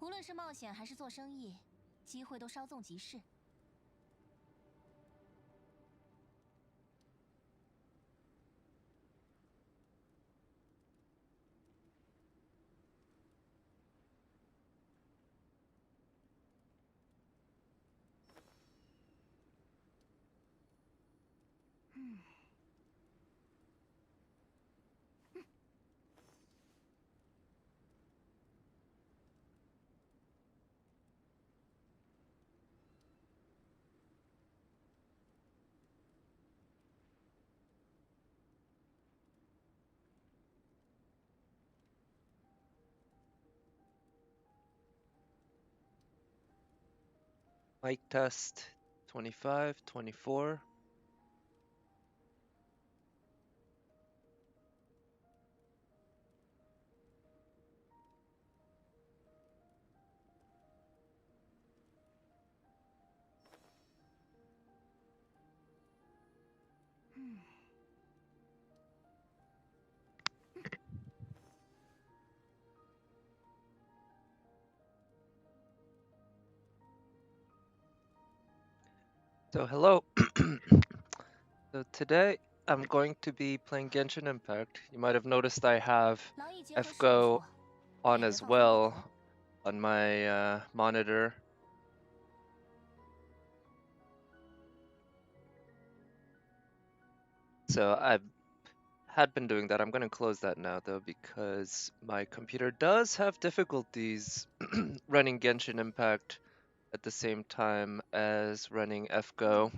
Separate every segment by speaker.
Speaker 1: 无论是冒险还是做生意，机会都稍纵即逝。
Speaker 2: Mic test 25, 24. So hello. So today I'm going to be playing Genshin Impact. You might have noticed I have
Speaker 1: 劳逸结合是不
Speaker 2: FGO
Speaker 1: 错，但
Speaker 2: on
Speaker 1: 也别
Speaker 2: as
Speaker 1: 放松不
Speaker 2: well
Speaker 1: 可。
Speaker 2: on my monitor. So I had been doing that. I'm going to close that now though because my computer does have difficulties running Genshin Impact at the same time as running FGO.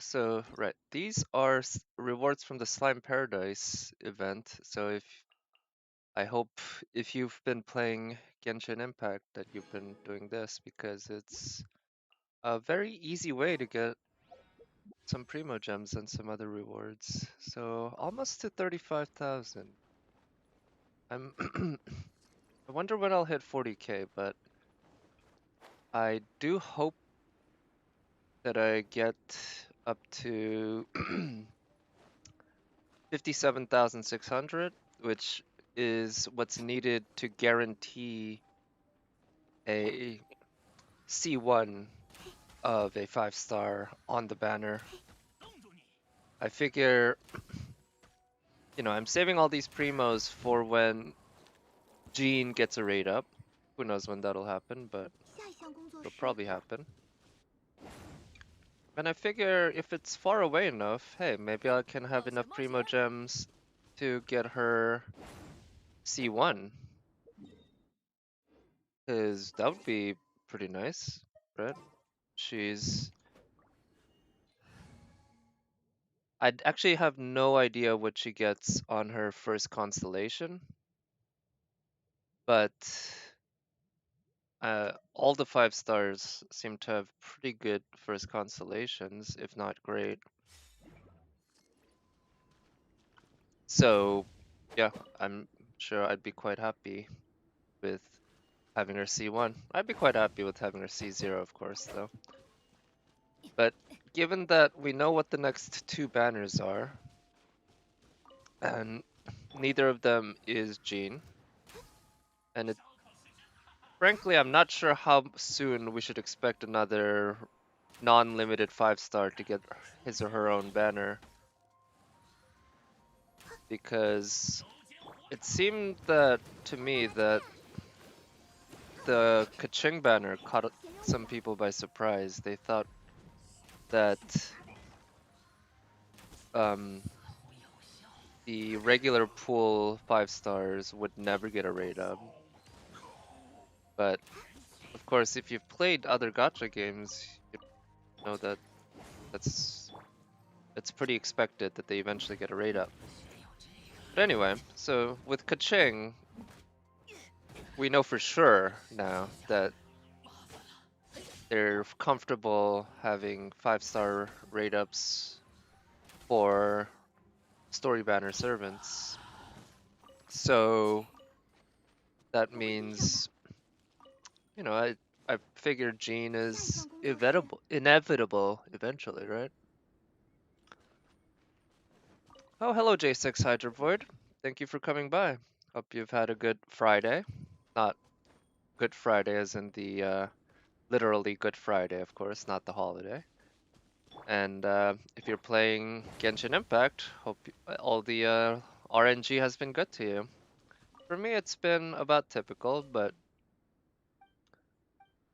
Speaker 2: So right, these are rewards from the Slime Paradise event. So I hope if you've been playing Genshin Impact that you've been doing this because it's a very easy way to get some Primo Gems and some other rewards. So almost to 35,000. I'm I wonder when I'll hit 40k, but I do hope that I get up to 57,600, which is what's needed to guarantee a C1 of a 5-star on the banner. I figure, I'm saving all these primos for when Jean gets a raid up. Who knows when that'll happen, but
Speaker 1: 下一项工作
Speaker 2: it'll
Speaker 1: 是
Speaker 2: probably happen. And I figure if it's far away enough, hey, maybe I can have enough Primo Gems to get her C1. Because that would be pretty nice, right? I'd actually have no idea what she gets on her first constellation, but all the 5-stars seem to have pretty good first constellations, if not great. So, yeah, I'm sure I'd be quite happy with having her C1. I'd be quite happy with having her C0, of course, though. But given that we know what the next two banners are, and neither of them is Jean, and frankly, I'm not sure how soon we should expect another non-limited 5-star to get his or her own banner. Because it seemed that to me that the Kaching banner caught some people by surprise. They thought that the regular pool 5-stars would never get a raid up. But of course, if you've played other gacha games, you know that it's pretty expected that they eventually get a raid up. But anyway, so with Kaching, we know for sure now that they're comfortable having 5-star raid ups for story banner servants. So that means, I figured Jean is inevitable eventually, right? Oh, hello J6 Hydrovoid. Thank you for coming by. Hope you've had a good Friday. Not Good Friday as in the literally Good Friday, of course, not the holiday. And if you're playing Genshin Impact, hope all the RNG has been good to you. For me, it's been about typical, but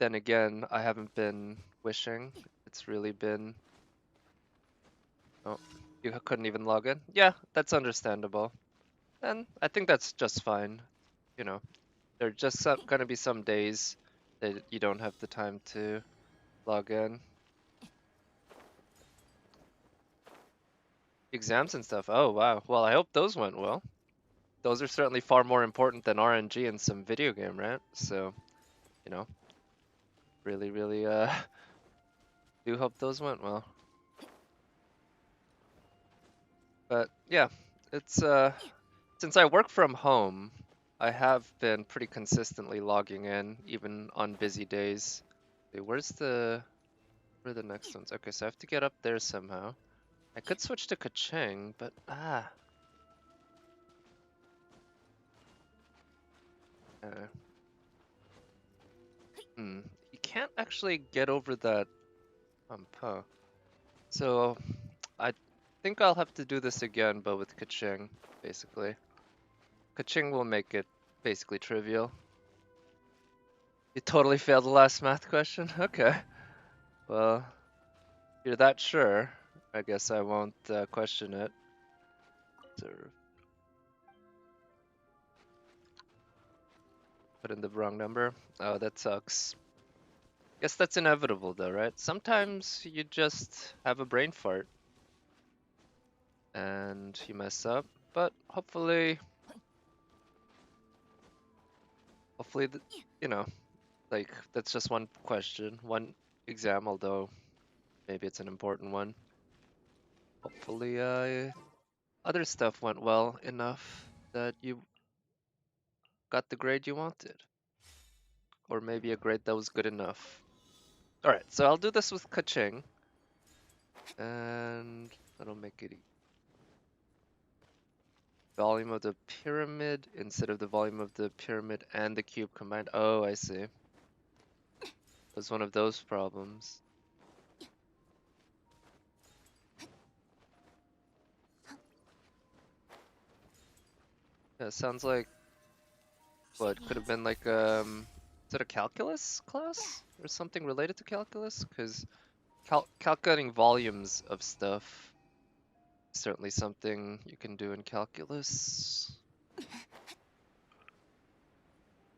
Speaker 2: then again, I haven't been wishing. It's really been. Oh, you couldn't even log in? Yeah, that's understandable. And I think that's just fine. You know, there are just gonna be some days that you don't have the time to log in. Exams and stuff. Oh, wow. Well, I hope those went well. Those are certainly far more important than RNG in some video game, right? So, you know, really, really, do hope those went well. But yeah, it's, since I work from home, I have been pretty consistently logging in, even on busy days. Okay, where are the next ones? Okay, so I have to get up there somehow. I could switch to Kacheng, but, uh, you can't actually get over that hump, huh? So, I think I'll have to do this again, but with Kaching, basically. Kaching will make it basically trivial. You totally failed the last math question? Okay. Well, if you're that sure, I guess I won't question it. Put in the wrong number. Oh, that sucks. Guess that's inevitable though, right? Sometimes you just have a brain fart and you mess up, but hopefully, you know, like that's just one question, one exam, although maybe it's an important one. Hopefully, other stuff went well enough that you got the grade you wanted. Or maybe a grade that was good enough. Alright, so I'll do this with Kaching. And that'll make it volume of the pyramid instead of the volume of the pyramid and the cube combined. Oh, I see. It was one of those problems. Yeah, it sounds like what could have been like is it a calculus class or something related to calculus? Because calculating volumes of stuff is certainly something you can do in calculus.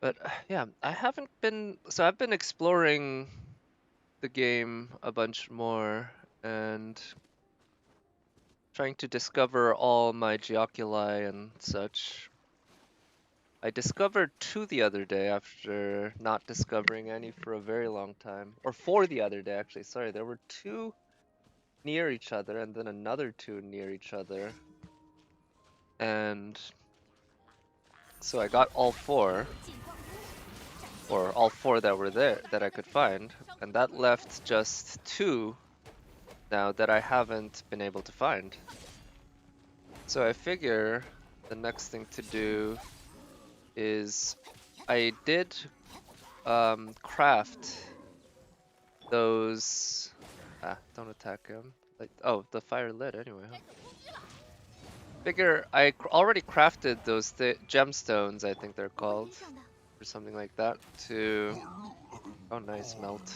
Speaker 2: But yeah, I haven't been, so I've been exploring the game a bunch more and trying to discover all my Geoculi and such. I discovered 2 the other day after not discovering any for a very long time. Or 4 the other day, actually. Sorry, there were 2 near each other and then another 2 near each other. And so I got all 4, or all 4 that were there that I could find. And that left just 2 now that I haven't been able to find. So I figure the next thing to do is I did craft those. Don't attack him. Like, oh, the fire lit anyway. Huh? Figure I already crafted those gemstones, I think they're called, or something like that. To oh, nice melt.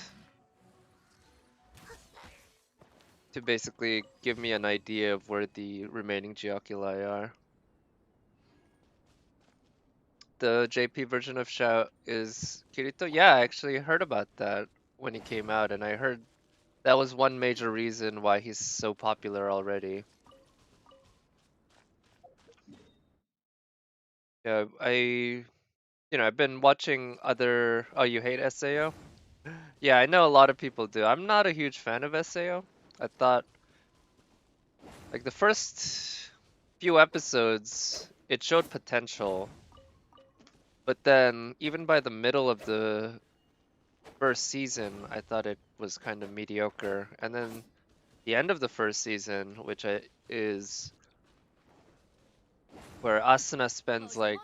Speaker 2: To basically give me an idea of where the remaining Geoculi are. The JP version of Shao is Kirito? Yeah, I actually heard about that when he came out, and I heard that was one major reason why he's so popular already. Yeah, I've been watching other. Oh, you hate SAO? Yeah, I know a lot of people do. I'm not a huge fan of SAO. I thought, like, the first few episodes, it showed potential. But then, even by the middle of the first season, I thought it was kind of mediocre. And then the end of the first season, is where Asuna spends like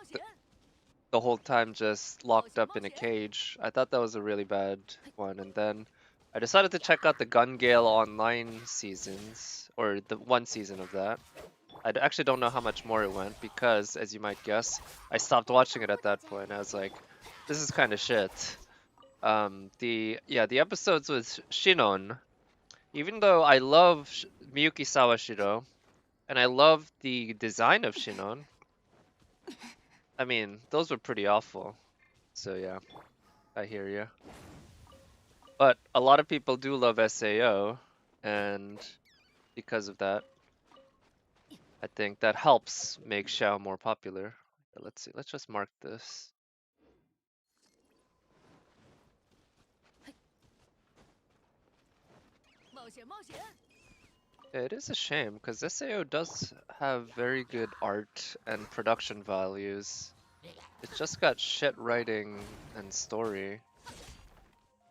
Speaker 2: the whole time just locked up in a cage. I thought that was a really bad one, and then I decided to check out the Gun Gale online seasons, or the one season of that. Actually don't know how much more it went because, as you might guess, I stopped watching it at that point. I was like, this is kind of shit. The episodes with Shinon, even though I love Miyuki Sawashiro and I love the design of Shinon, I mean, those were pretty awful. So yeah, I hear you. But a lot of people do love SAO, and because of that, I think that helps make Xiao more popular. Let's see, let's just mark this. Yeah, it is a shame because SAO does have very good art and production values. It's just got shit writing and story.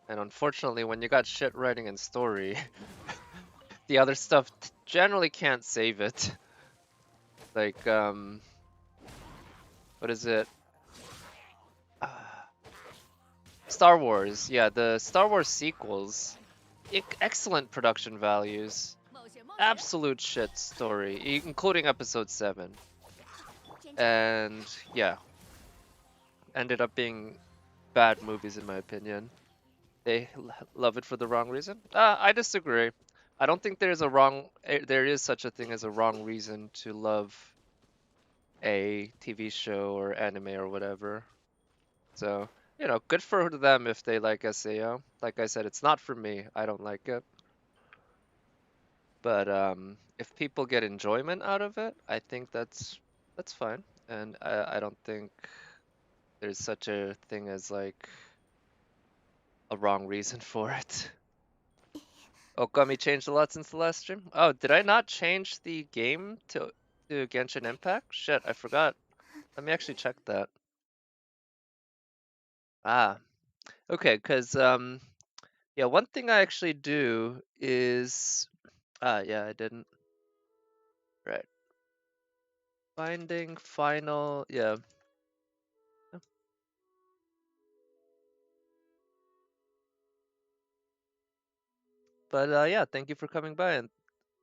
Speaker 2: And unfortunately, when you got shit writing and story, the other stuff generally can't save it. Like, what is it? Star Wars. Yeah, the Star Wars sequels. Excellent production values. Absolute shit story, including episode 7. And yeah, ended up being bad movies in my opinion. They love it for the wrong reason. I disagree. I don't think there's a wrong. There is such a thing as a wrong reason to love a TV show or anime or whatever. So you know, good for them if they like SAO. Like I said, it's not for me. I don't like it. But if people get enjoyment out of it, I think that's fine. And I don't think there's such a thing as like a wrong reason for it. Okami changed a lot since the last stream. Oh, did I not change the game to Genshin Impact? Shit, I forgot. Let me actually check that. Ah, okay, because yeah, one thing I actually do is yeah, I didn't. Right. Finding final, yeah. But yeah, thank you for coming by and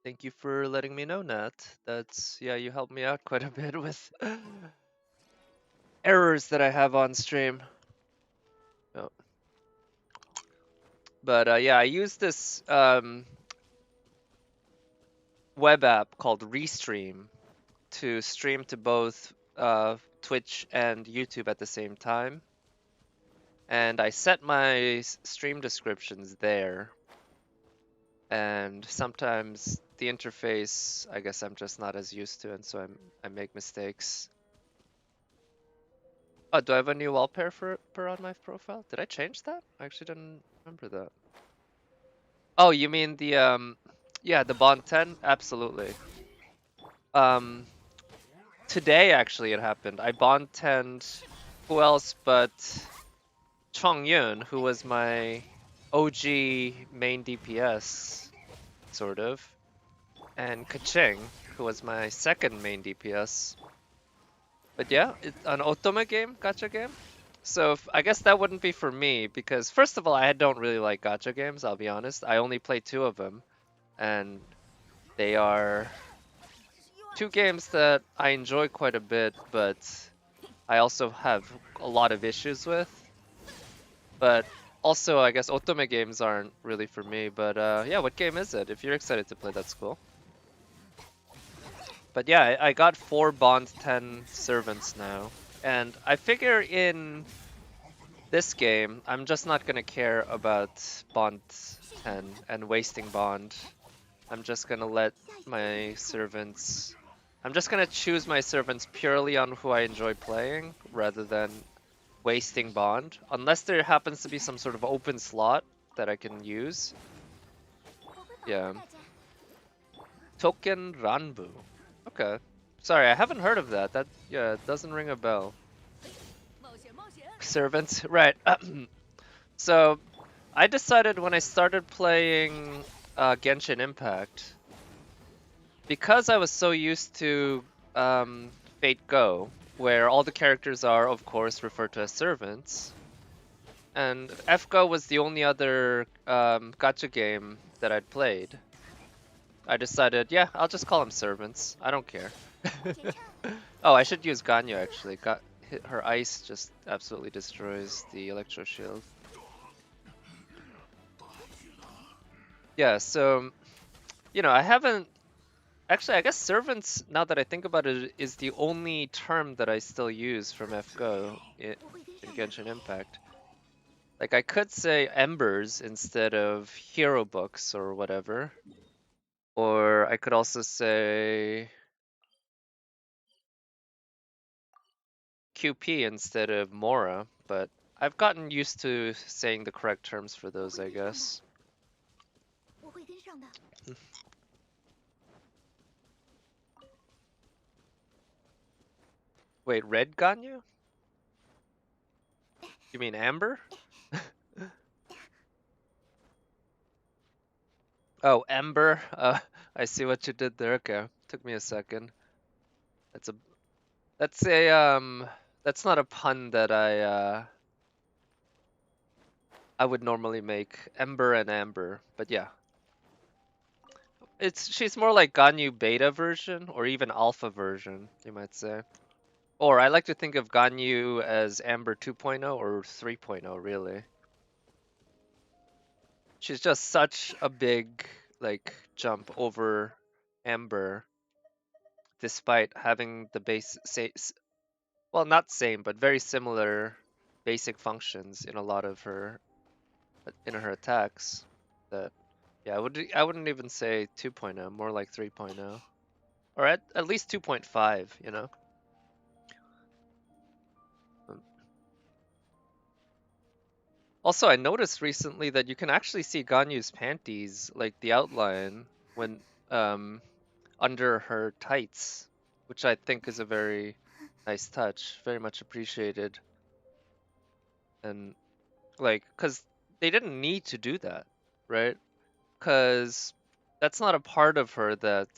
Speaker 2: thank you for letting me know, Nat. That's, yeah, you helped me out quite a bit with errors that I have on stream. Oh. But yeah, I use this web app called Restream to stream to both Twitch and YouTube at the same time. And I set my stream descriptions there. And sometimes the interface, I guess I'm just not as used to, and so I make mistakes. Oh, do I have a new wallpaper on my profile? Did I change that? I actually didn't remember that. Oh, you mean the yeah, the Bond 10? Absolutely. Today actually it happened. I Bond 10'd who else but Chong Yun, who was my OG main DPS, sort of, and Kaching, who was my second main DPS. But yeah, it's an otome game, gacha game. So I guess that wouldn't be for me because first of all, I don't really like gacha games. I'll be honest. I only play 2 of them, and they are 2 games that I enjoy quite a bit, but I also have a lot of issues with. But also, I guess otome games aren't really for me. But yeah, what game is it? If you're excited to play, that's cool. But yeah, I got 4 Bond 10 servants now. And I figure in this game, I'm just not gonna care about Bond 10 and wasting Bond. I'm just gonna let my servants... I'm just gonna choose my servants purely on who I enjoy playing, rather than wasting Bond. Unless there happens to be some sort of open slot that I can use. Yeah. Token Ranbu. Okay. Sorry, I haven't heard of that. That, yeah, it doesn't ring a bell. Servants, right. So, I decided when I started playing Genshin Impact, because I was so used to Fate Go, where all the characters are, of course, referred to as servants. And FGO was the only other gacha game that I'd played. I decided, yeah, I'll just call them servants. I don't care. Oh, I should use Ganyu actually. Her ice just absolutely destroys the electro shield. Yeah, so I haven't actually. I guess servants, now that I think about it, is the only term that I still use from FGO in Genshin Impact. Like I could say embers instead of hero books or whatever. Or I could also say QP instead of Mora, but I've gotten used to saying the correct terms for those, I guess. Wait, red Ganyu? You mean amber? Oh, ember. I see what you did there. Okay, took me a second. That's a that's a that's not a pun that I would normally make. Ember and amber, but yeah. She's more like Ganyu beta version or even alpha version, you might say. Or I like to think of Ganyu as Amber 2.0 or 3.0 really. She's just such a big like jump over Amber despite having the well, not same, but very similar basic functions in a lot of her attacks. That yeah, I wouldn't even say 2.0, more like 3.0, or at least 2.5. Also, I noticed recently that you can actually see Ganyu's panties, like the outline, when under her tights, which I think is a very nice touch, very much appreciated. And like, cause they didn't need to do that, right? Cause that's not a part of her that,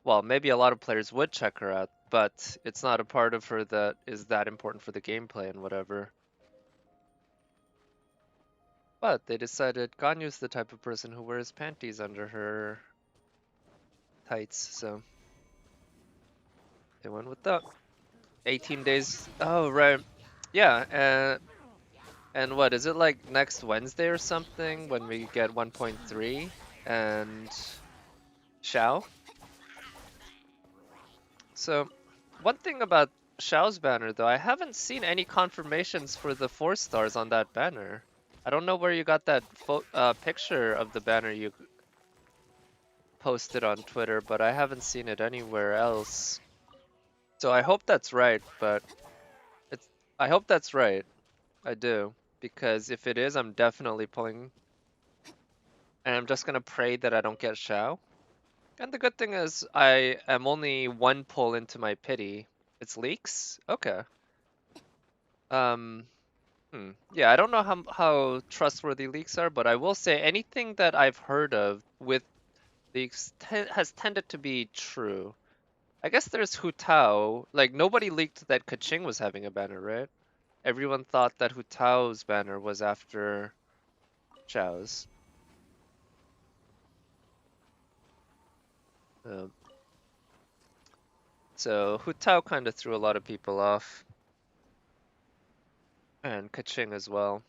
Speaker 2: well, maybe a lot of players would check her out, but it's not a part of her that is that important for the gameplay and whatever. But they decided Ganyu's the type of person who wears panties under her tights, so they went with that. 18 days. Oh, right. Yeah, and what is it like next Wednesday or something when we get 1.3 and Xiao? So, one thing about Xiao's banner though, I haven't seen any confirmations for the 4 stars on that banner. I don't know where you got that picture of the banner you posted on Twitter, but I haven't seen it anywhere else. So I hope that's right, but I hope that's right. I do. Because if it is, I'm definitely pulling. And I'm just gonna pray that I don't get Xiao. And the good thing is, I am only one pull into my pity. It's leaks? Okay. Um, Yeah, I don't know how trustworthy leaks are, but I will say anything that I've heard of with leaks has tended to be true. I guess there's Hu Tao. Like, nobody leaked that Kaching was having a banner, right? Everyone thought that Hu Tao's banner was after Chao's. Um, so Hu Tao kind of threw a lot of people off, and Kaching as well.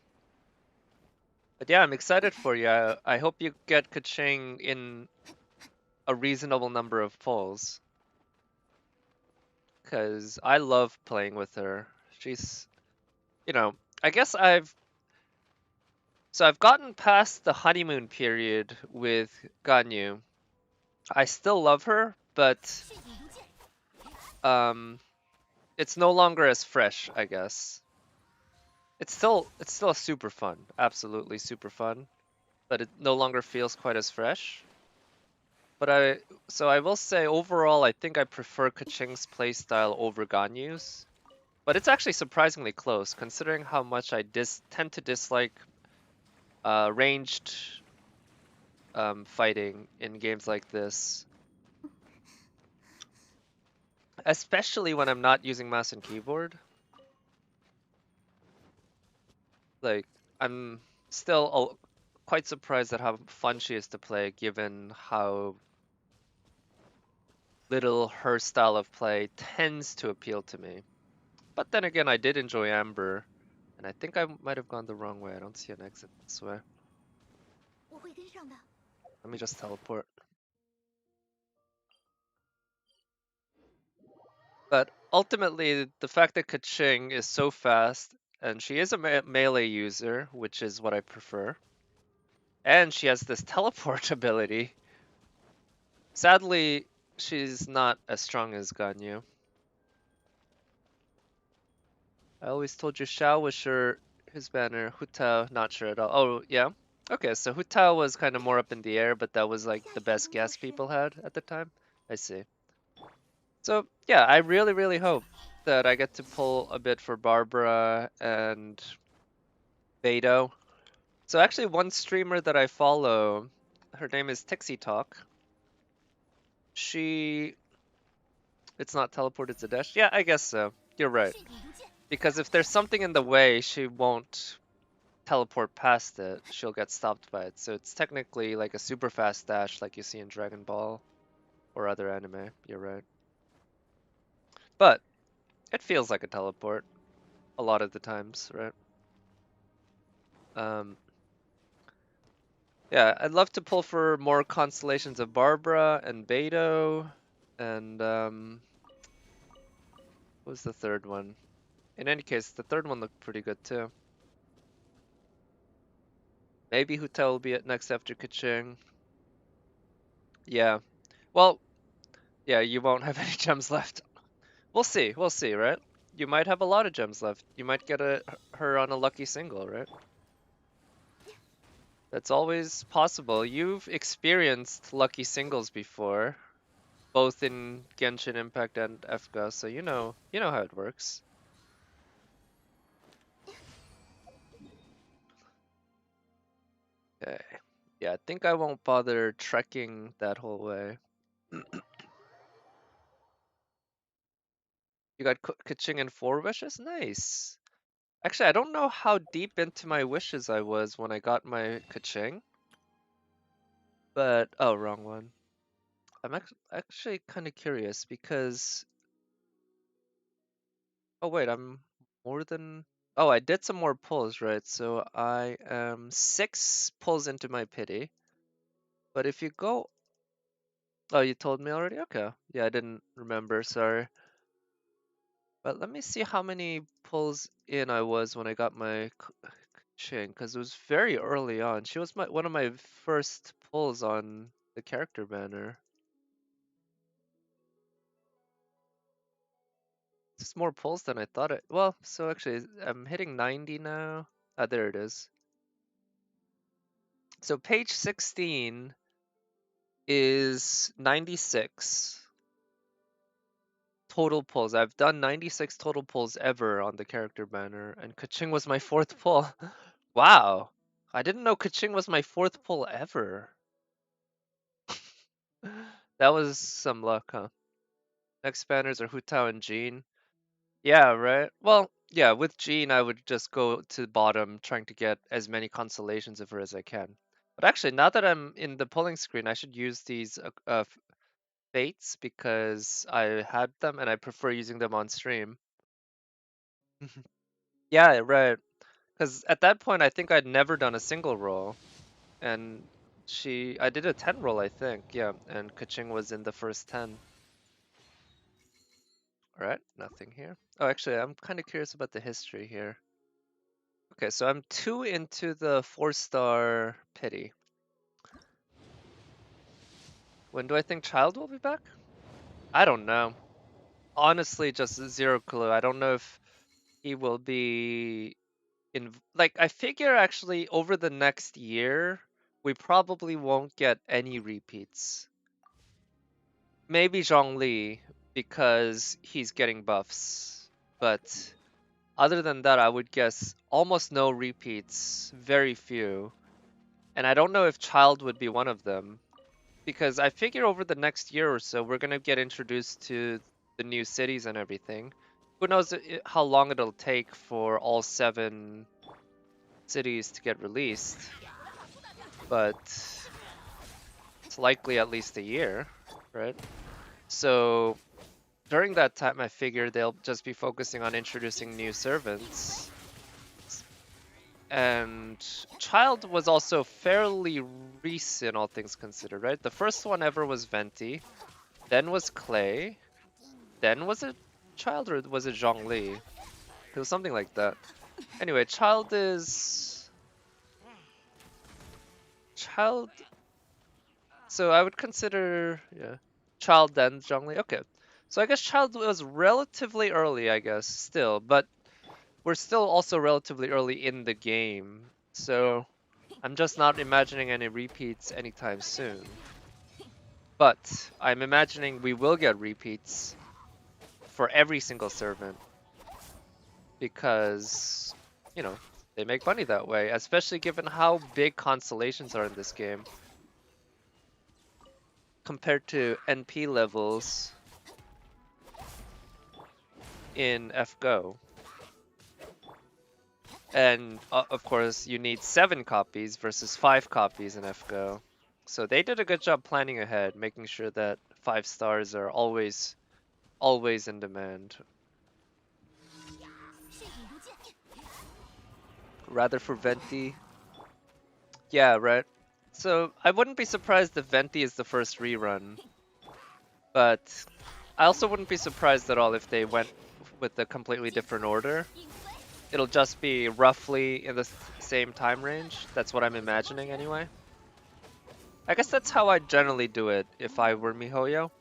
Speaker 2: But yeah, I'm excited for you. I hope you get Kaching in a reasonable number of polls, because I love playing with her. She's, I guess I've gotten past the honeymoon period with Ganyu. I still love her, but um, it's no longer as fresh, I guess. It's still super fun, absolutely super fun, but it no longer feels quite as fresh. But I will say overall, I think I prefer Kaching's playstyle over Ganyu's. But it's actually surprisingly close, considering how much I tend to dislike ranged fighting in games like this. especially when I'm not using mouse and keyboard. Like, I'm still quite surprised at how fun she is to play, given how little her style of play tends to appeal to me. But then again, I did enjoy Amber, and I think I might have gone the wrong way. I don't see an exit this way. Let me just teleport. But ultimately, the fact that Kaching is so fast, and she is a melee user, which is what I prefer, and she has this teleport ability. Sadly, she's not as strong as Ganyu. I always told you Xiao was sure his banner, Hu Tao not sure at all. Oh, yeah? Okay, so Hu Tao was kind of more up in the air, but that was like the best guess people had at the time. I see. So, yeah, I really, really hope that I get to pull a bit for Barbara and Beto. So actually one streamer that I follow, her name is Tixie Talk. It's not teleported to dash? Yeah, I guess so. You're right. Because if there's something in the way, she won't teleport past it. She'll get stopped by it. So it's technically like a super fast dash like you see in Dragon Ball or other anime. You're right. But it feels like a teleport a lot of the times, right? Um, yeah, I'd love to pull for more constellations of Barbara and Beto and what was the third one? In any case, the third one looked pretty good too. Maybe Huta will be at next after Kaching. Yeah. Well, yeah, you won't have any gems left. We'll see, right? You might have a lot of gems left. You might get her on a lucky single, right? That's always possible. You've experienced lucky singles before, both in Genshin Impact and FGA, so you know how it works. Okay. Yeah, I think I won't bother trekking that whole way. You got Kaching and 4 wishes? Nice. Actually, I don't know how deep into my wishes I was when I got my Kaching. But, oh, wrong one. I'm actually kind of curious because, oh wait, I'm more than, oh, I did some more pulls, right? So I am 6 pulls into my pity. But if you go, oh, you told me already? Okay. Yeah, I didn't remember, sorry. But let me see how many pulls in I was when I got my Ching, because it was very early on. She was one of my first pulls on the character banner. It's more pulls than I thought it. Well, so actually, I'm hitting 90 now. Ah, there it is. So page 16 is 96 total pulls. I've done 96 total pulls ever on the character banner, and Kaching was my 4th pull. Wow. I didn't know Kaching was my 4th pull ever. That was some luck, huh? Next banners are Hu Tao and Jean. Yeah, right. Well, yeah, with Jean, I would just go to the bottom, trying to get as many constellations of her as I can. But actually, now that I'm in the pulling screen, I should use these fates because I had them and I prefer using them on stream. Yeah, right. Because at that point, I think I'd never done a single roll, and I did a 10 roll, I think. Yeah, and Kaching was in the first 10. All right, nothing here. Oh, actually, I'm kind of curious about the history here. Okay, so I'm 2 into the 4-star pity. When do I think Child will be back? I don't know. Honestly, just zero clue. I don't know if he will be in. Like, I figure actually over the next year, we probably won't get any repeats. Maybe Zhongli, because he's getting buffs. But other than that, I would guess almost no repeats, very few. And I don't know if Child would be one of them. Because I figure over the next year or so, we're gonna get introduced to the new cities and everything. Who knows how long it'll take for all 7 cities to get released, but it's likely at least a year, right? So during that time, I figure they'll just be focusing on introducing new servants. And Child was also fairly recent, all things considered, right? The first one ever was Venti, then was Clay, then was it Child or was it Zhongli? It was something like that. Anyway, Child. So I would consider, yeah, Child then Zhongli. Okay, so I guess Child was relatively early, I guess, still, but we're still also relatively early in the game, so I'm just not imagining any repeats anytime soon. But I'm imagining we will get repeats for every single servant because, you know, they make money that way, especially given how big constellations are in this game compared to NP levels in FGO. And of course, you need 7 copies versus 5 copies in FGO. So they did a good job planning ahead, making sure that 5 stars are always in demand. Rather for Venti. Yeah, right. So I wouldn't be surprised if Venti is the first rerun. But I also wouldn't be surprised at all if they went with a completely different order. It'll just be roughly in the same time range. That's what I'm imagining anyway. I guess that's how I generally do it if I were MiHoYo.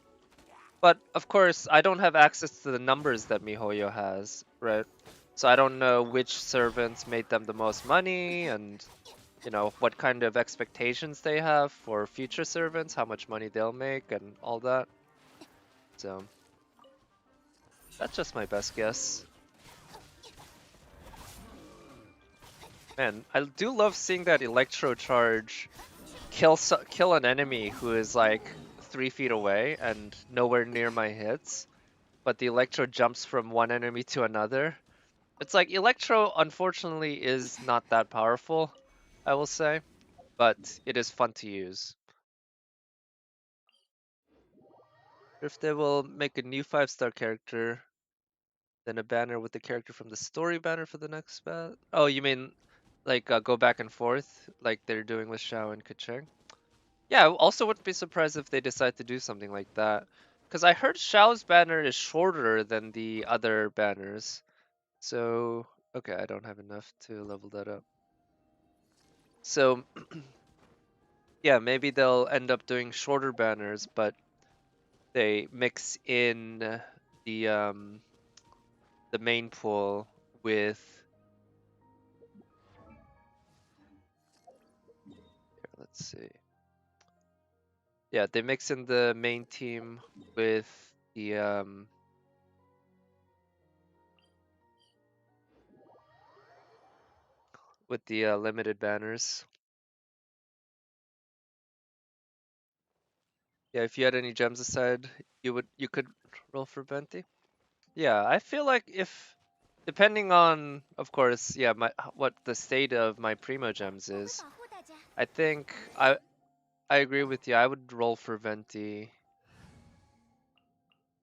Speaker 2: But of course, I don't have access to the numbers that MiHoYo has, right? So I don't know which servants made them the most money and, you know, what kind of expectations they have for future servants, how much money they'll make and all that. So that's just my best guess. Man, I do love seeing that Electro charge kill an enemy who is like 3 feet away and nowhere near my hits, but the Electro jumps from one enemy to another. It's like Electro, unfortunately, is not that powerful, I will say, but it is fun to use. If they will make a new 5-star character, then a banner with the character from the story banner for the next bat. Oh, you mean like go back and forth, like they're doing with Xiao and Keqing? Yeah, I also wouldn't be surprised if they decide to do something like that. Because I heard Xiao's banner is shorter than the other banners. So, okay, I don't have enough to level that up. So, yeah, maybe they'll end up doing shorter banners, but they mix in the main pool with, here, let's see. Yeah, they mix in the main team with the limited banners. Yeah, if you had any gems aside, you could roll for Venti. Yeah, I feel like if depending on, of course, yeah, what the state of my primo gems is, I think I agree with you. I would roll for Venti.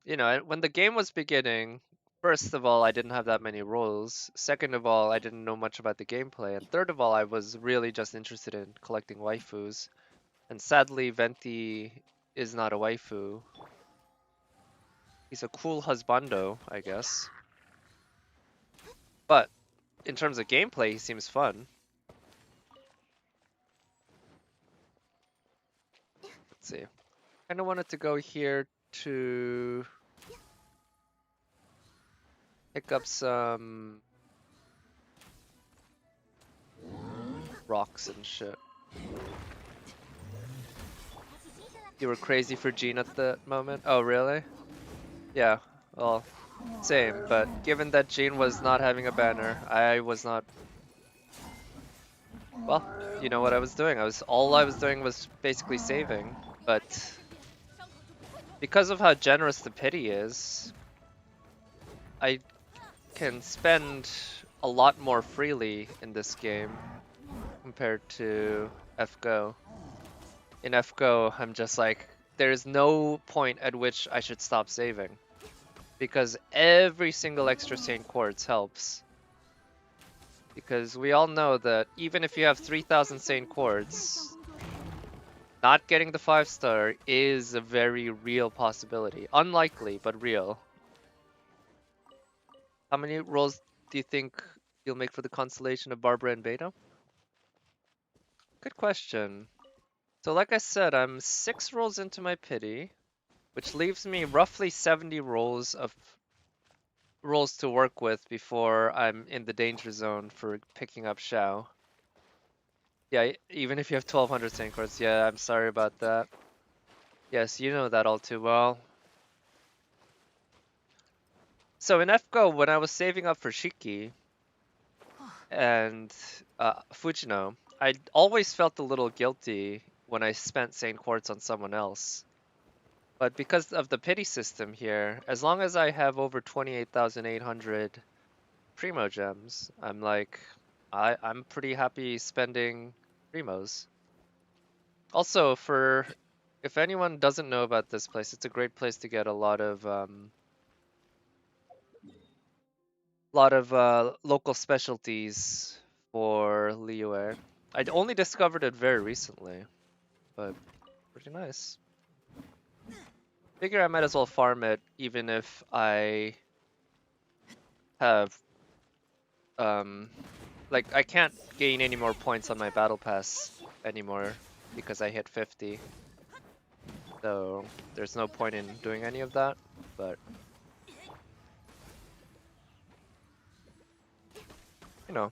Speaker 2: You know, when the game was beginning, first of all, I didn't have that many rolls. Second of all, I didn't know much about the gameplay. And third of all, I was really just interested in collecting waifus. And sadly, Venti is not a waifu. He's a cool husbando, I guess. But in terms of gameplay, he seems fun. Let's see. Kind of wanted to go here to pick up some rocks and shit. You were crazy for Jean at the moment? Oh, really? Yeah, well, same, but given that Jean was not having a banner, I was not... Well, you know what I was doing. All I was doing was basically saving, but because of how generous the pity is, I can spend a lot more freely in this game compared to FGO. In FGO, I'm just like, there's no point at which I should stop saving. Because every single extra Saint Quartz helps. Because we all know that even if you have 3,000 Saint Quartz, not getting the 5-star is a very real possibility. Unlikely, but real. How many rolls do you think you'll make for the constellation of Barbara and Beta? Good question. So like I said, I'm 6 rolls into my pity, which leaves me roughly 70 rolls to work with before I'm in the danger zone for picking up Xiao. Yeah, even if you have 1200 Saint Quartz, yeah, I'm sorry about that. Yes, you know that all too well. So in FGO, when I was saving up for Shiki and Fujino, I always felt a little guilty when I spent Saint Quartz on someone else. But because of the pity system here, as long as I have over 28,800 Primo gems, I'm like, I'm pretty happy spending Primos. Also, if anyone doesn't know about this place, it's a great place to get a lot of local specialties for Liyue. I only discovered it very recently, but pretty nice. Figure I might as well farm it even if I have like I can't gain any more points on my battle pass anymore because I hit 50. So there's no point in doing any of that, but you know,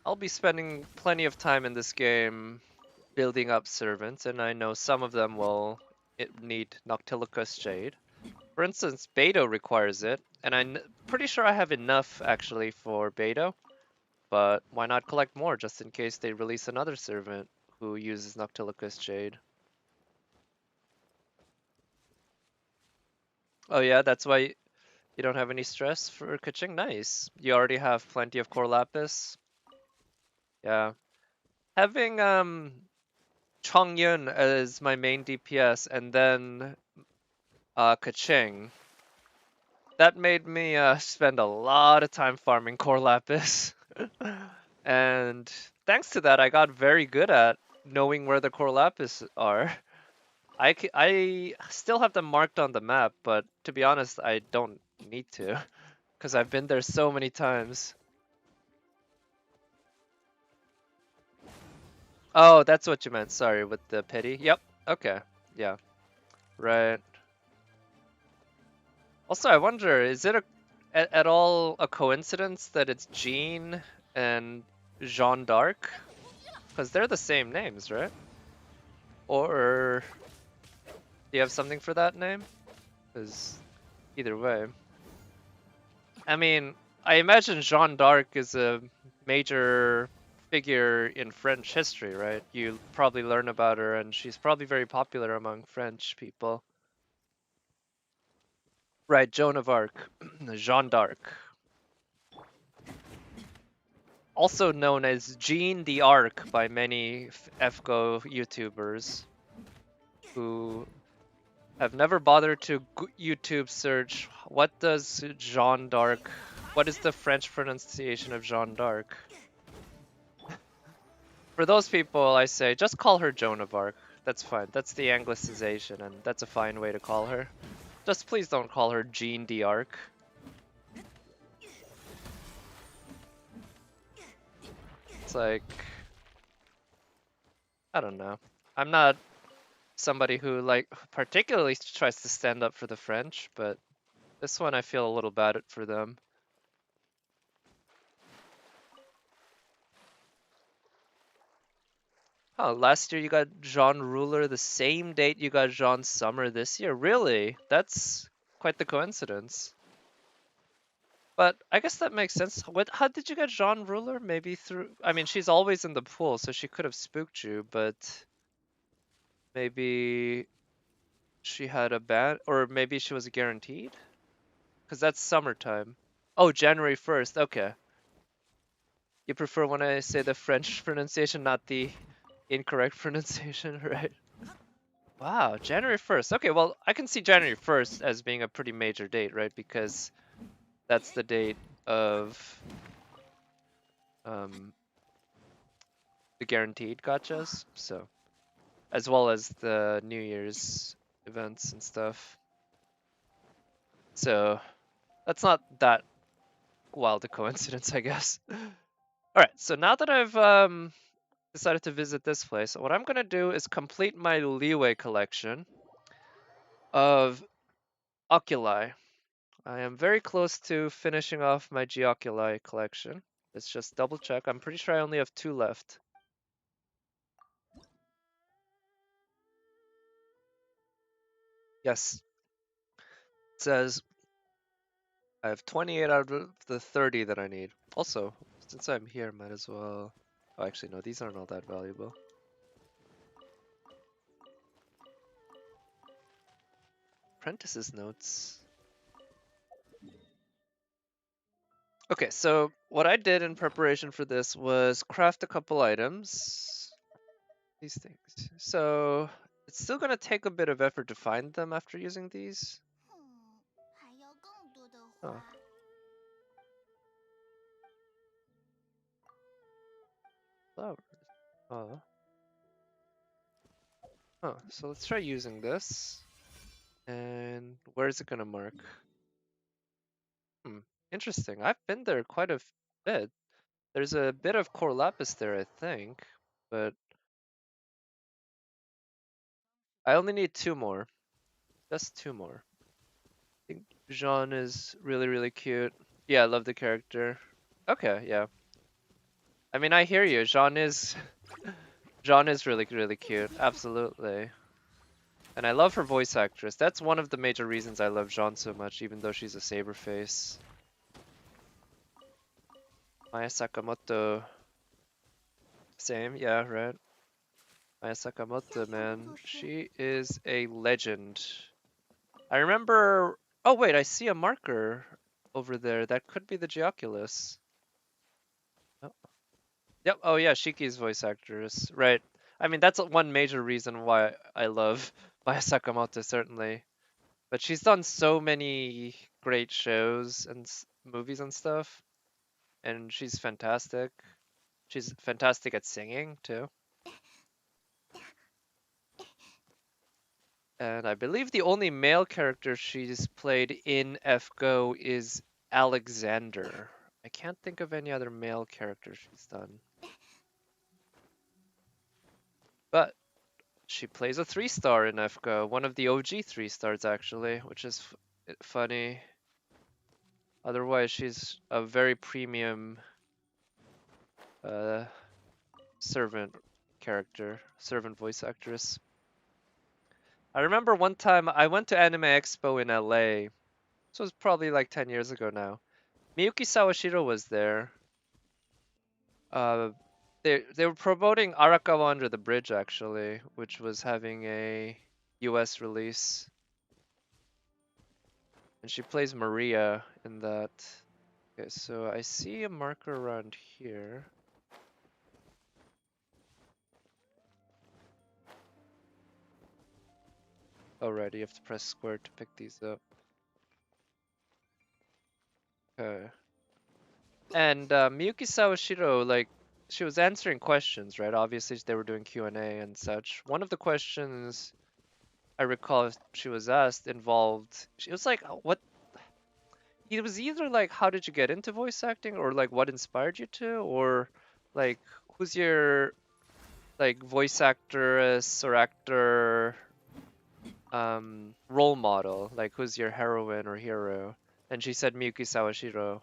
Speaker 2: I'll be spending plenty of time in this game building up servants, and I know some of them will need Noctilucous Jade. For instance, Beto requires it, and I'm pretty sure I have enough actually for Beto, but why not collect more just in case they release another servant who uses Noctilucous Jade? Oh yeah, that's why you don't have any stress for Kaching? Nice. You already have plenty of Core Lapis. Yeah. Having Chongyun as my main DPS and then Kaching, that made me spend a lot of time farming Core Lapis. And thanks to that, I got very good at knowing where the Core Lapis are. I still have them marked on the map, but to be honest, I don't need to, because I've been there so many times. Oh, that's what you meant, sorry, with the pity. Yep, okay, yeah, right. Also, I wonder, is it at all a coincidence that it's Jean and Jeanne d'Arc? Because they're the same names, right? Or do you have something for that name? Because either way. I mean, I imagine Jeanne d'Arc is a major figure in French history, right? You probably learn about her, and she's probably very popular among French people. Right, Joan of Arc, Jeanne d'Arc. Also known as Jean d'Arc by many FGO YouTubers who have never bothered to YouTube search what does Jeanne d'Arc, what is the French pronunciation of Jeanne d'Arc? For those people, I say just call her Joan of Arc. That's fine. That's the anglicization, and that's a fine way to call her. Just please don't call her Jean d'Arc. It's like, I don't know. I'm not somebody who like particularly tries to stand up for the French, but this one I feel a little bad for them. Oh, last year you got Jean Ruler the same date you got Jean Summer this year. Really? That's quite the coincidence. But I guess that makes sense. How did you get Jean Ruler? Maybe through... I mean, she's always in the pool, so she could have spooked you, but... Maybe she had a bad... Or maybe she was guaranteed? Because that's summertime. Oh, January 1st. Okay. You prefer when I say the French pronunciation, not the incorrect pronunciation, right? Wow, January 1st. Okay, well, I can see January 1st as being a pretty major date, right? Because that's the date of um, the guaranteed gachas, so as well as the New Year's events and stuff. So that's not that wild a coincidence, I guess. All right, so now that I've decided to visit this place, what I'm gonna do is complete my leeway collection of oculi. I am very close to finishing off my Geoculi collection. Let's just double check. I'm pretty sure I only have 2 left. Yes, it says I have 28 out of the 30 that I need. Also, since I'm here, might as well... Oh, actually, no, these aren't all that valuable. Apprentice's notes. Okay, so what I did in preparation for this was craft a couple items. These things. So it's still gonna take a bit of effort to find them after using these. Oh. Flowers. Oh. Oh, so let's try using this. And where is it gonna mark? Interesting. I've been there quite a bit. There's a bit of core lapis there, I think, but I only need 2 more. Just 2 more. I think Jean is really, really cute. Yeah, I love the character. Okay, yeah. I mean, I hear you. Jean is Jean is really, really cute. Absolutely. And I love her voice actress. That's one of the major reasons I love Jean so much, even though she's a saber face. Maya Sakamoto. Same, yeah, right. Maya Sakamoto, man. She is a legend. I remember... Oh, wait, I see a marker over there. That could be the Geoculus. Oh. Yep, oh yeah, Shiki's voice actress. Right. I mean, that's one major reason why I love Maya Sakamoto, certainly. But she's done so many great shows and movies and stuff. And she's fantastic. She's fantastic at singing, too. And I believe the only male character she's played in FGO is Alexander. I can't think of any other male character she's done. But she plays a 3-star in FGO, one of the OG 3-stars actually, which is funny. Otherwise, she's a very premium servant character, servant voice actress. I remember one time I went to Anime Expo in LA. This was probably like 10 years ago now. Miyuki Sawashiro was there. Uh, they were promoting Arakawa Under the Bridge actually, which was having a US release. And she plays Maria in that. Okay, so I see a marker around here. Alright, you have to press square to pick these up. Okay. And Miyuki Sawashiro, like, she was answering questions, right? Obviously, they were doing Q&A and such. One of the questions I recall she was asked involved, it was like, what? It was either like, how did you get into voice acting, or like, what inspired you to, or like, who's your like voice actress or actor role model? Like, who's your heroine or hero? And she said Miyuki Sawashiro.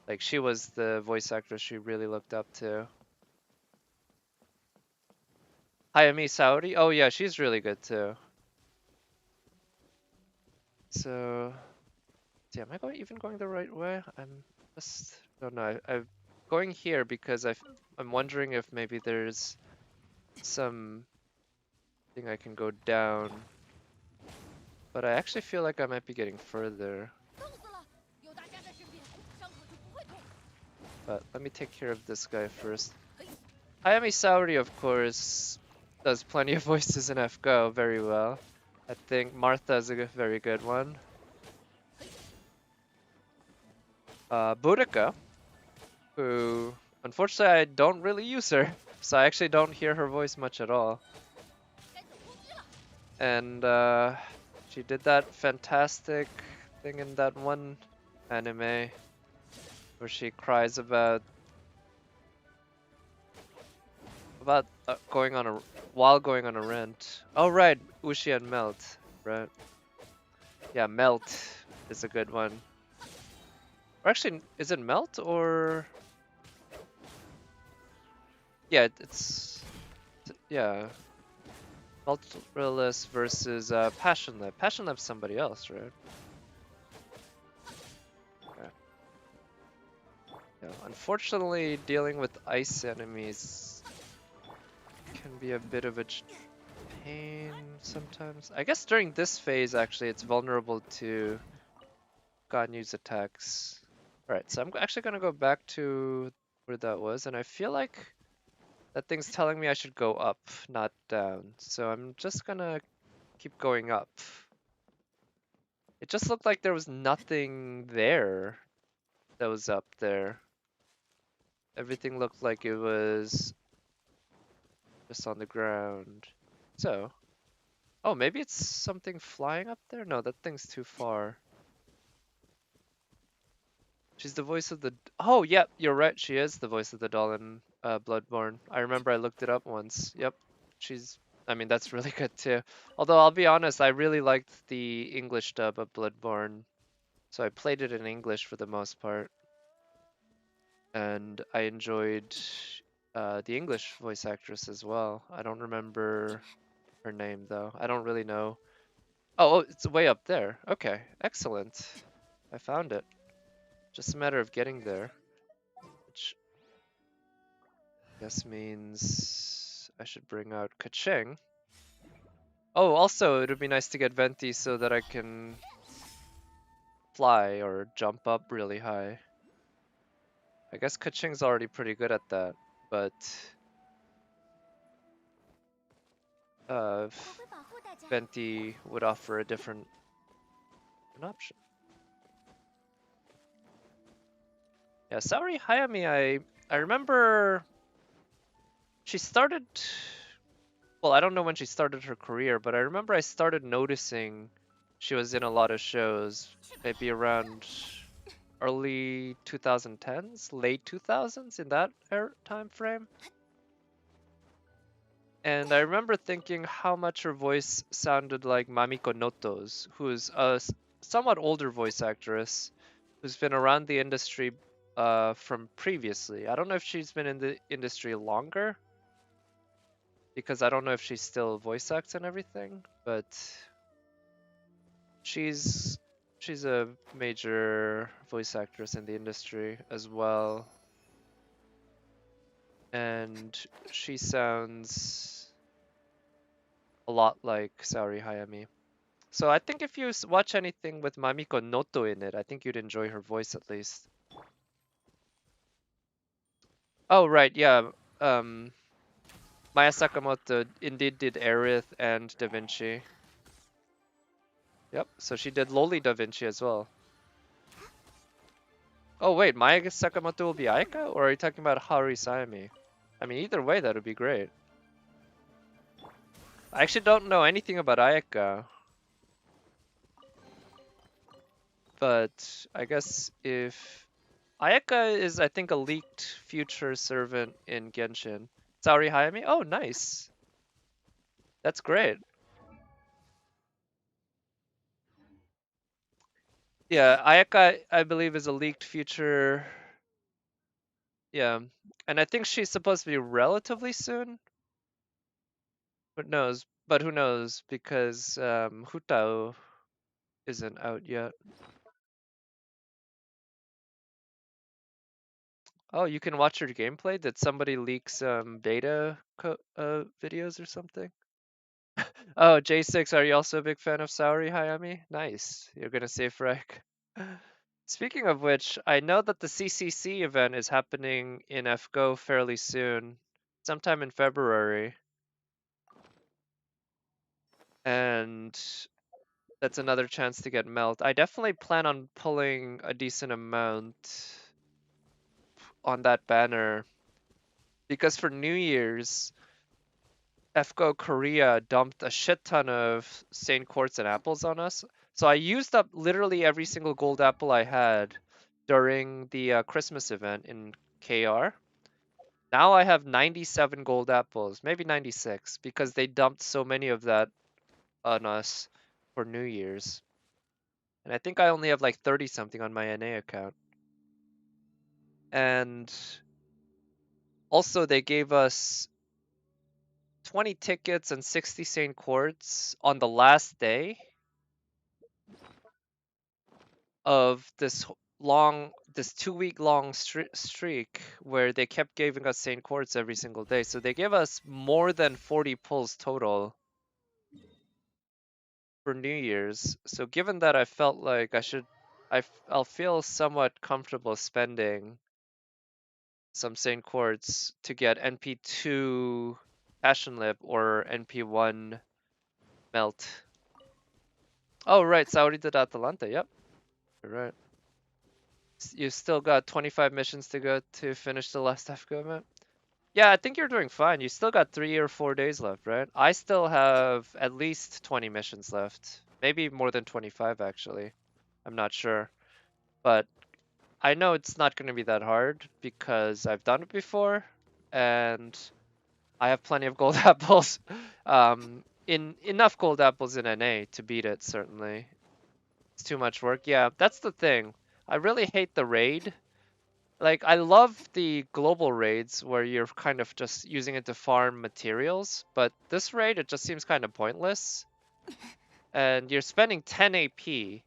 Speaker 2: Like, she was the voice actress she really looked up to. Hayami Saori? Oh yeah, she's really good too. So, yeah, am I even going the right way? I'm just don't know. I'm going here because I'm wondering if maybe there's some thing I can go down. But I actually feel like I might be getting further. But let me take care of this guy first. Hayami Saori, of course, does plenty of voices in FGO very well. I think Martha is a very good one. Boudica, who unfortunately I don't really use her, so I actually don't hear her voice much at all. And she did that fantastic thing in that one anime where she cries about going on a while going on a rent. Oh right, Ushi and Melt, right? Yeah, Melt is a good one. Or actually, is it Melt or yeah, it's yeah. Melt Realist versus Passion Lab. Passion Lab's somebody else, right? Okay. Yeah, unfortunately, dealing with ice enemies can be a bit of a pain sometimes. I guess during this phase, actually, it's vulnerable to Ganyu's attacks. Alright, so I'm actually gonna go back to where that was, and I feel like that thing's telling me I should go up, not down. So I'm just gonna keep going up. It just looked like there was nothing there that was up there. Everything looked like it was just on the ground. So, oh, maybe it's something flying up there? No, that thing's too far. She's the voice of the... Oh, yep, you're right. She is the voice of the doll in Bloodborne. I remember I looked it up once. Yep, she's... I mean, that's really good too. Although, I'll be honest, I really liked the English dub of Bloodborne. So I played it in English for the most part. And I enjoyed the English voice actress as well. I don't remember her name though. I don't really know. Oh, it's way up there. Okay, excellent. I found it. Just a matter of getting there, which I guess means I should bring out Kaching. Oh, also, it would be nice to get Venti so that I can fly or jump up really high. I guess Kaching's already pretty good at that, but Venti would offer a different option. Yeah, Saori Hayami, I remember she started, well, I don't know when she started her career, but I remember I started noticing she was in a lot of shows, maybe around early 2010s, late 2000s, in that time frame. And I remember thinking how much her voice sounded like Mamiko Noto's, who's a somewhat older voice actress who's been around the industry from previously. I don't know if she's been in the industry longer, because I don't know if she still voice acts and everything, but she's a major voice actress in the industry as well. And she sounds a lot like Saori Hayami. So I think if you watch anything with Mamiko Noto in it, I think you'd enjoy her voice at least. Oh, right, yeah. Maya Sakamoto indeed did Aerith and Da Vinci. Yep, so she did Loli Da Vinci as well. Oh wait, Maya Sakamoto will be Aika? Or are you talking about Haori Sayami? I mean, either way, that would be great. I actually don't know anything about Ayaka. But I guess if... Ayaka is, I think, a leaked future servant in Genshin. Saori Hayami? Oh, nice. That's great. Yeah, Ayaka, I believe, is a leaked future. Yeah, and I think she's supposed to be relatively soon. But who knows, because Hutao isn't out yet. Oh, you can watch her gameplay? Did somebody leak some beta videos or something? Oh, J6, are you also a big fan of Saori Hayami? Nice. You're gonna save Rek. Speaking of which, I know that the CCC event is happening in FGO fairly soon, sometime in February. And that's another chance to get melt. I definitely plan on pulling a decent amount on that banner because for New Year's, FGO Korea dumped a shit ton of Saint Quartz and apples on us. So I used up literally every single gold apple I had during the Christmas event in KR. Now I have 97 gold apples, maybe 96, because they dumped so many of that on us for New Year's. And I think I only have like 30 something on my NA account. And also they gave us 20 tickets and 60 Saint Quartz on the last day of this 2 week long streak where they kept giving us Saint Quartz every single day. So they gave us more than 40 pulls total for New Year's. So given that I felt like I'll feel somewhat comfortable spending some Saint Quartz to get NP2 Passion Lip or NP1 Melt. Oh right, Saudi did Atalanta, yep. You're right. You still got 25 missions to go to finish the last FGO event? Yeah, I think you're doing fine. You still got 3 or 4 days left, right? I still have at least 20 missions left. Maybe more than 25, actually. I'm not sure. But I know it's not going to be that hard because I've done it before and I have plenty of gold apples. In enough gold apples in NA to beat it, certainly. It's too much work. Yeah, that's the thing. I really hate the raid. Like, I love the global raids where you're kind of just using it to farm materials, but this raid, it just seems kind of pointless. And you're spending 10 AP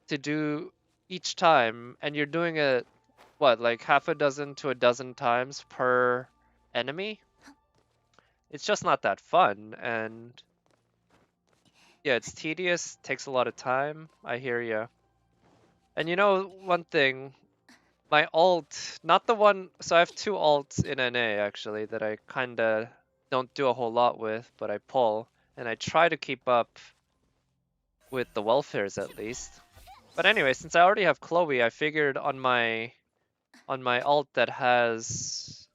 Speaker 2: to do each time, and you're doing it, what, like half a dozen to a dozen times per enemy? It's just not that fun, and yeah, it's tedious, takes a lot of time. I hear ya. And you know, one thing, my alt, not the one, so I have two alts in NA actually that I kinda don't do a whole lot with, but I pull, and I try to keep up with the welfares at least. But anyway, since I already have Chloe, I figured on my alt that has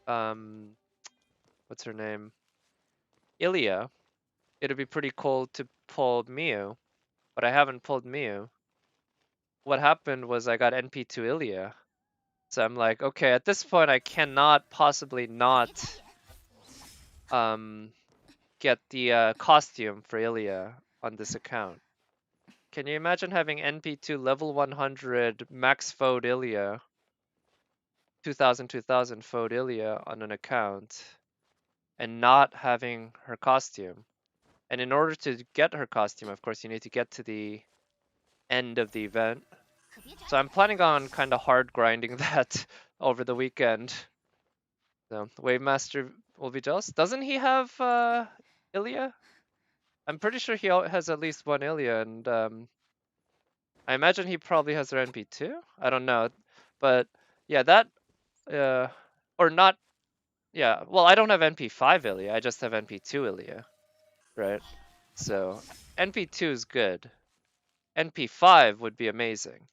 Speaker 2: um what's her name? Ilya, it'd be pretty cool to pull Miu, but I haven't pulled Miu. What happened was I got NP2 Ilya. So I'm like, okay, at this point I cannot possibly not um get the costume for Ilya on this account. Can you imagine having NP2 level 100 max Fode Ilya, 2000 Fode Ilya on an account and not having her costume? And in order to get her costume, of course, you need to get to the end of the event. So I'm planning on kind of hard grinding that over the weekend. So Wave Master will be jealous. Doesn't he have Ilya? I'm pretty sure he has at least one Ilya, and I imagine he probably has their NP2. I don't know, but yeah, that uh, or not. Yeah, well, I don't have NP5 Ilya. I just have NP2 Ilya, right? So NP2 is good. NP5 would be amazing.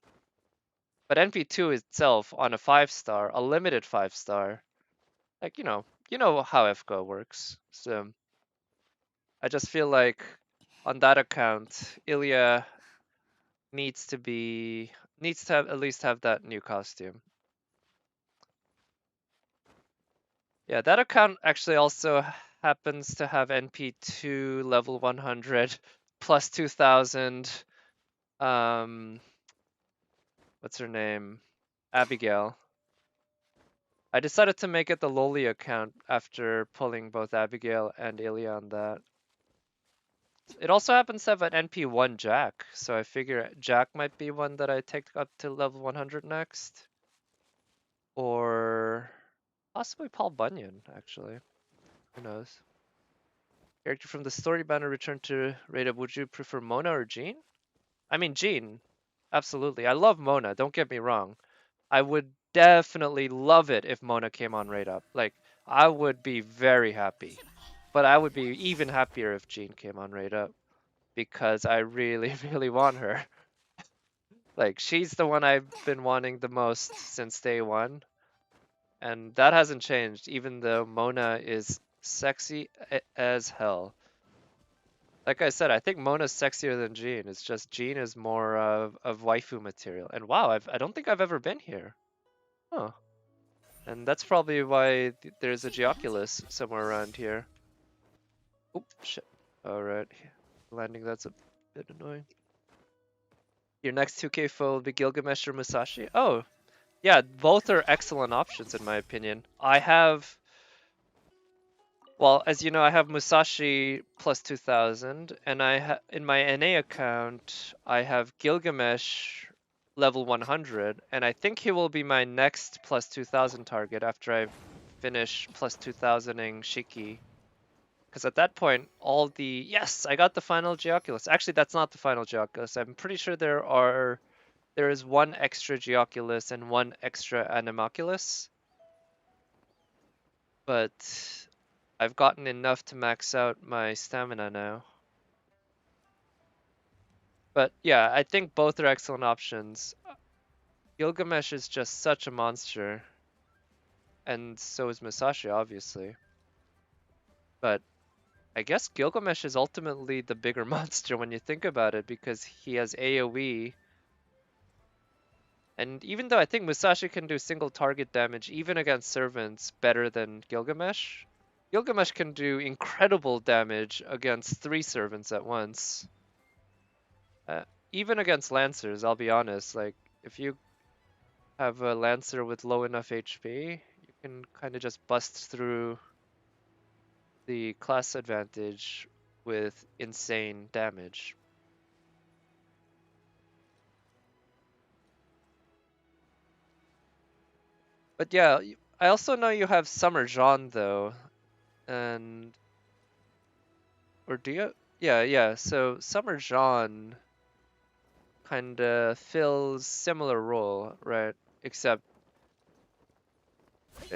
Speaker 2: But NP2 itself on a 5-star, a limited 5-star, like you know how FGO works. So I just feel like on that account, Ilya needs to have at least have that new costume. Yeah, that account actually also happens to have NP2 level 100 plus 2000. What's her name? Abigail. I decided to make it the Loli account after pulling both Abigail and Ilya on that. It also happens to have an NP1 Jack, so I figure Jack might be one that I take up to level 100 next. Or possibly Paul Bunyan, actually. Who knows? Character from the story banner returned to Raida. Would you prefer Mona or Jean? I mean, Jean, absolutely. I love Mona, don't get me wrong. I would definitely love it if Mona came on right up. Like, I would be very happy. But I would be even happier if Jean came on right up because I really, really want her. Like, she's the one I've been wanting the most since day one. And that hasn't changed, even though Mona is sexy as hell. Like I said, I think Mona's sexier than Jean. It's just Jean is more of waifu material. And wow, I don't think I've ever been here. Huh. And that's probably why there's a Geoculus somewhere around here. Oop, shit. Alright. Landing, that's a bit annoying. Your next 2K foe will be Gilgamesh or Musashi? Oh, yeah, both are excellent options in my opinion. I have, well, as you know, I have Musashi plus 2000, and in my NA account, I have Gilgamesh level 100, and I think he will be my next plus 2000 target after I finish plus 2000ing Shiki. Because at that point, yes, I got the final Geoculus. Actually, that's not the final Geoculus. I'm pretty sure there is one extra Geoculus and one extra Animalculus, but I've gotten enough to max out my stamina now. But yeah, I think both are excellent options. Gilgamesh is just such a monster, and so is Musashi, obviously. But I guess Gilgamesh is ultimately the bigger monster when you think about it, because he has AoE. And even though I think Musashi can do single target damage even against servants better than Gilgamesh, Gilgamesh can do incredible damage against 3 servants at once. Uh, Even against Lancers, I'll be honest, like, if you have a Lancer with low enough HP, you can kind of just bust through the class advantage with insane damage. But yeah, I also know you have Summer Jean though, and or do you? Yeah. So Summer Jean kind of fills similar role, right? Except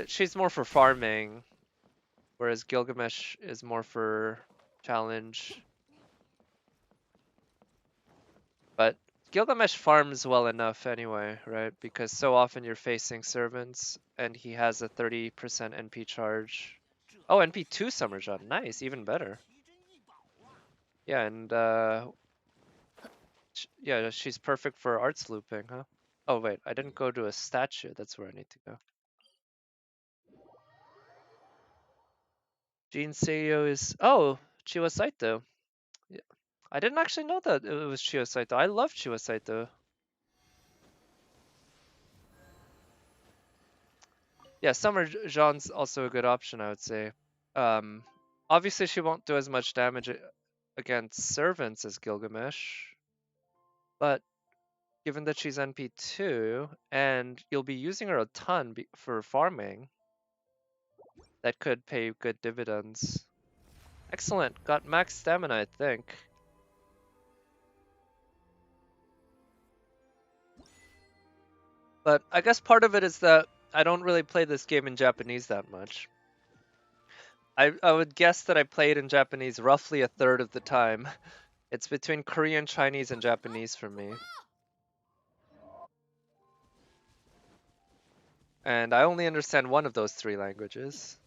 Speaker 2: she's more for farming, whereas Gilgamesh is more for challenge. But Gilgamesh farms well enough anyway, right? Because so often you're facing servants, and he has a 30% NP charge. Oh, NP2 Summer Jean, nice, even better. Yeah, and yeah, she's perfect for arts looping, huh? Oh wait, I didn't go to a statue. That's where I need to go. Jin Seiyo is Chiwa Saito. Yeah. I didn't actually know that it was Chiwa Saito. I love Chiwa Saito. Yeah, Summer Jean's also a good option, I would say. Um, Obviously she won't do as much damage against servants as Gilgamesh, but given that she's NP2 and you'll be using her a ton for farming, that could pay good dividends. Excellent, got max stamina, I think. But I guess part of it is that I don't really play this game in Japanese that much. I would guess that I play it in Japanese roughly a third of the time. It's between Korean, Chinese, and Japanese for me. And I only understand one of those 3 languages.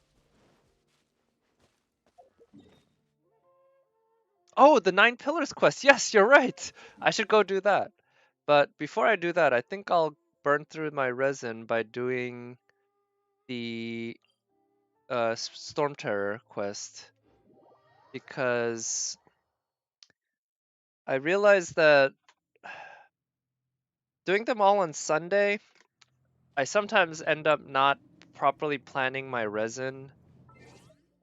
Speaker 2: Oh, the 9 Pillars quest. Yes, you're right. I should go do that. But before I do that, I think I'll burn through my resin by doing the Storm Terror quest. Because I realized that doing them all on Sunday, I sometimes end up not properly planning my resin,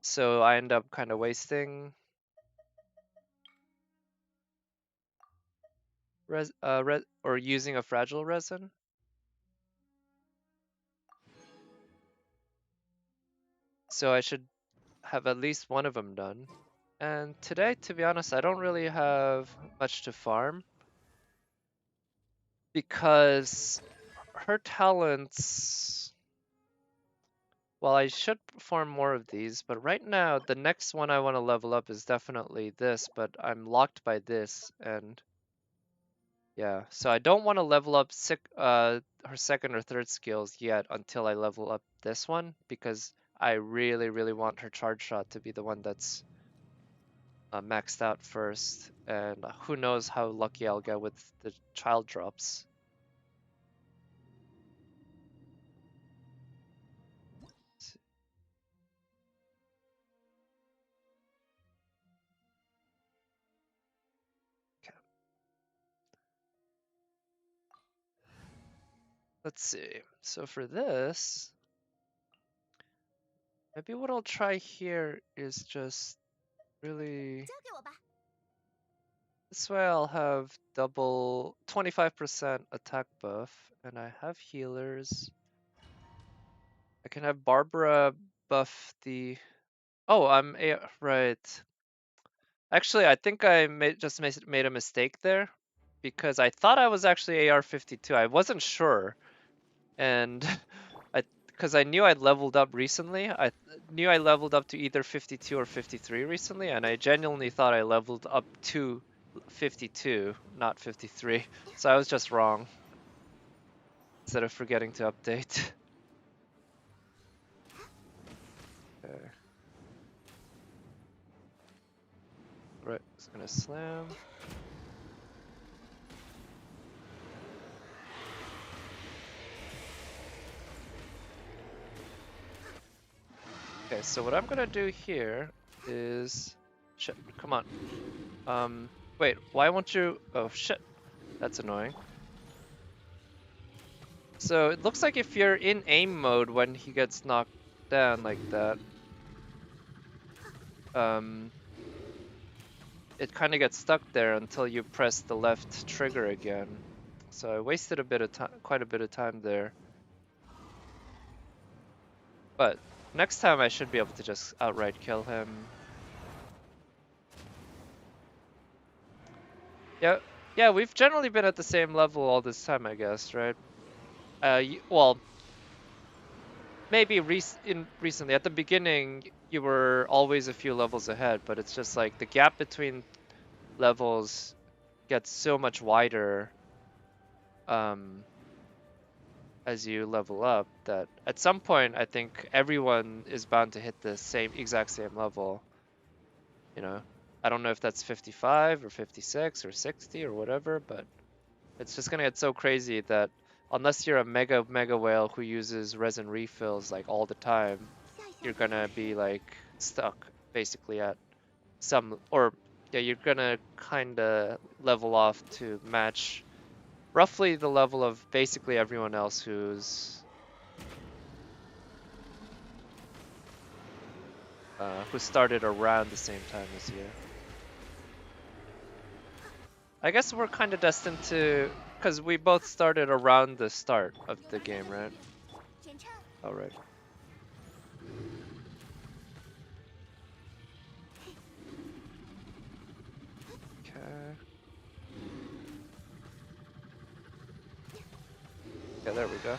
Speaker 2: so I end up kind of wasting or using a fragile resin. So I should have at least one of them done. And today, to be honest, I don't really have much to farm. because her talents. Well, I should perform more of these, but right now the next one I want to level up is definitely this, but I'm locked by this, and yeah, so I don't want to level up her second or third skills yet until I level up this one, because I really, really want her charge shot to be the one that's maxed out first, and who knows how lucky I'll get with the child drops. Okay. Let's see. So for this, maybe what I'll try here is just really. This way I'll have double 25% attack buff, and I have healers. I can have Barbara buff the. Oh, right. Actually, I think I just made a mistake there, because I thought I was actually AR52. I wasn't sure, and because I knew I'd leveled up recently. I knew I leveled up to either 52 or 53 recently, and I genuinely thought I leveled up to 52, not 53. So I was just wrong, instead of forgetting to update. Okay. Right, it's gonna slam. Okay, so what I'm gonna do here is, shit, come on. Wait, why won't you? Oh shit, that's annoying. So it looks like if you're in aim mode when he gets knocked down like that, it kind of gets stuck there until you press the left trigger again. So I wasted a bit of time, quite a bit of time there. But next time I should be able to just outright kill him. Yeah, yeah, we've generally been at the same level all this time, I guess, right? Well, maybe recently. At the beginning, you were always a few levels ahead, but it's just like the gap between levels gets so much wider as you level up that at some point I think everyone is bound to hit the exact same level. You know, I don't know if that's 55 or 56 or 60 or whatever, but it's just gonna get so crazy that unless you're a mega whale who uses resin refills like all the time, you're gonna be like stuck basically at some, or yeah, you're gonna kind of level off to match roughly the level of basically everyone else who started around the same time as you. I guess we're kind of destined to, because we both started around the start of the game, right? All right. Okay. Yeah, there we go.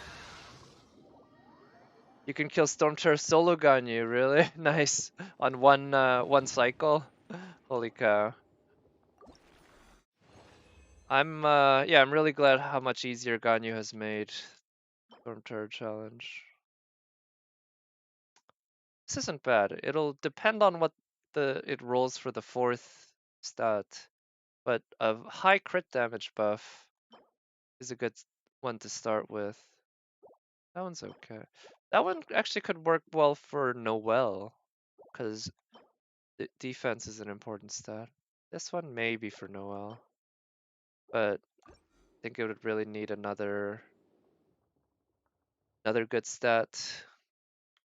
Speaker 2: You can kill Stormchar solo Ganyu, really? Nice. On one cycle. Holy cow. I'm really glad how much easier Ganyu has made Stormchar challenge. This isn't bad. It'll depend on what it rolls for the fourth stat, but a high crit damage buff is a good one to start with. That one's okay. That one actually could work well for Noelle, because defense is an important stat. This one may be for Noelle, but I think it would really need another good stat.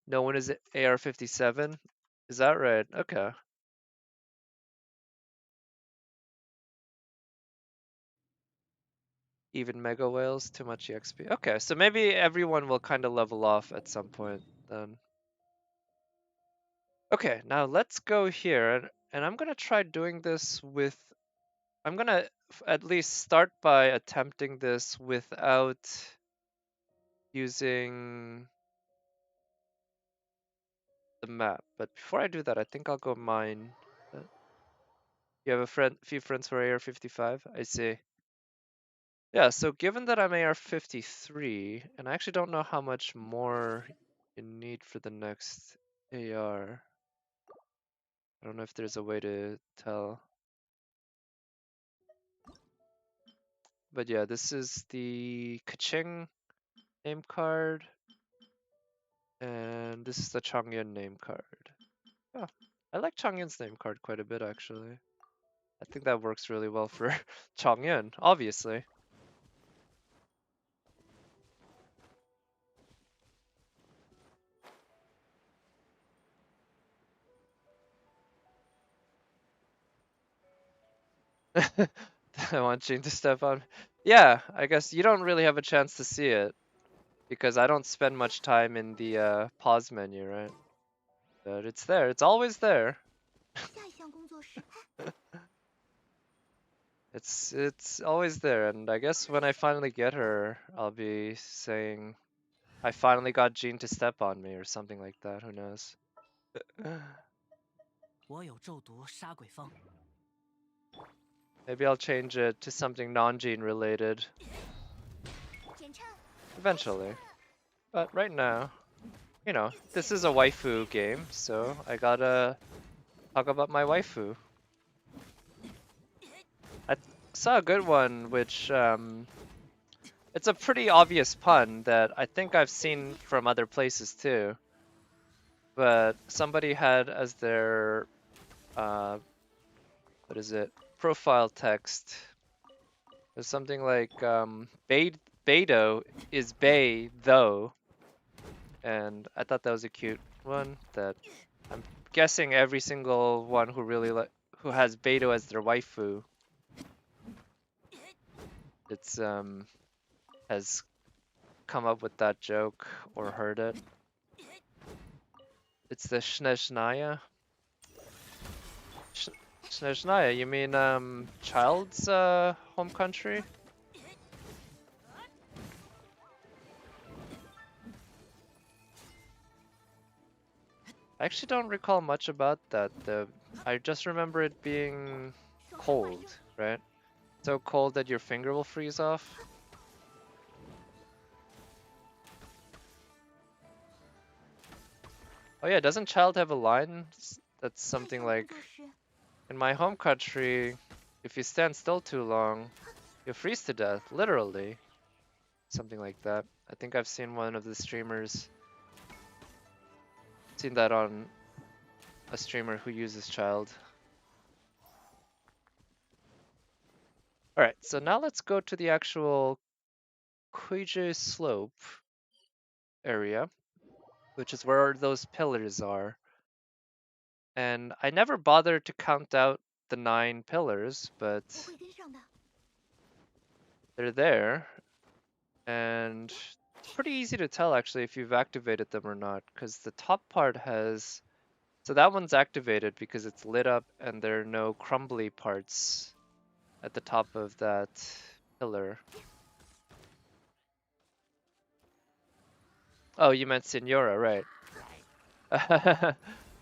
Speaker 2: No one is AR57? Is that right? Okay. Even mega whales, too much EXP. Okay, so maybe everyone will kind of level off at some point then. Okay, now let's go here, and I'm gonna try doing this with I'm gonna at least start by attempting this without using the map. But before I do that, I think I'll go mine. You have a few friends for AR55? I see. Yeah, so given that I'm AR53, and I actually don't know how much more you need for the next AR. I don't know if there's a way to tell. But yeah, this is the Kaching name card, and this is the Changyun name card. Oh, I like Changyun's name card quite a bit, actually. I think that works really well for Changyun, obviously. I want Jean to step on. Yeah, I guess you don't really have a chance to see it because I don't spend much time in the pause menu, right? But it's there. It's always there. It's always there, and I guess when I finally get her, I'll be saying I finally got Jean to step on me or something like that. Who knows? Maybe I'll change it to something non-Jean related eventually. But right now, you know, this is a waifu game, so I gotta talk about my waifu. I saw a good one, which it's a pretty obvious pun that I think I've seen from other places too. But somebody had as their what is it? Profile text. There's something like Beidou is Bay though, and I thought that was a cute one. That I'm guessing every single one who really who has Beidou as their waifu, it's has come up with that joke or heard it. It's the Snezhnaya. Snezhnaya, you mean Child's home country? I actually don't recall much about that. I just remember it being cold, right? So cold that your finger will freeze off. Oh yeah, doesn't Child have a line that's something like, in my home country, if you stand still too long, you'll freeze to death, literally. Something like that. I think I've seen one of the streamers, seen that on a streamer who uses Child. Alright, so now let's go to the actual Kuije slope area, which is where those pillars are. And I never bothered to count out the 9 pillars, but they're there. And it's pretty easy to tell actually if you've activated them or not, because the top part has, so that one's activated because it's lit up and there are no crumbly parts at the top of that pillar. Oh, you meant Senora, right?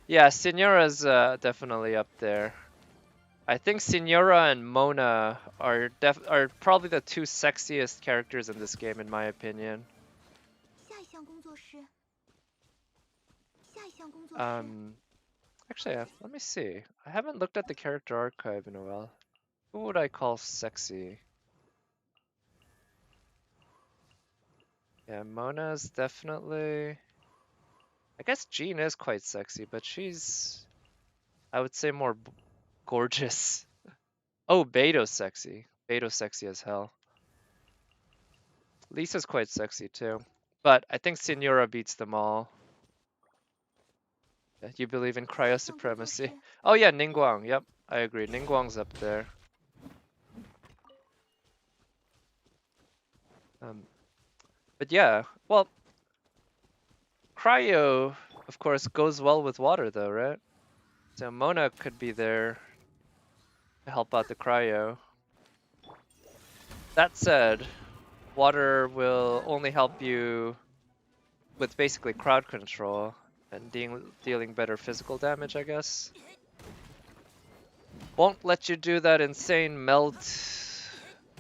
Speaker 2: Yeah, Senora's definitely up there. I think Senora and Mona are probably the 2 sexiest characters in this game, in my opinion. Actually, let me see. I haven't looked at the character archive in a while. Who would I call sexy? Yeah, Mona's definitely. I guess Jean is quite sexy, but she's, I would say, more gorgeous. Oh, Beto's sexy. Beto's sexy as hell. Lisa's quite sexy too. But I think Senora beats them all. You believe in cryo supremacy? Oh yeah, Ningguang. Yep, I agree. Ningguang's up there. But yeah, well, cryo, of course, goes well with water though, right? So Mona could be there to help out the cryo. That said, water will only help you with basically crowd control and dealing better physical damage, I guess. Won't let you do that insane melt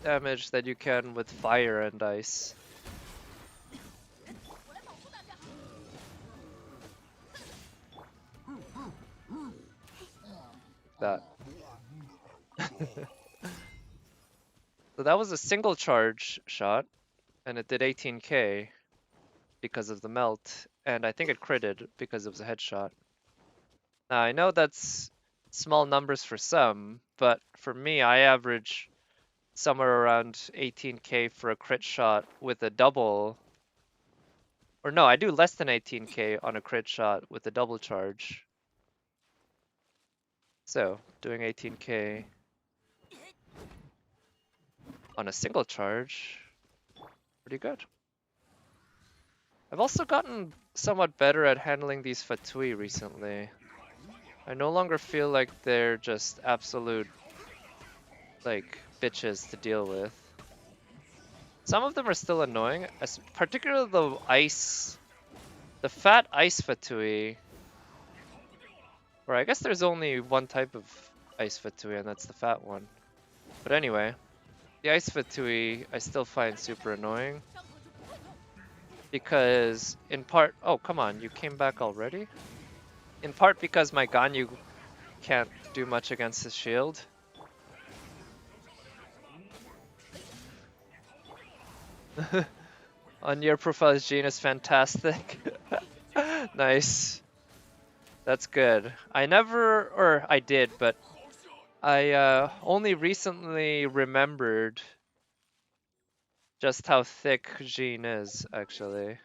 Speaker 2: damage that you can with fire and ice. That. So that was a single charge shot, and it did 18k because of the melt, and I think it critted because it was a headshot. Now I know that's small numbers for some, but for me, I average somewhere around 18k for a crit shot with a double. Or no, I do less than 18k on a crit shot with a double charge. So, doing 18k on a single charge, pretty good. I've also gotten somewhat better at handling these Fatui recently. I no longer feel like they're just absolute, like, bitches to deal with. Some of them are still annoying, particularly the fat ice Fatui. Or I guess there's only one type of ice Fatui, and that's the fat one. But anyway, the ice Fatui I still find super annoying. Because, in part... Oh, come on, you came back already? In part because my Ganyu can't do much against his shield. On your profile, Jean is fantastic. Nice. That's good. I never... Or, I did, but... I only recently remembered just how thick Jean is, actually.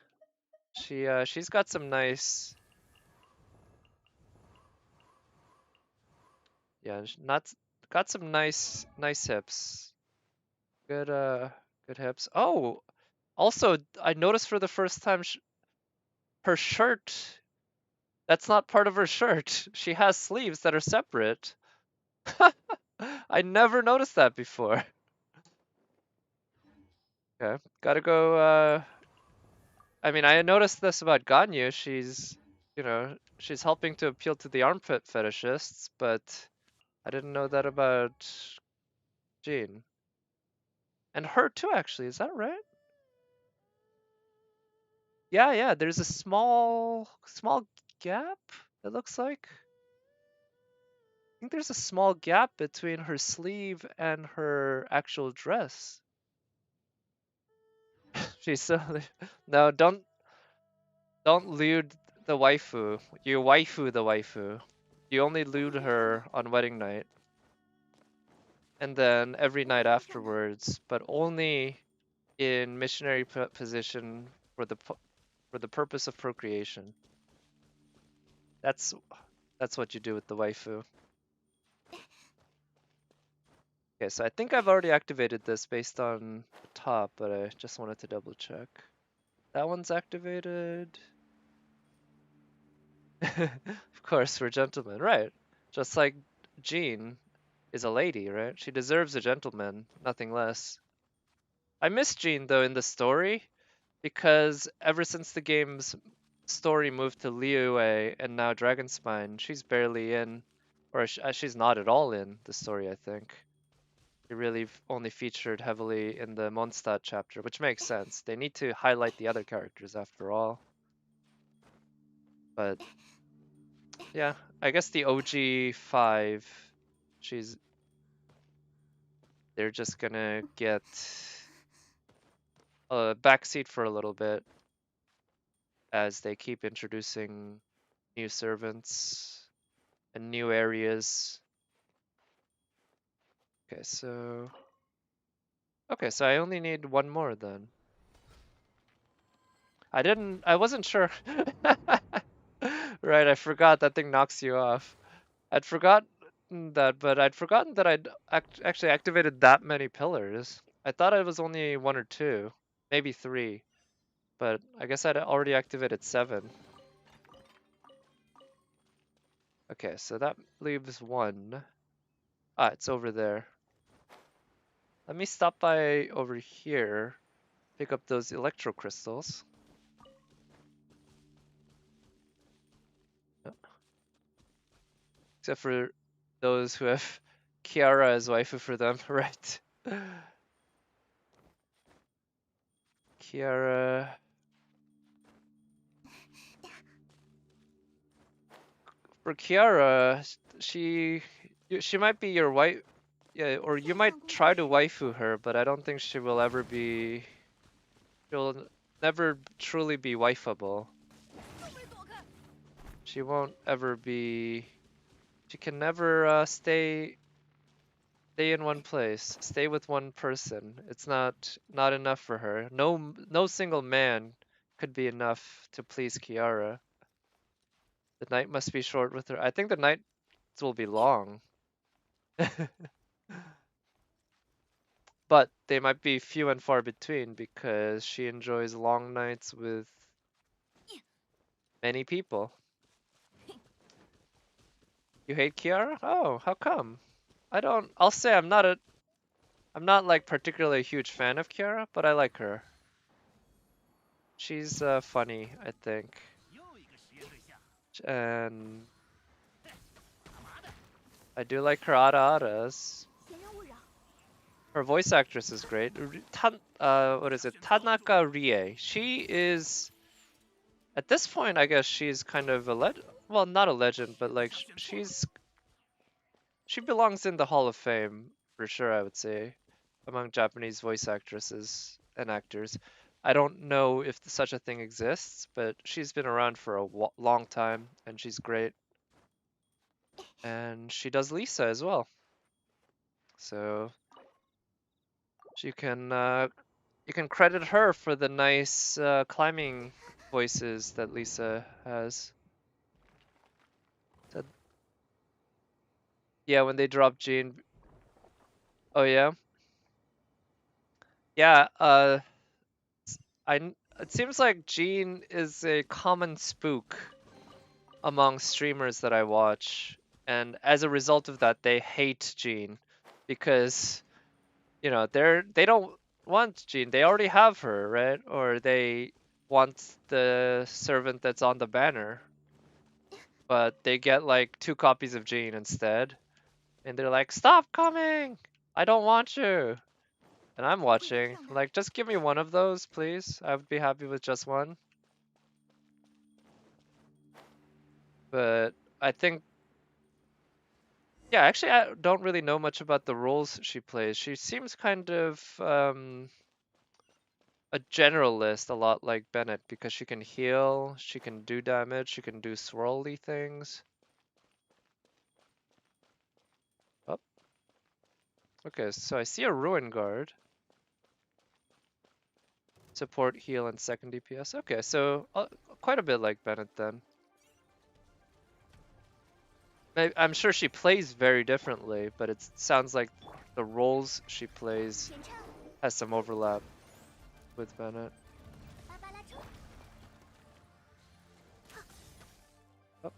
Speaker 2: She's got some nice... Yeah, not... Got some nice hips. Good hips. Oh! Also, I noticed for the first time her shirt... That's not part of her shirt. She has sleeves that are separate. I never noticed that before. Okay, gotta go, I mean, I noticed this about Ganyu. She's, she's helping to appeal to the armpit fetishists, but I didn't know that about Jean. And her too, actually. Is that right? Yeah, there's a small gap, it looks like. I think there's a small gap between her sleeve and her actual dress. She's so... No, don't lewd the waifu. You waifu the waifu. You only lewd her on wedding night. And then every night afterwards, but only in missionary position for the purpose of procreation. That's what you do with the waifu. Okay, so I think I've already activated this based on the top, but I just wanted to double check. That one's activated. Of course, we're gentlemen, right? Just like Jean is a lady, right? She deserves a gentleman, nothing less. I miss Jean though in the story because ever since the game's story moved to Liyue and now Dragonspine, she's barely in, or she's not at all in the story, I think. She really only featured heavily in the Mondstadt chapter, which makes sense. They need to highlight the other characters after all. But yeah, I guess the OG 5, they're just gonna get a backseat for a little bit as they keep introducing new servants and new areas. Okay, so I only need one more then. I wasn't sure. Right, I forgot that thing knocks you off. I'd forgotten that, but I'd forgotten that I'd actually activated that many pillars. I thought it was only one or two, maybe three, but I guess I'd already activated 7. Okay, so that leaves one. Ah, it's over there. Let me stop by over here, pick up those electro crystals. Except for those who have Kiara as waifu for them, right? Kiara. For Kiara, she might be your wife, yeah, or you might try to waifu her, but I don't think she will ever be. She'll never truly be wifeable. She won't ever be. She can never stay in one place, stay with one person. It's not enough for her. No single man could be enough to please Kiara. The night must be short with her. I think the nights will be long. But they might be few and far between because she enjoys long nights with many people. You hate Kiara? Oh, how come? I'll say I'm not like particularly a huge fan of Kiara, but I like her. She's funny, I think. And I do like her ara-aras. Her voice actress is great. What is it? Tanaka Rie. She is, at this point, I guess she's kind of a well, not a legend, but like she belongs in the Hall of Fame for sure, I would say, among Japanese voice actresses and actors. I don't know if such a thing exists, but she's been around for a long time and she's great. And she does Lisa as well. So you can credit her for the nice climbing voices that Lisa has. So, yeah, when they drop Jean. Oh yeah, yeah. It seems like Jean is a common spook among streamers that I watch, and as a result of that, they hate Jean because they don't want Jean. They already have her, right? Or they want the servant that's on the banner, but they get like 2 copies of Jean instead, and they're like, "Stop coming! I don't want you." And I'm watching, like, just give me one of those, please. I would be happy with just one. But I think, yeah, actually, I don't really know much about the roles she plays. She seems kind of a generalist, a lot like Bennett, because she can heal, she can do damage, she can do swirly things. Oh, okay, so I see a Ruin Guard. Support, heal, and second DPS. Okay, so quite a bit like Bennett then. I'm sure she plays very differently, but it sounds like the roles she plays has some overlap with Bennett. Oh.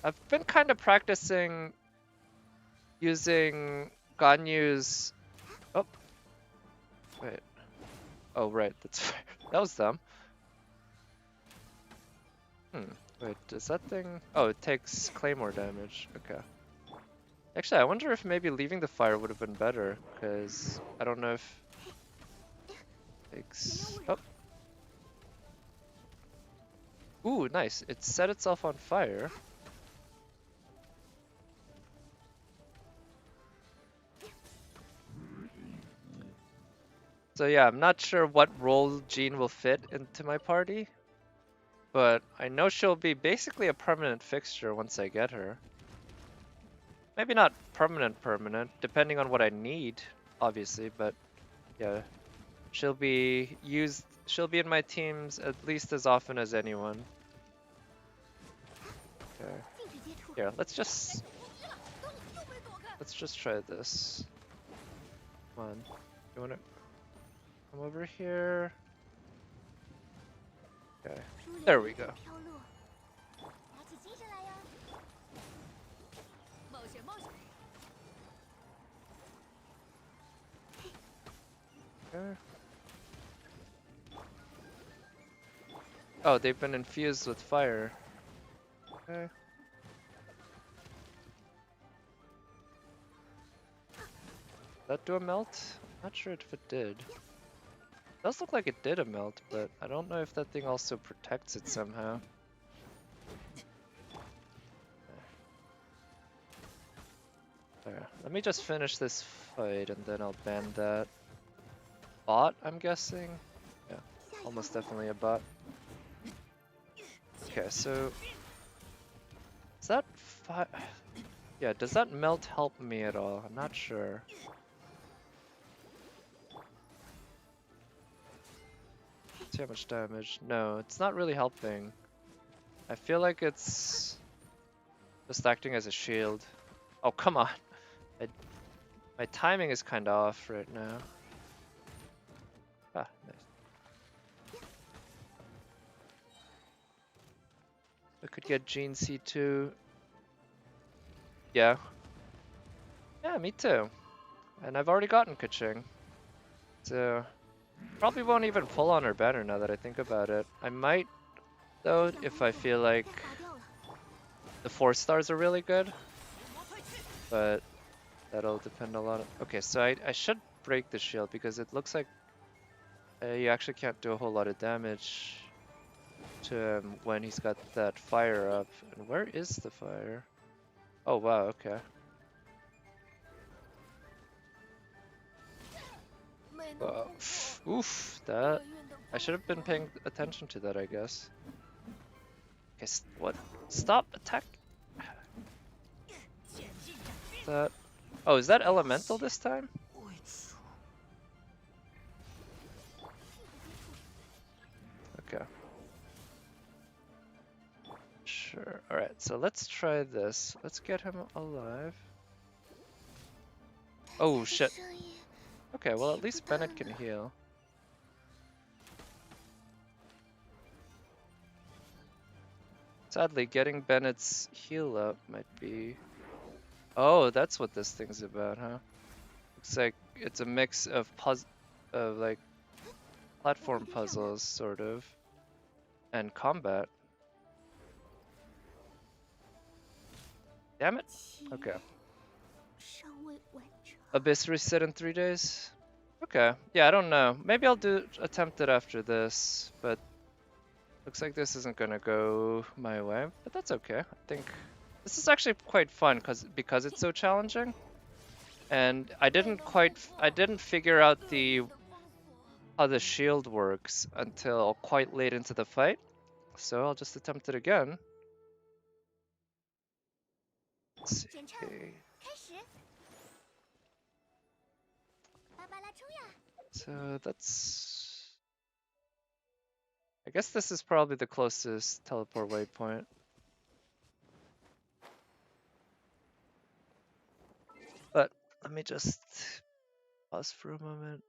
Speaker 2: I've been kind of practicing using Ganyu's. Oh, wait. Oh, right. That was dumb. Wait, does that thing? Oh, it takes claymore damage. Okay. Actually, I wonder if maybe leaving the fire would have been better, because I don't know if takes. Oh. Ooh, nice. It set itself on fire. So yeah, I'm not sure what role Jean will fit into my party, but I know she'll be basically a permanent fixture once I get her. Maybe not permanent, depending on what I need, obviously, but yeah. She'll be in my teams at least as often as anyone. Okay. Here, let's just try this. Come on. You wanna come over here? Okay. There we go. Okay. Oh, they've been infused with fire. Okay. Did that do a melt? Not sure if it did. Does look like it did a melt, but I don't know if that thing also protects it somehow. There. Let me just finish this fight and then I'll ban that. Bot, I'm guessing? Yeah, almost definitely a bot. Okay, so... Is that yeah, does that melt help me at all? I'm not sure. See how much damage? No, it's not really helping. I feel like it's just acting as a shield. Oh, come on. My timing is kind of off right now. Ah, nice. I could get Gene C2. Yeah. Yeah, me too. And I've already gotten Kaching. So, probably won't even pull on her banner now that I think about it. I might, though, if I feel like the 4 stars are really good. But that'll depend a lot. Okay, so I should break the shield because it looks like you actually can't do a whole lot of damage to him when he's got that fire up. And where is the fire? Oh wow, okay. Oof, that... I should have been paying attention to that, I guess. Okay, what? Stop attack! That... Oh, is that elemental this time? Okay. Sure. Alright, so let's try this. Let's get him alive. Oh shit. Okay, well at least Bennett can heal. Sadly, getting Bennett's heal up might be... Oh, that's what this thing's about, huh? Looks like it's a mix of like platform puzzles, sort of, and combat. Damn it. Okay. Abyss reset in 3 days? Okay. Yeah, I don't know. Maybe I'll attempt it after this, but looks like this isn't gonna go my way, but that's okay. I think this is actually quite fun because it's so challenging. And I didn't figure out how the shield works until quite late into the fight. So I'll just attempt it again. Let's see. So that's... I guess this is probably the closest teleport waypoint. But let me just pause for a moment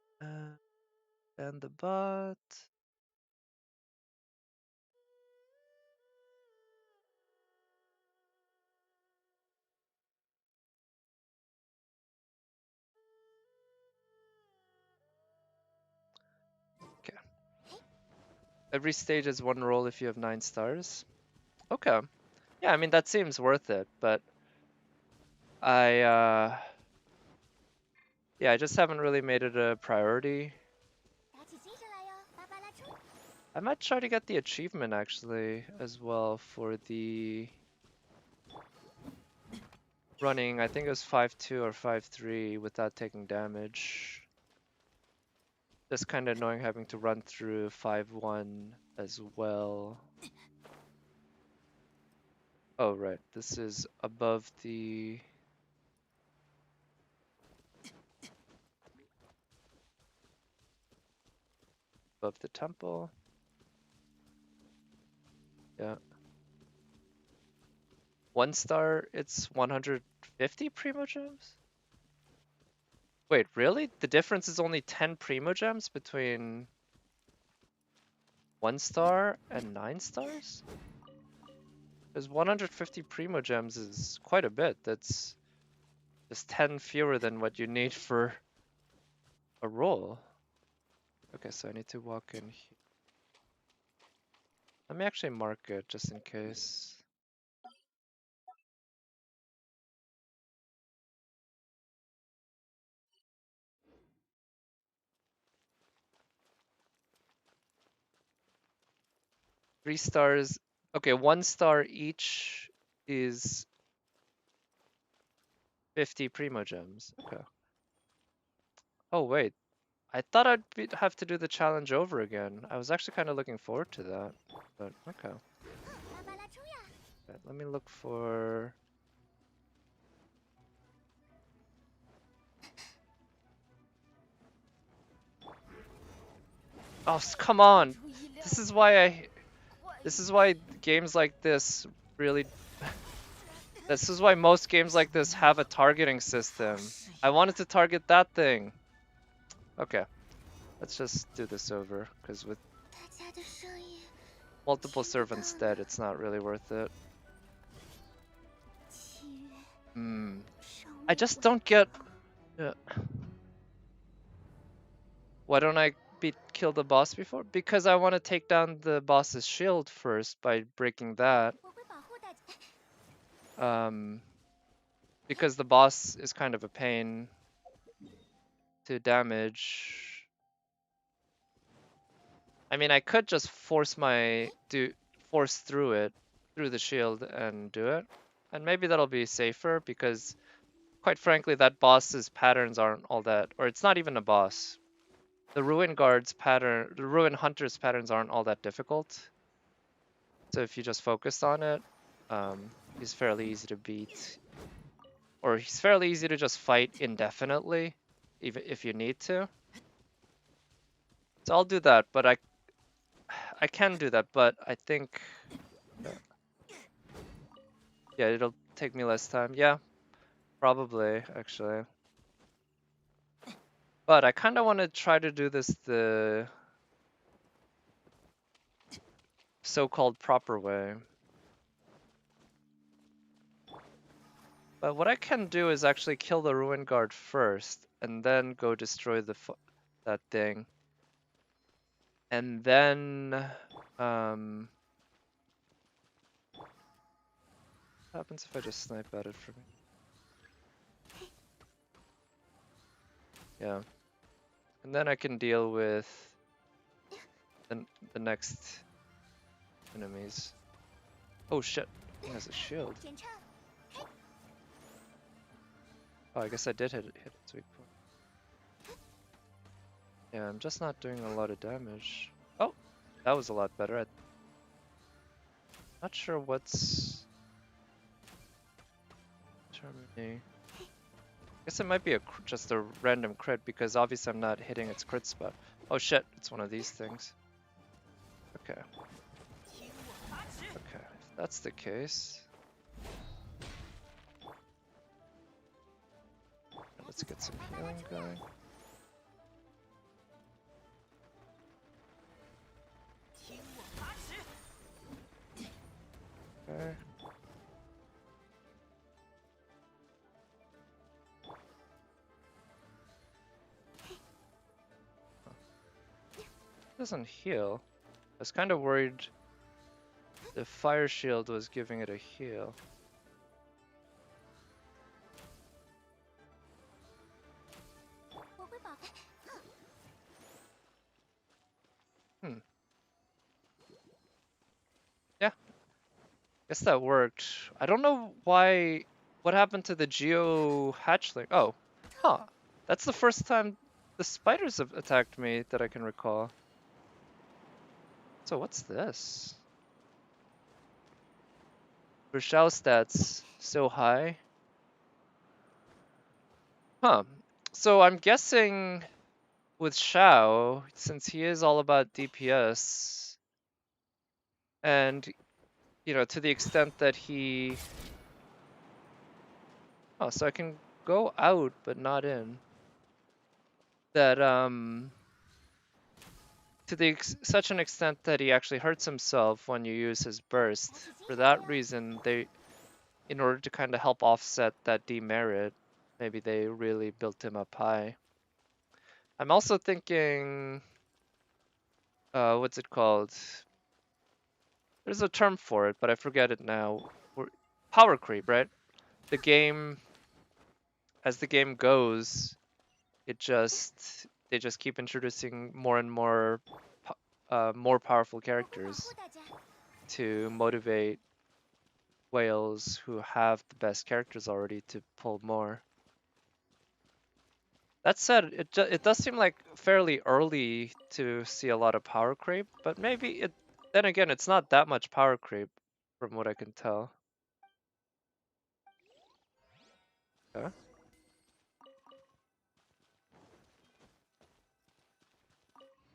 Speaker 2: and the bot. Okay. Every stage is 1 roll if you have 9 stars. Okay. Yeah, I mean that seems worth it, but I just haven't really made it a priority. I might try to get the achievement actually as well for the running, I think it was 5-2 or 5-3 without taking damage. Just kind of annoying having to run through 5-1 as well. Oh right, this is above the... above the temple. Yeah. 1 star, it's 150 Primogems? Wait, really? The difference is only 10 Primogems between 1 star and 9 stars? Because 150 Primogems is quite a bit. That's just 10 fewer than what you need for a roll. Okay, so I need to walk in here. Let me actually mark it just in case. Three stars. Okay, 1 star each is 50 Primogems. Okay. Oh, wait. I thought have to do the challenge over again. I was actually kind of looking forward to that. But, okay. Okay, let me look for... Oh, come on! This is why This is why games like this really... This is why most games like this have a targeting system. I wanted to target that thing. Okay, let's just do this over, because with multiple servants dead, it's not really worth it. I just don't get... Why don't I kill the boss before? Because I want to take down the boss's shield first by breaking that. Because the boss is kind of a pain to damage. I mean, I could just force through the shield and do it. And maybe that'll be safer because quite frankly, that boss's patterns aren't all that, or it's not even a boss. The Ruin Hunter's patterns aren't all that difficult. So if you just focus on it, he's fairly easy to beat. Or he's fairly easy to just fight indefinitely, even if you need to. So I'll do that, but I can do that, but I think... Yeah, it'll take me less time. Yeah, probably, actually. But I kind of want to try to do this the so-called proper way. But what I can do is actually kill the Ruin Guard first, and then go destroy that thing. And then... what happens if I just snipe at it for me? Yeah. And then I can deal with the next enemies. Oh shit, he has a shield. Oh, I guess I did hit its weak point. Yeah, I'm just not doing a lot of damage. Oh, that was a lot better. I'm not sure what's... Terminate. I guess it might be just a random crit because obviously I'm not hitting its crit spot. Oh shit, it's one of these things. Okay. Okay, if that's the case... Let's get some healing going. Okay. Doesn't heal. I was kind of worried the fire shield was giving it a heal. Yeah, guess that worked. I don't know why... What happened to the Geo hatchling? Oh, huh. That's the first time the spiders have attacked me that I can recall. So what's this? Rochelle stats so high. Huh. So I'm guessing with Xiao, since he is all about DPS, and, you know, to the extent that he... Oh, so I can go out, but not in. That, to such an extent that he actually hurts himself when you use his burst. For that reason, in order to kind of help offset that demerit, maybe they really built him up high. I'm also thinking what's it called? There's a term for it, but I forget it now. Power creep, right? The game, as the game goes, they just keep introducing more and more powerful characters to motivate whales who have the best characters already to pull more. That said, it does seem like fairly early to see a lot of power creep, but maybe it. Then again, it's not that much power creep, from what I can tell. Okay.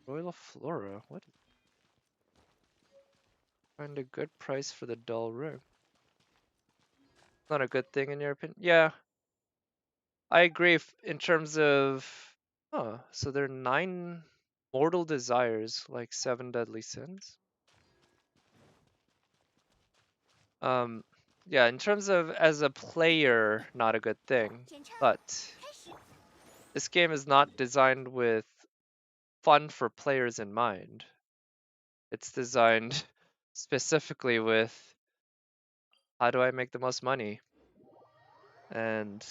Speaker 2: Royal Flora. What? Find a good price for the dull ring. Not a good thing in your opinion? Yeah, I agree. In terms of, so there are 9 mortal desires, like 7 deadly sins. Um, yeah, in terms of as a player, not a good thing. But this game is not designed with fun for players in mind. It's designed specifically with how do I make the most money? And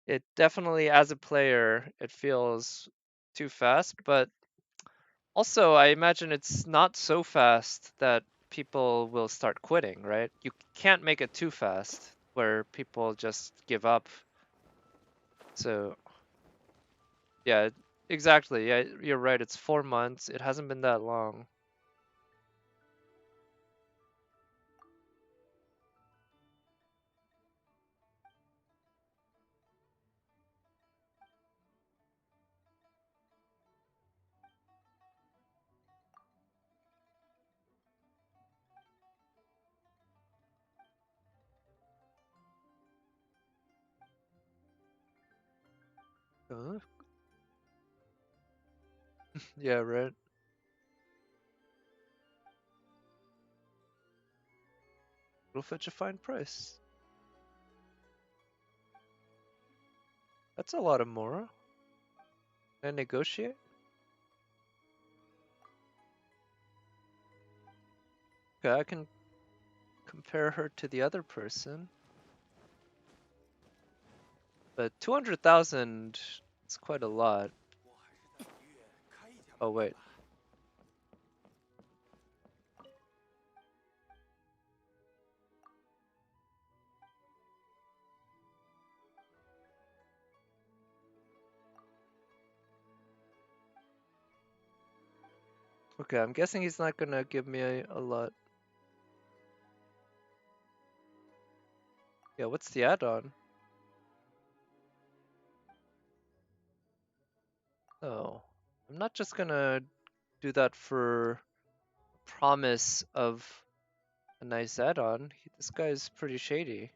Speaker 2: it definitely, as a player, it feels too fast, but also I imagine it's not so fast that people will start quitting, right? You can't make it too fast where people just give up. So, yeah, exactly. Yeah, you're right. It's 4 months. It hasn't been that long. Huh? Yeah, right. It'll fetch a fine price. That's a lot of Mora. Can I negotiate? Okay, I can compare her to the other person. But 200,000 is quite a lot. Oh, wait. Okay, I'm guessing he's not gonna give me a lot. Yeah, what's the add-on? Oh, I'm not just gonna do that for promise of a nice add-on. This guy's pretty shady.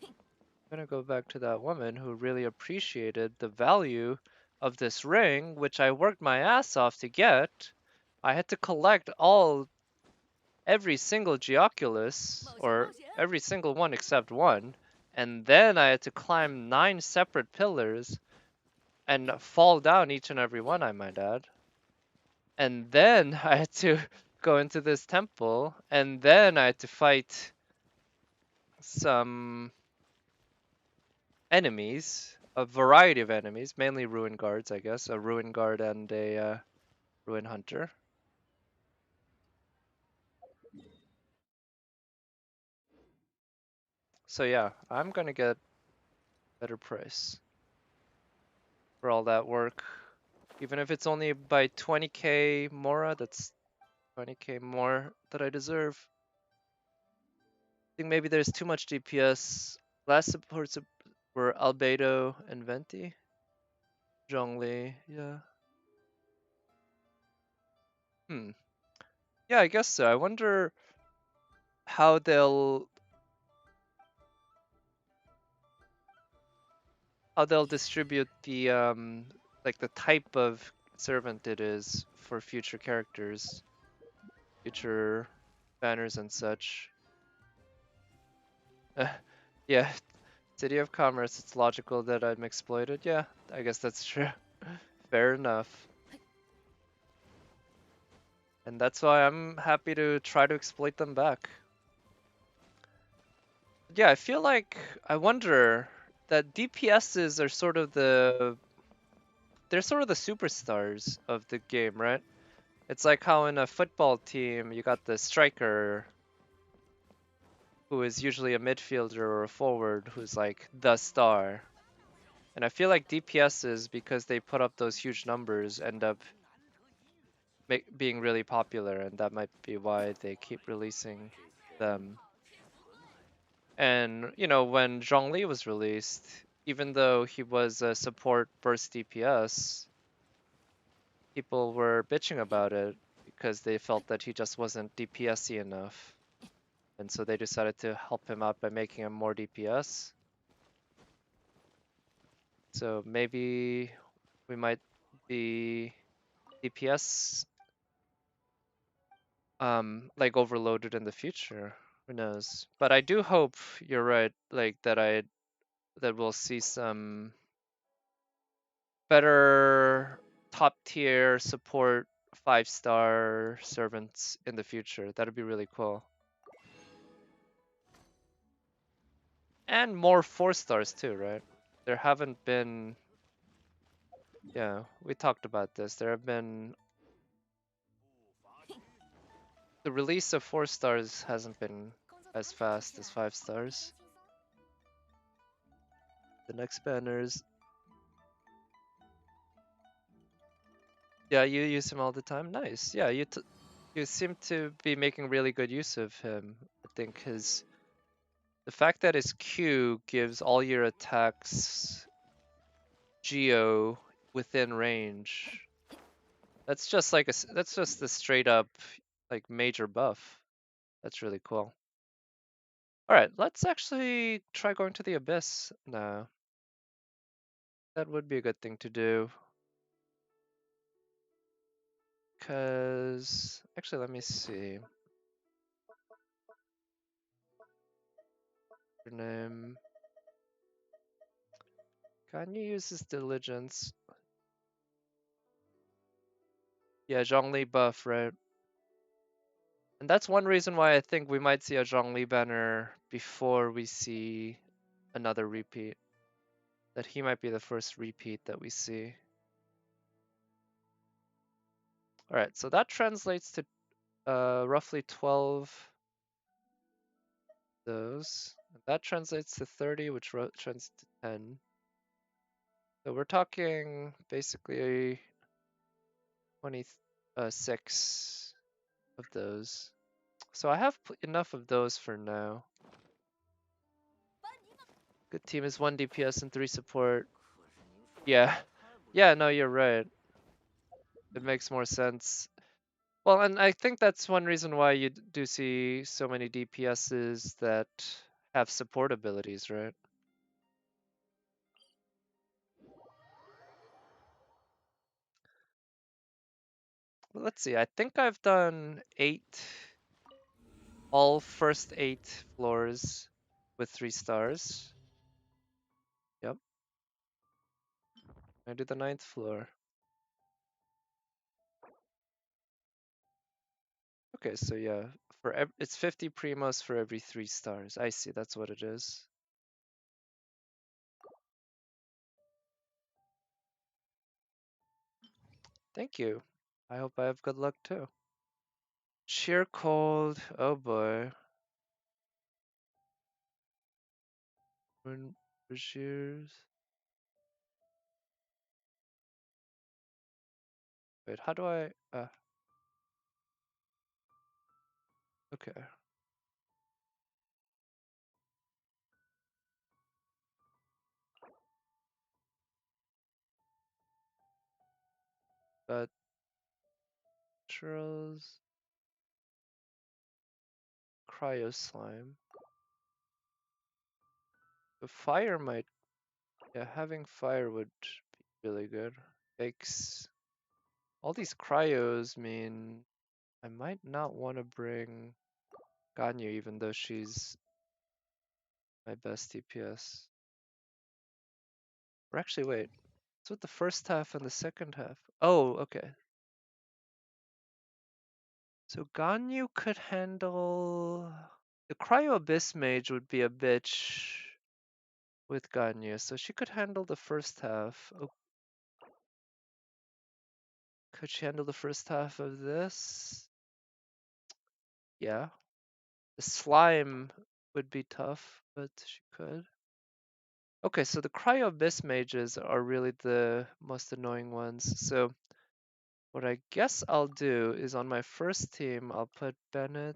Speaker 2: I'm gonna go back to that woman who really appreciated the value of this ring, which I worked my ass off to get. I had to collect every single Geoculus, or every single one except one, and then I had to climb 9 separate pillars and fall down each and every one, I might add. And then I had to go into this temple, and then I had to fight some enemies, a variety of enemies, mainly ruin guards, I guess, a ruin guard and a ruin hunter. So yeah, I'm gonna get better price for all that work. Even if it's only by 20k Mora, that's 20k more that I deserve. I think maybe there's too much DPS. Last supports were Albedo and Venti. Zhongli, yeah. Hmm. Yeah, I guess so. I wonder how they'll distribute the like the type of servant it is for future characters, future banners and such. Yeah, City of Commerce, it's logical that I'm exploited. Yeah, I guess that's true. Fair enough. And that's why I'm happy to try to exploit them back. Yeah, I feel like, I wonder that DPSs are sort of they're sort of the superstars of the game, right? It's like how in a football team you got the striker who is usually a midfielder or a forward who's like the star. And I feel like DPSs, because they put up those huge numbers, end up being really popular, and that might be why they keep releasing them. And, you know, when Zhongli was released, even though he was a support burst DPS, people were bitching about it because they felt that he just wasn't DPS-y enough. And so they decided to help him out by making him more DPS. So maybe we might be DPS like overloaded in the future. Who knows? But I do hope you're right, like that we'll see some better top tier support 5-star servants in the future. That'd be really cool. And more 4-stars too, right? There haven't been, yeah, we talked about this. There have been, the release of 4-stars hasn't been as fast as 5-stars. The next banners, yeah, you use him all the time. Nice. Yeah, you seem to be making really good use of him. I think the fact that his Q gives all your attacks Geo within range. That's just like that's just the straight up like major buff. That's really cool. All right, let's actually try going to the abyss now. That would be a good thing to do. Cause actually, let me see. Your name. Can you use his diligence? Yeah, Zhongli buff, right? And that's one reason why I think we might see a Zhongli banner before we see another repeat. That he might be the first repeat that we see. Alright, so that translates to roughly 12 those. That translates to 30, which translates to 10. So we're talking basically 26 of those. So I have enough of those for now. Good team is 1 DPS and 3 support. Yeah. Yeah, no, you're right. It makes more sense. Well, and I think that's one reason why you do see so many DPSs that have support abilities, right? Well, let's see. I think I've done all first 8 floors with 3 stars. Yep. I do the 9th floor. Okay, so yeah, it's 50 primos for every 3 stars. I see, that's what it is. Thank you. I hope I have good luck too. Sheer cold. Oh boy. When shears. Wait, how do I okay. Naturals. Cryo slime. The fire might, yeah, having fire would be really good. Makes all these cryos mean I might not want to bring Ganyu even though she's my best DPS. Or actually, wait. It's with the first half and the second half. Oh, okay. So Ganyu could handle... The Cryo Abyss Mage would be a bitch with Ganyu, so she could handle the first half. Oh. Could she handle the first half of this? Yeah. The slime would be tough, but she could. Okay, so the Cryo Abyss Mages are really the most annoying ones. So what I guess I'll do is on my first team, I'll put Bennett.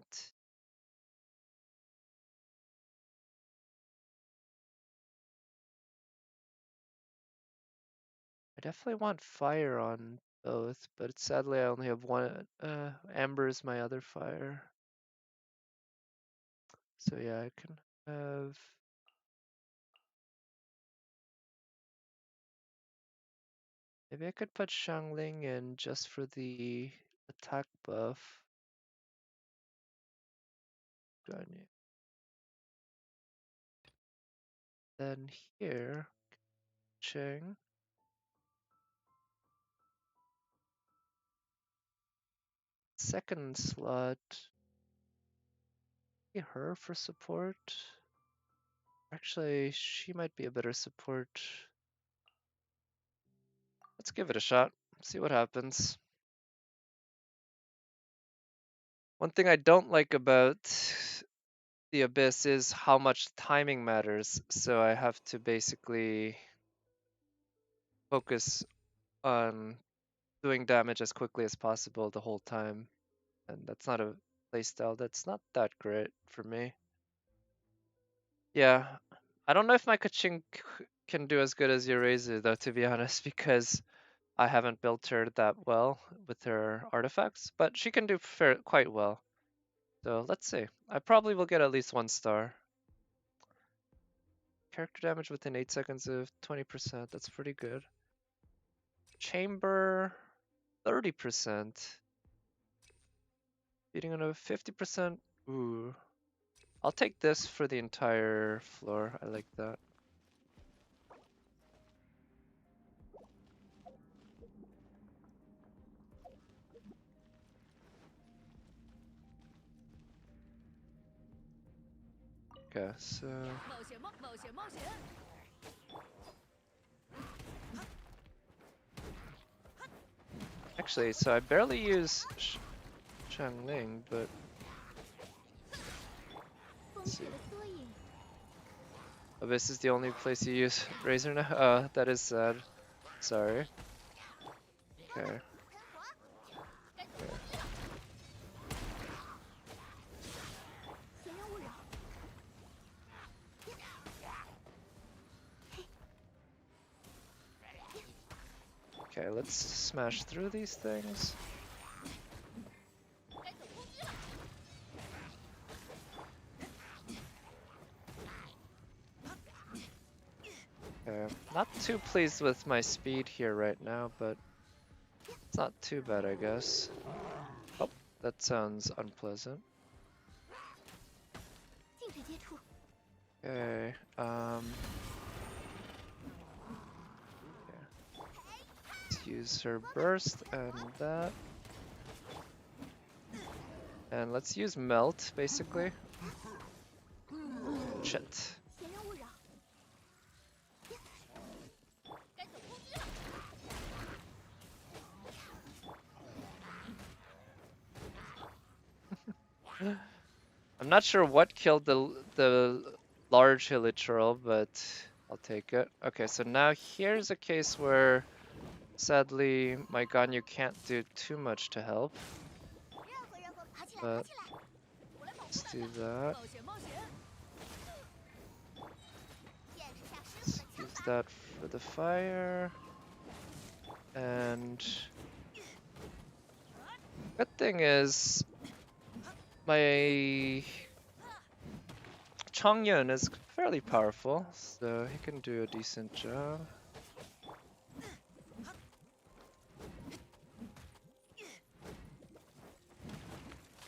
Speaker 2: I definitely want fire on both, but sadly I only have one. Amber is my other fire. So yeah, I can have... Maybe I could put Xiangling in just for the attack buff. Ganyu. Then here, Cheng. Second slot, maybe her for support. Actually, she might be a better support. Let's give it a shot, see what happens. One thing I don't like about the Abyss is how much timing matters, so I have to basically focus on doing damage as quickly as possible the whole time, and that's not a playstyle that's not that great for me. Yeah, I don't know if my Kachink can do as good as Yurezu though, to be honest, because I haven't built her that well with her artifacts, but she can do quite well. So let's see. I probably will get at least 1 star. Character damage within 8 seconds of 20%, that's pretty good. Chamber, 30%. Beating on a 50%, ooh. I'll take this for the entire floor, I like that. Okay, so... Actually, so I barely use Xiangling, but... Let's see. Oh, this is the only place you use Razor now? Oh, that is sad. Sorry. Okay. Okay, let's smash through these things. Okay, not too pleased with my speed here right now, but it's not too bad, I guess. Oh, that sounds unpleasant. Okay, yeah. Let's use her burst and that. And let's use melt, basically. Shit. I'm not sure what killed the large hilichurl, but I'll take it. Okay, so now here's a case where sadly my Ganyu can't do too much to help. But let's do that. Let's use that for the fire. And good thing is my Chongyun is fairly powerful, so he can do a decent job.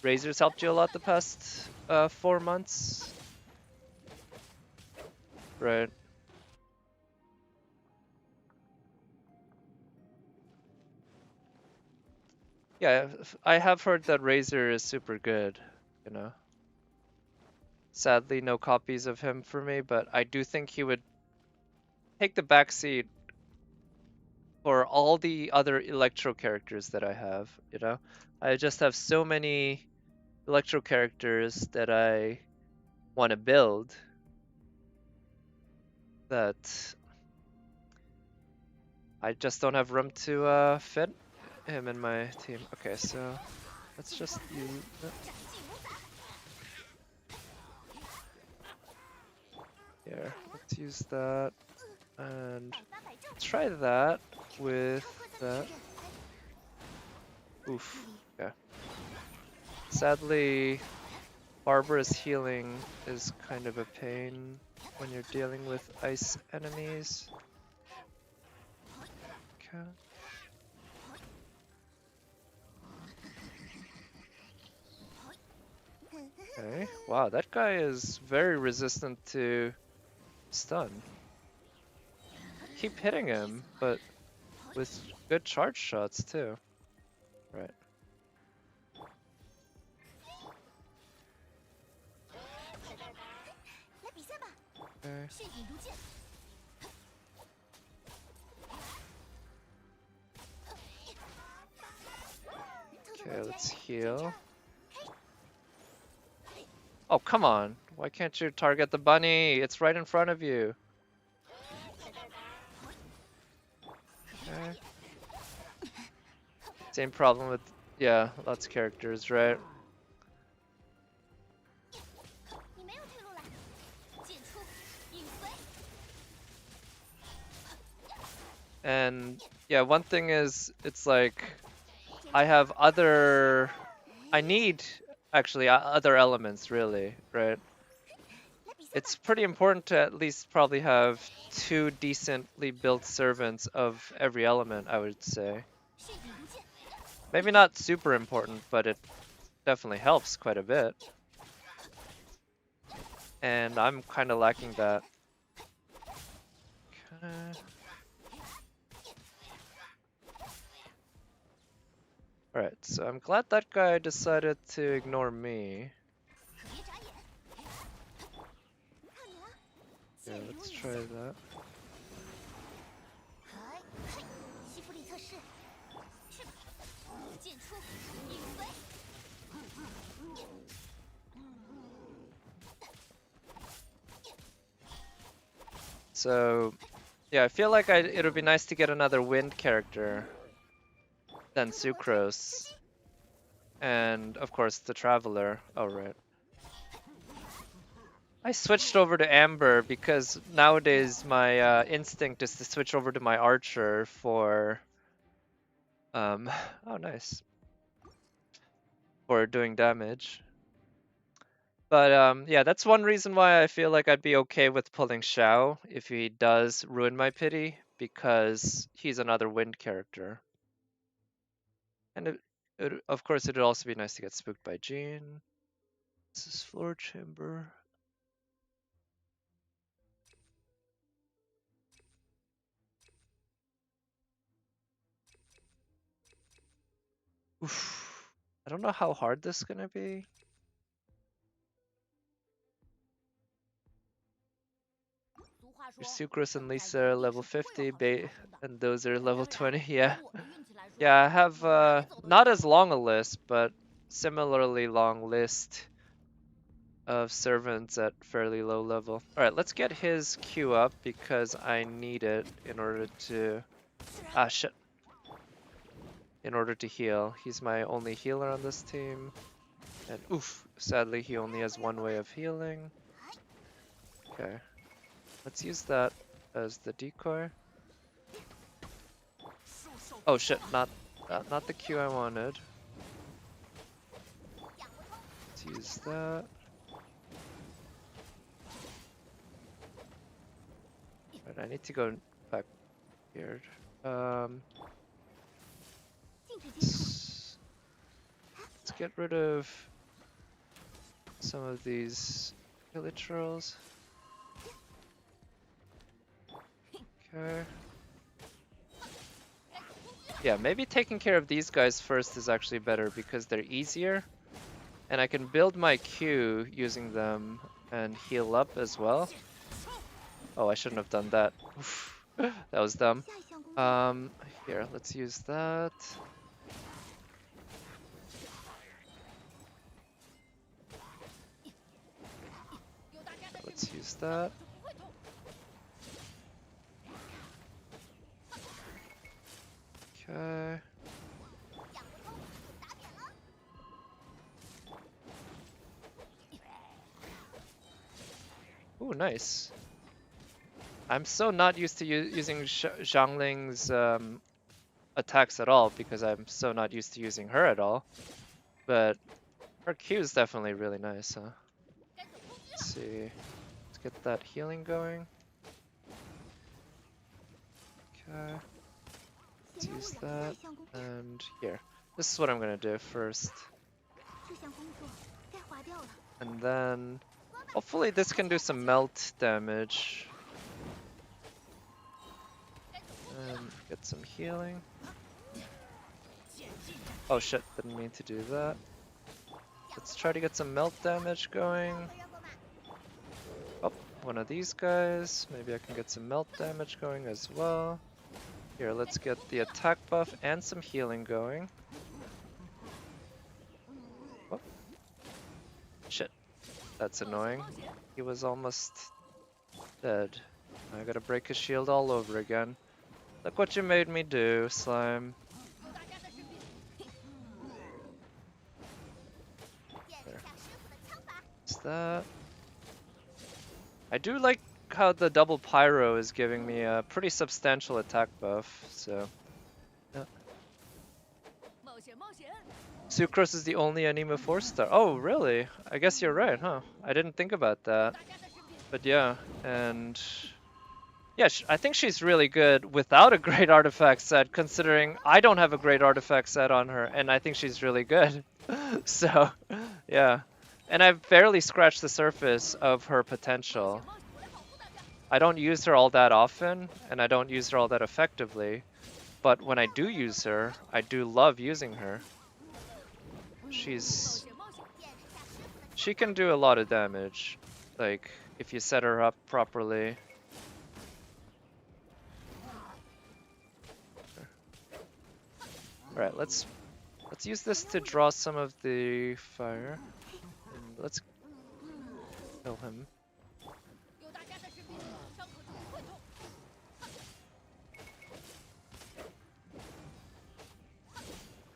Speaker 2: Razor's helped you a lot the past 4 months. Right. Yeah, I have heard that Razor is super good, you know. Sadly, no copies of him for me, but I do think he would take the backseat for all the other Electro characters that I have, you know. I just have so many Electro characters that I want to build that I just don't have room to fit him in my team. Okay, so let's just use it. Here, let's use that and try that with that. Oof. Yeah. Sadly, Barbara's healing is kind of a pain when you're dealing with ice enemies. Okay. Okay. Wow, that guy is very resistant to stun. Keep hitting him, but with good charge shots too. Right. Okay. Okay, let's heal. Oh, come on. Why can't you target the bunny? It's right in front of you. Okay. Same problem with, yeah, lots of characters, right? And yeah, one thing is, it's like, I have other, I need actually other elements, really, right? It's pretty important to at least probably have 2 decently built servants of every element, I would say. Maybe not super important, but it definitely helps quite a bit. And I'm kind of lacking that. Okay. Alright, so I'm glad that guy decided to ignore me. Yeah, let's try that. So, yeah, I feel like it would be nice to get another wind character than Sucrose. And, of course, the Traveler. Oh, right. I switched over to Amber because nowadays my instinct is to switch over to my Archer for... oh, nice. For doing damage. But yeah, that's one reason why I feel like I'd be okay with pulling Xiao if he does ruin my pity, because he's another wind character. And of course, it'd also be nice to get spooked by Jean. This is floor chamber. Oof. I don't know how hard this is gonna be. Your Sucrose and Lisa are level 50, and those are level 20. Yeah. Yeah, I have not as long a list, but similarly long list of servants at fairly low level. Alright, let's get his Q up because I need it in order to... Ah, shit. In order to heal. He's my only healer on this team. And oof, sadly he only has one way of healing. Okay. Let's use that as the decoy. Oh shit, not the Q I wanted. Let's use that. Right, I need to go back here. Let's get rid of some of these elytros. Okay. Yeah, maybe taking care of these guys first is actually better because they're easier. And I can build my Q using them and heal up as well. Oh, I shouldn't have done that. Oof. That was dumb. Here, let's use that. Let's use that. Okay. Ooh, nice. I'm so not used to using Xiangling's attacks at all because I'm so not used to using her at all. But her Q is definitely really nice, huh? Let's see. Let's get that healing going. Okay. Let's use that. And here. This is what I'm gonna do first. And then hopefully this can do some melt damage. And get some healing. Oh shit, didn't mean to do that. Let's try to get some melt damage going. Oh, one of these guys. Maybe I can get some melt damage going as well. Here, let's get the attack buff and some healing going. Oh. Shit, that's annoying. He was almost dead. I gotta break his shield all over again. Look what you made me do, slime. There. What's that? I do like how the double pyro is giving me a pretty substantial attack buff, so yeah. Sucrose is the only anime 4-star. Oh, really? I guess you're right, huh? I didn't think about that. But yeah, and yeah, I think she's really good without a great artifact set, considering I don't have a great artifact set on her, and I think she's really good. So, yeah. And I've barely scratched the surface of her potential. I don't use her all that often, and I don't use her all that effectively. But when I do use her, I do love using her. She can do a lot of damage, like, if you set her up properly. Alright, let's use this to draw some of the fire. And let's kill him.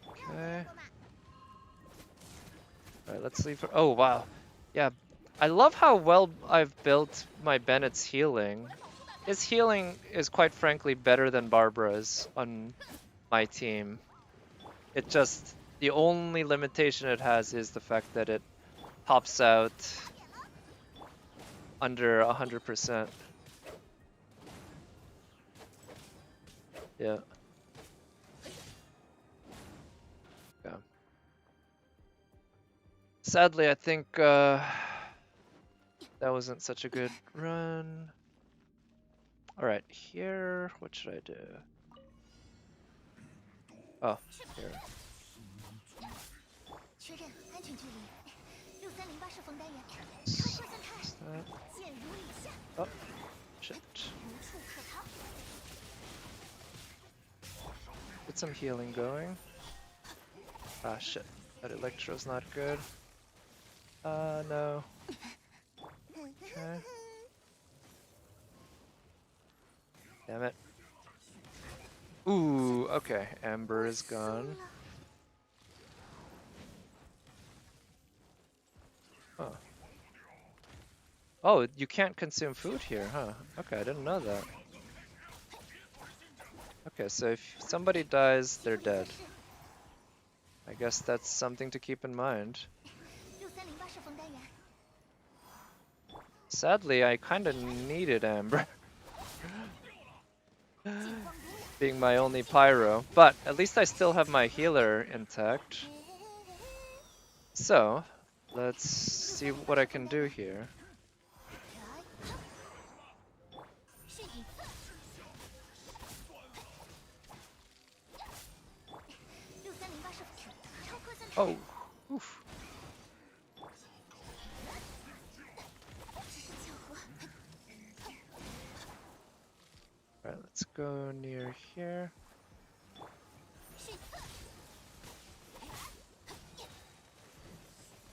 Speaker 2: Okay. Alright, let's leave her. Oh, wow. Yeah, I love how well I've built my Bennett's healing. His healing is quite frankly better than Barbara's on my team. It just, the only limitation it has is the fact that it pops out under 100%. Yeah. Yeah. Sadly, I think that wasn't such a good run. Alright, here, what should I do? Oh, here. Oh, shit. Get some healing going. Ah, shit. That Electro's not good. No. Okay. Damn it. Ooh, okay. Amber is gone. Huh. Oh, you can't consume food here, huh? Okay, I didn't know that. Okay, so if somebody dies, they're dead. I guess that's something to keep in mind. Sadly, I kinda needed Amber. Being my only pyro, but at least I still have my healer intact. So, let's see what I can do here. Oh, oof. Alright, let's go near here.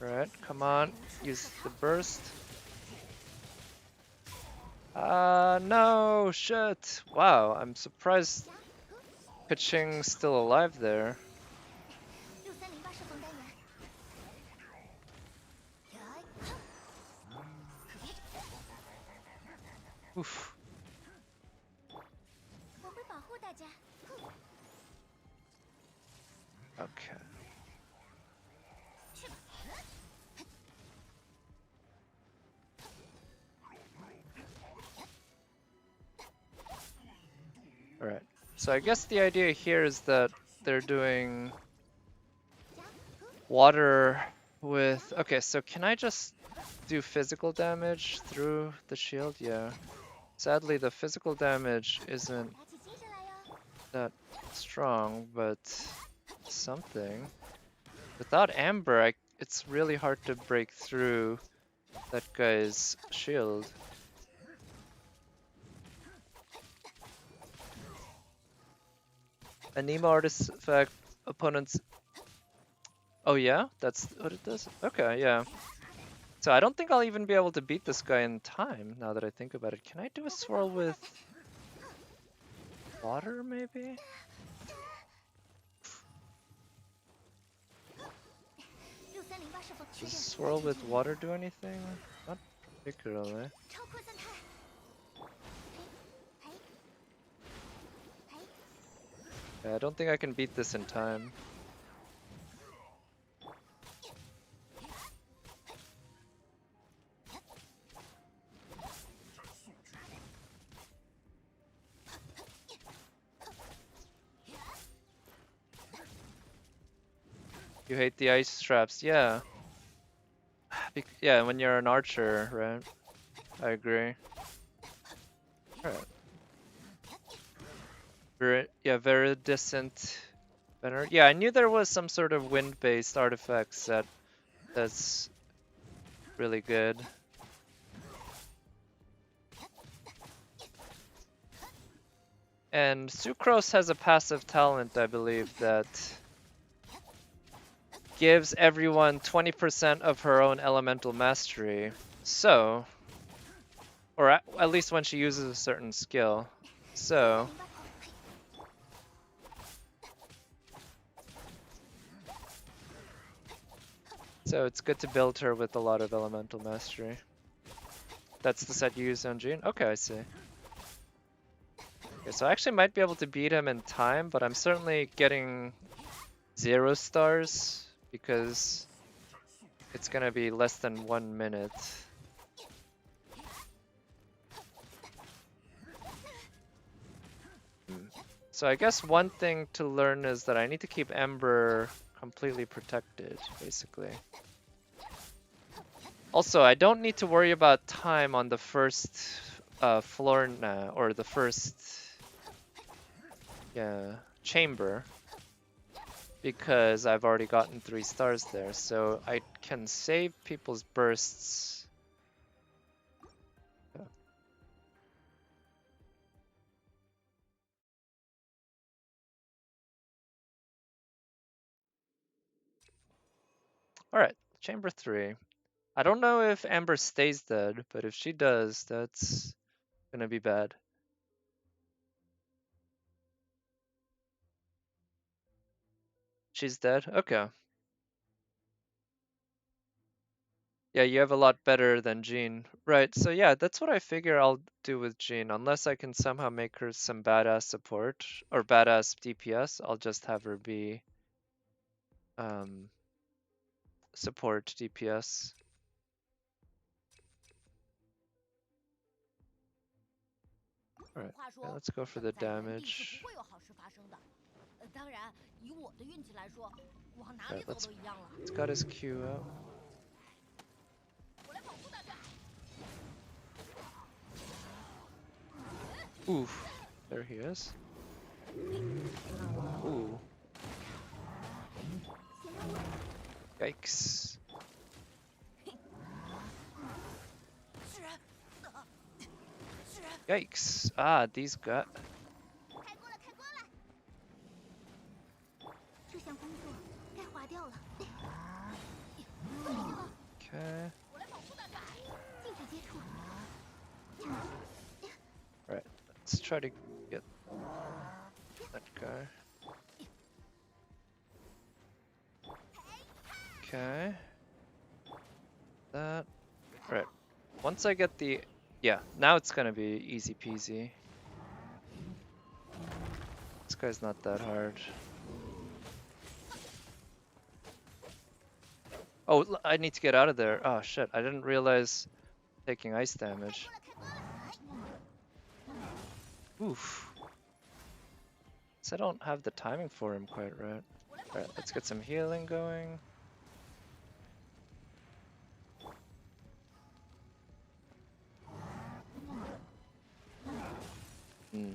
Speaker 2: Alright, come on, use the burst. No, shit. Wow, I'm surprised Pitching's still alive there. Oof. Okay. Alright, so I guess the idea here is that they're doing water with... Okay, so can I just do physical damage through the shield? Yeah. Sadly, the physical damage isn't that strong, but something. Without Amber, it's really hard to break through that guy's shield. Anima artifact opponents... Oh yeah? That's what it does? Okay, yeah. So I don't think I'll even be able to beat this guy in time, now that I think about it. Can I do a swirl with water, maybe? Does swirl with water do anything? Not particularly. Yeah, I don't think I can beat this in time. You hate the ice traps, yeah. Yeah, when you're an archer, right? I agree. Alright. Very distant. Yeah, I knew there was some sort of wind-based artifacts that's really good. And Sucrose has a passive talent, I believe, that gives everyone 20% of her own elemental mastery. So, or at least when she uses a certain skill. So, it's good to build her with a lot of elemental mastery. That's the set you use on Jean? Okay, I see. Okay, so I actually might be able to beat him in time, but I'm certainly getting 0 stars because it's gonna be less than 1 minute. So I guess one thing to learn is that I need to keep Ember completely protected, basically. Also, I don't need to worry about time on the first floor now, or the first chamber, because I've already gotten 3 stars there, so I can save people's bursts. Alright, chamber 3. I don't know if Amber stays dead, but if she does, that's gonna be bad. She's dead? Okay. Yeah, you have a lot better than Jean. Right, so yeah, that's what I figure I'll do with Jean. Unless I can somehow make her some badass support, or badass DPS, I'll just have her be support DPS. Alright, yeah, let's go for the damage. Right, let's got his Q out. Oof, there he is. Ooh. Yikes. Yikes. Ah, these guys.
Speaker 1: 开锅了，开锅了！这项工作该划掉了。
Speaker 2: Okay.
Speaker 1: 我来保护大家。禁止接触。
Speaker 2: Right. Let's try to get that guy. Okay. That. Right. Once I get the... Yeah, now it's gonna be easy peasy. This guy's not that hard. Oh, I need to get out of there. Oh shit, I didn't realize taking ice damage. Oof. So I don't have the timing for him quite right. Alright, let's get some healing going.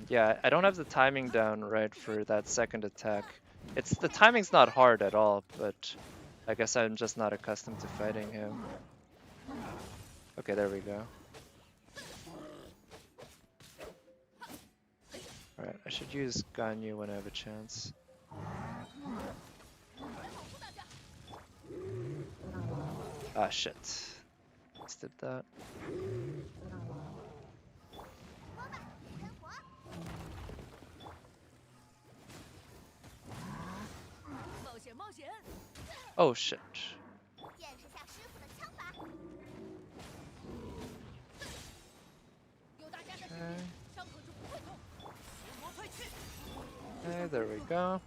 Speaker 2: Yeah, I don't have the timing down right for that second attack. The timing's not hard at all, but I guess I'm just not accustomed to fighting him. Okay, there we go. Alright, I should use Ganyu when I have a chance. Ah, shit. Just did that. Oh, shit. Okay, there we go.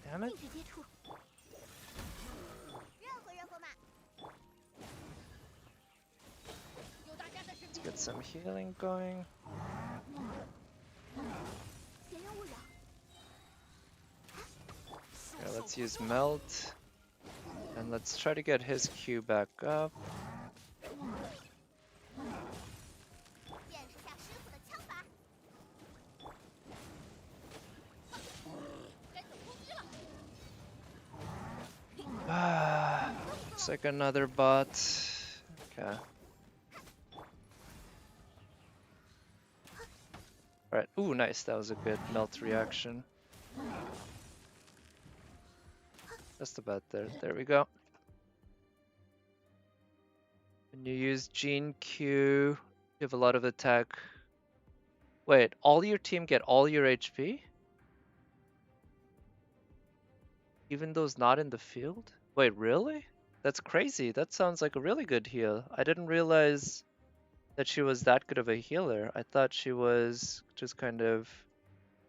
Speaker 2: Damn it. Let's get some healing going. Yeah, let's use Melt. And let's try to get his Q back up. Ah, looks like another bot. Okay. Alright, ooh, nice, that was a good melt reaction. Just about there, there we go. When you use Gene Q, you have a lot of attack. Wait, all your team get all your HP? Even those not in the field? Wait, really? That's crazy, that sounds like a really good heal. I didn't realize that she was that good of a healer. I thought she was just kind of,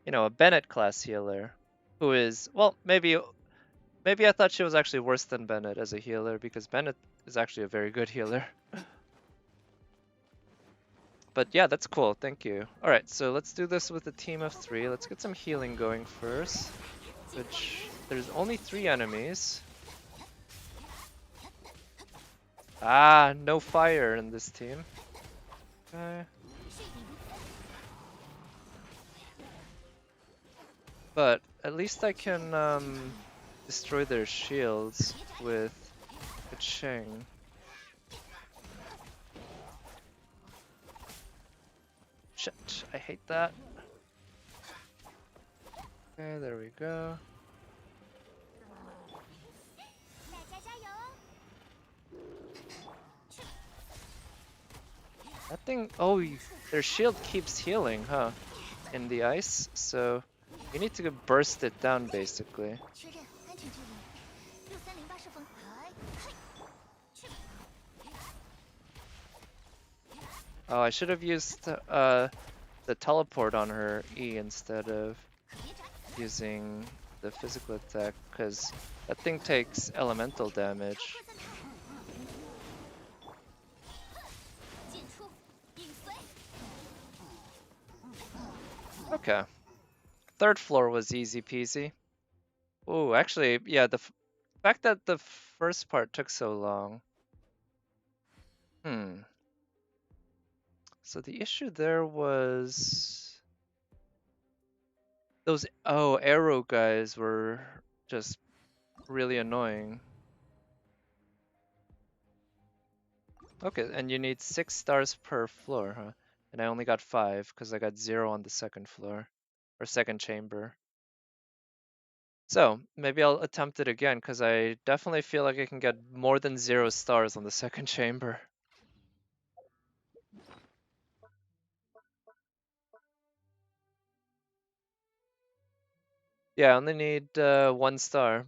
Speaker 2: you know, a Bennett class healer. Who is, well, maybe I thought she was actually worse than Bennett as a healer, because Bennett is actually a very good healer. But yeah, that's cool, thank you. Alright, so let's do this with a team of 3. Let's get some healing going first. Which, there's only 3 enemies. Ah, no fire in this team. Okay. But at least I can destroy their shields with a Cheng. Shit, I hate that. Okay, there we go. That thing, oh, their shield keeps healing, huh? In the ice, so you need to burst it down basically. Oh, I should have used the teleport on her E instead of using the physical attack, because that thing takes elemental damage. Okay. 3rd floor was easy peasy. Oh, actually, yeah, fact that the first part took so long. So the issue there was those arrow guys were just really annoying. Okay, and you need 6 stars per floor, huh? And I only got 5 because I got 0 on the second floor or second chamber. So maybe I'll attempt it again because I definitely feel like I can get more than 0 stars on the second chamber. Yeah, I only need 1 star.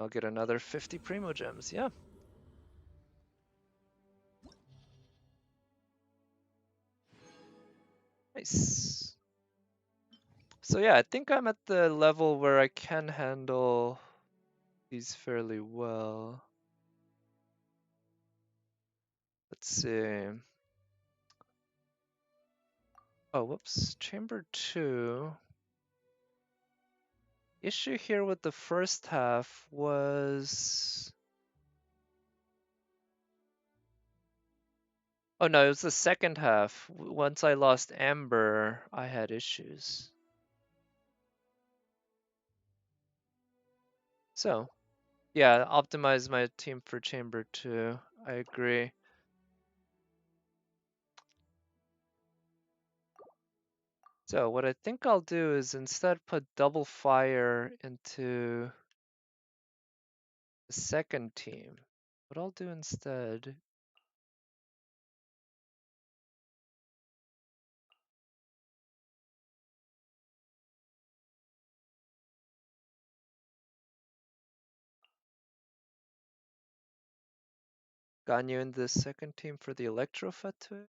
Speaker 2: I'll get another 50 Primo Gems, yeah. Nice. So yeah, I think I'm at the level where I can handle these fairly well. Let's see. Oh, whoops. Chamber 2. Issue here with the first half was... Oh no, it was the second half. Once I lost Amber, I had issues. So, yeah, optimize my team for Chamber 2. I agree. So what I think I'll do is instead put double fire into the second team. What I'll do instead... Ganyu in the second team for the Electrofatu?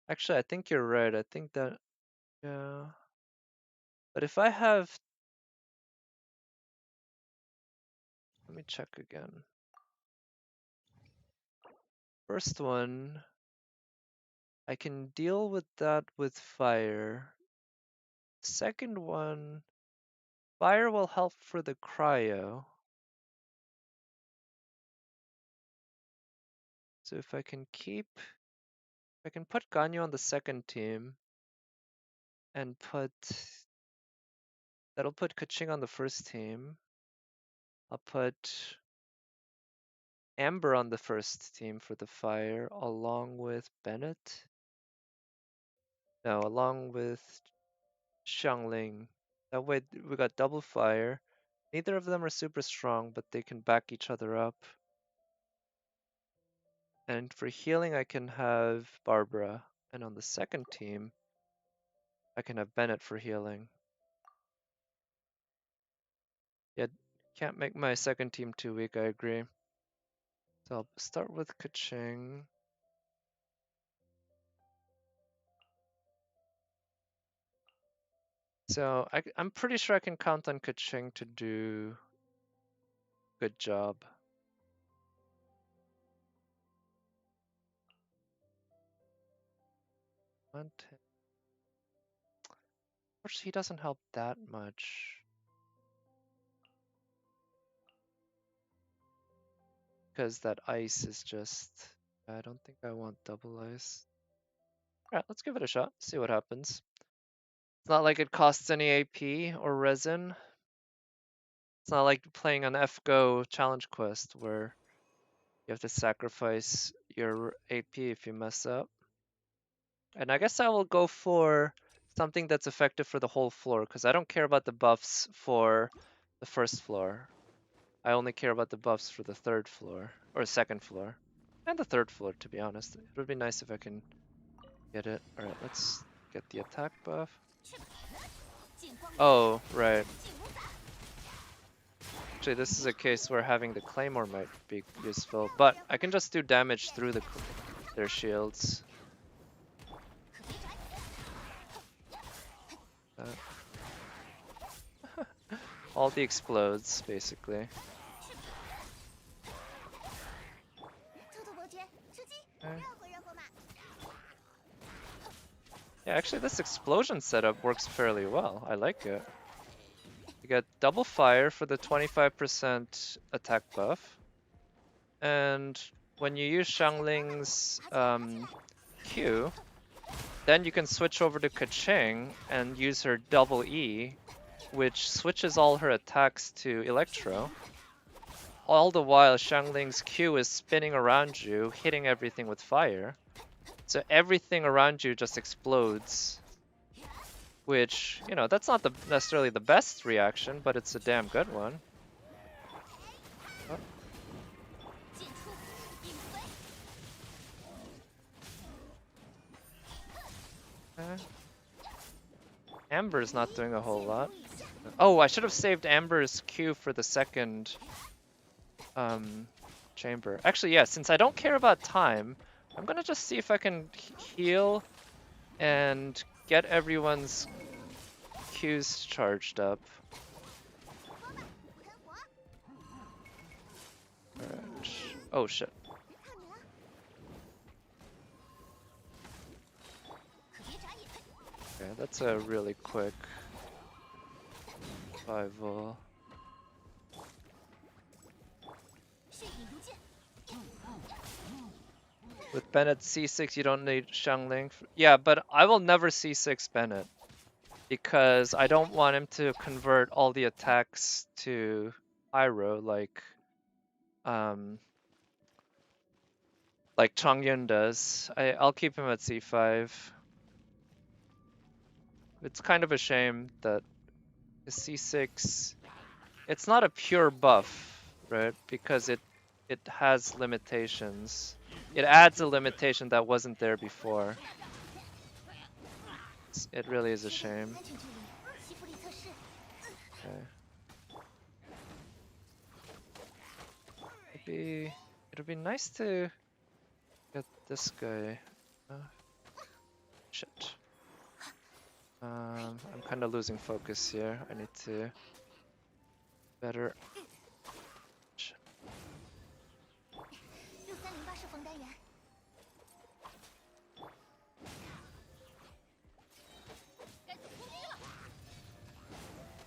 Speaker 2: Actually, I think you're right. I think that... Yeah. But if I have... Let me check again. First one, I can deal with that with fire. Second one, fire will help for the cryo. So if I can put Ganyu on the second team and that'll put Kaching on the first team. I'll put Amber on the first team for the fire along with Bennett. No, along with Xiangling. That way we got double fire. Neither of them are super strong, but they can back each other up. And for healing, I can have Barbara. And on the second team, I can have Bennett for healing. Yeah, can't make my second team too weak, I agree. So I'll start with Kaching. So I'm pretty sure I can count on Kaching to do a good job. 110. Of course, he doesn't help that much. Because that ice is just... I don't think I want double ice. Alright, let's give it a shot, see what happens. It's not like it costs any AP or resin. It's not like playing an FGO challenge quest where you have to sacrifice your AP if you mess up. And I guess I will go for something that's effective for the whole floor, because I don't care about the buffs for the first floor. I only care about the buffs for the third floor, or second floor. And the third floor, to be honest. It would be nice if I can get it. Alright, let's get the attack buff. Oh, right. Actually, this is a case where having the claymore might be useful, but I can just do damage through their shields. All the explodes, basically. Okay. Yeah, actually this explosion setup works fairly well. I like it. You get double fire for the 25% attack buff. And when you use Xiangling's Q, then you can switch over to Keqing and use her double E, which switches all her attacks to Electro. All the while, Xiangling's Q is spinning around you, hitting everything with fire. So everything around you just explodes. Which, you know, that's not necessarily the best reaction, but it's a damn good one. Oh. Amber's not doing a whole lot. Oh, I should have saved Amber's Q for the second chamber. Actually, yeah, since I don't care about time, I'm gonna just see if I can heal and get everyone's Qs charged up. Alright. Oh shit. Okay, that's a really quick survival. With Bennett C6, you don't need Xiangling. Yeah, but I will never C6 Bennett because I don't want him to convert all the attacks to pyro like Changyun does. I'll keep him at C5. It's kind of a shame that the C6, it's not a pure buff, right? Because it has limitations. It adds a limitation that wasn't there before. It really is a shame. Okay. It'd be nice to get this guy. Shit. I'm kind of losing focus here. I need to better. Shit.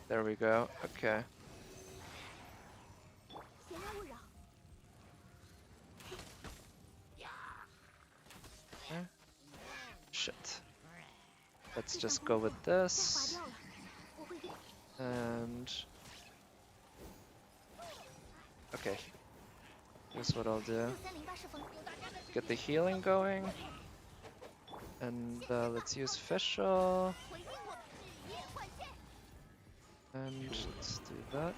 Speaker 2: There we go. Okay. Shit. Let's just go with this. And okay. Here's what I'll do. Get the healing going. And let's use Fischl. And let's do that.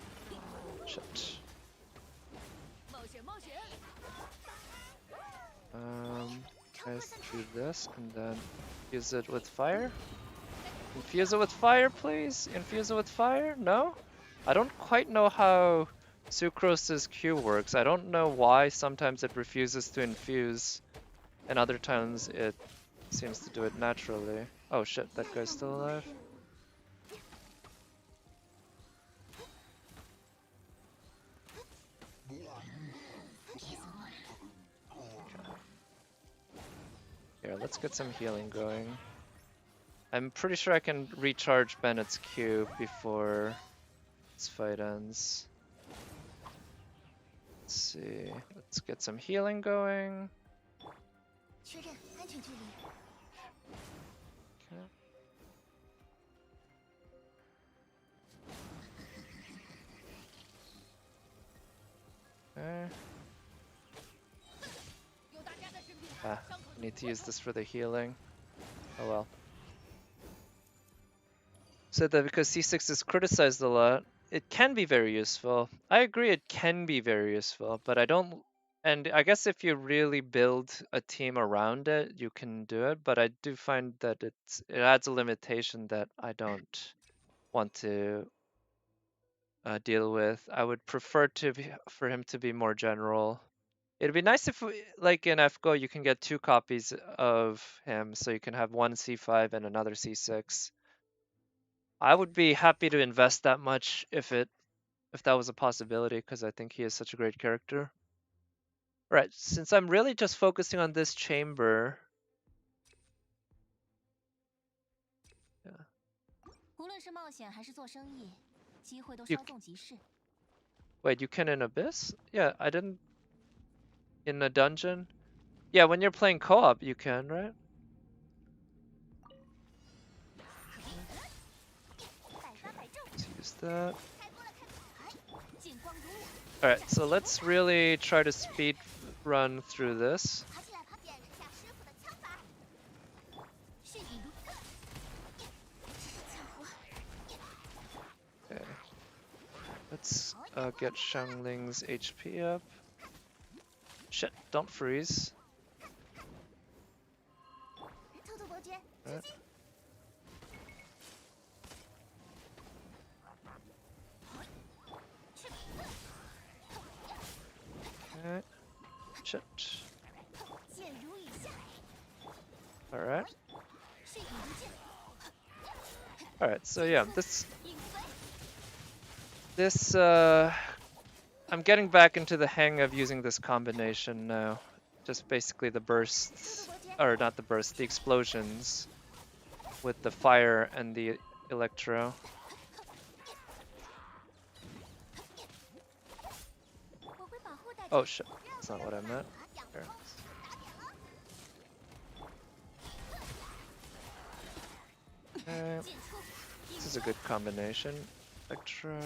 Speaker 2: Shit. Let's do this and then use it with fire. Infuse it with fire, please. Infuse it with fire. No? I don't quite know how Sucrose's Q works. I don't know why sometimes it refuses to infuse and other times it seems to do it naturally. Oh shit, that guy's still alive. Here, let's get some healing going. I'm pretty sure I can recharge Bennett's Q before this fight ends. Let's see. Let's get some healing going. Okay. I need to use this for the healing. Oh well. Said that because C6 is criticized a lot, it can be very useful. I agree it can be very useful, but I don't... And I guess if you really build a team around it, you can do it, but I do find that it adds a limitation that I don't want to deal with. I would prefer for him to be more general. It'd be nice if, like in FGO, you can get 2 copies of him, so you can have one C5 and another C6. I would be happy to invest that much if that was a possibility, because I think he is such a great character. Right, since I'm really just focusing on this chamber,
Speaker 1: 论是冒险还是做生意，机会都
Speaker 2: You
Speaker 1: 稍纵即逝。
Speaker 2: Wait, you can in Abyss? Yeah, I didn't. In a dungeon? Yeah, when you're playing co-op, you can, right? Let's use that. Alright, so let's really try to speed run through this. Okay. Let's get Xiangling's HP up. Shit, don't freeze. Right. Okay. Shit. Alright. Alright, so yeah, I'm getting back into the hang of using this combination now. Just basically the bursts, or not the bursts, the explosions with the fire and the electro. Oh shit, that's not what I meant. Here. Okay. This is a good combination. Electro.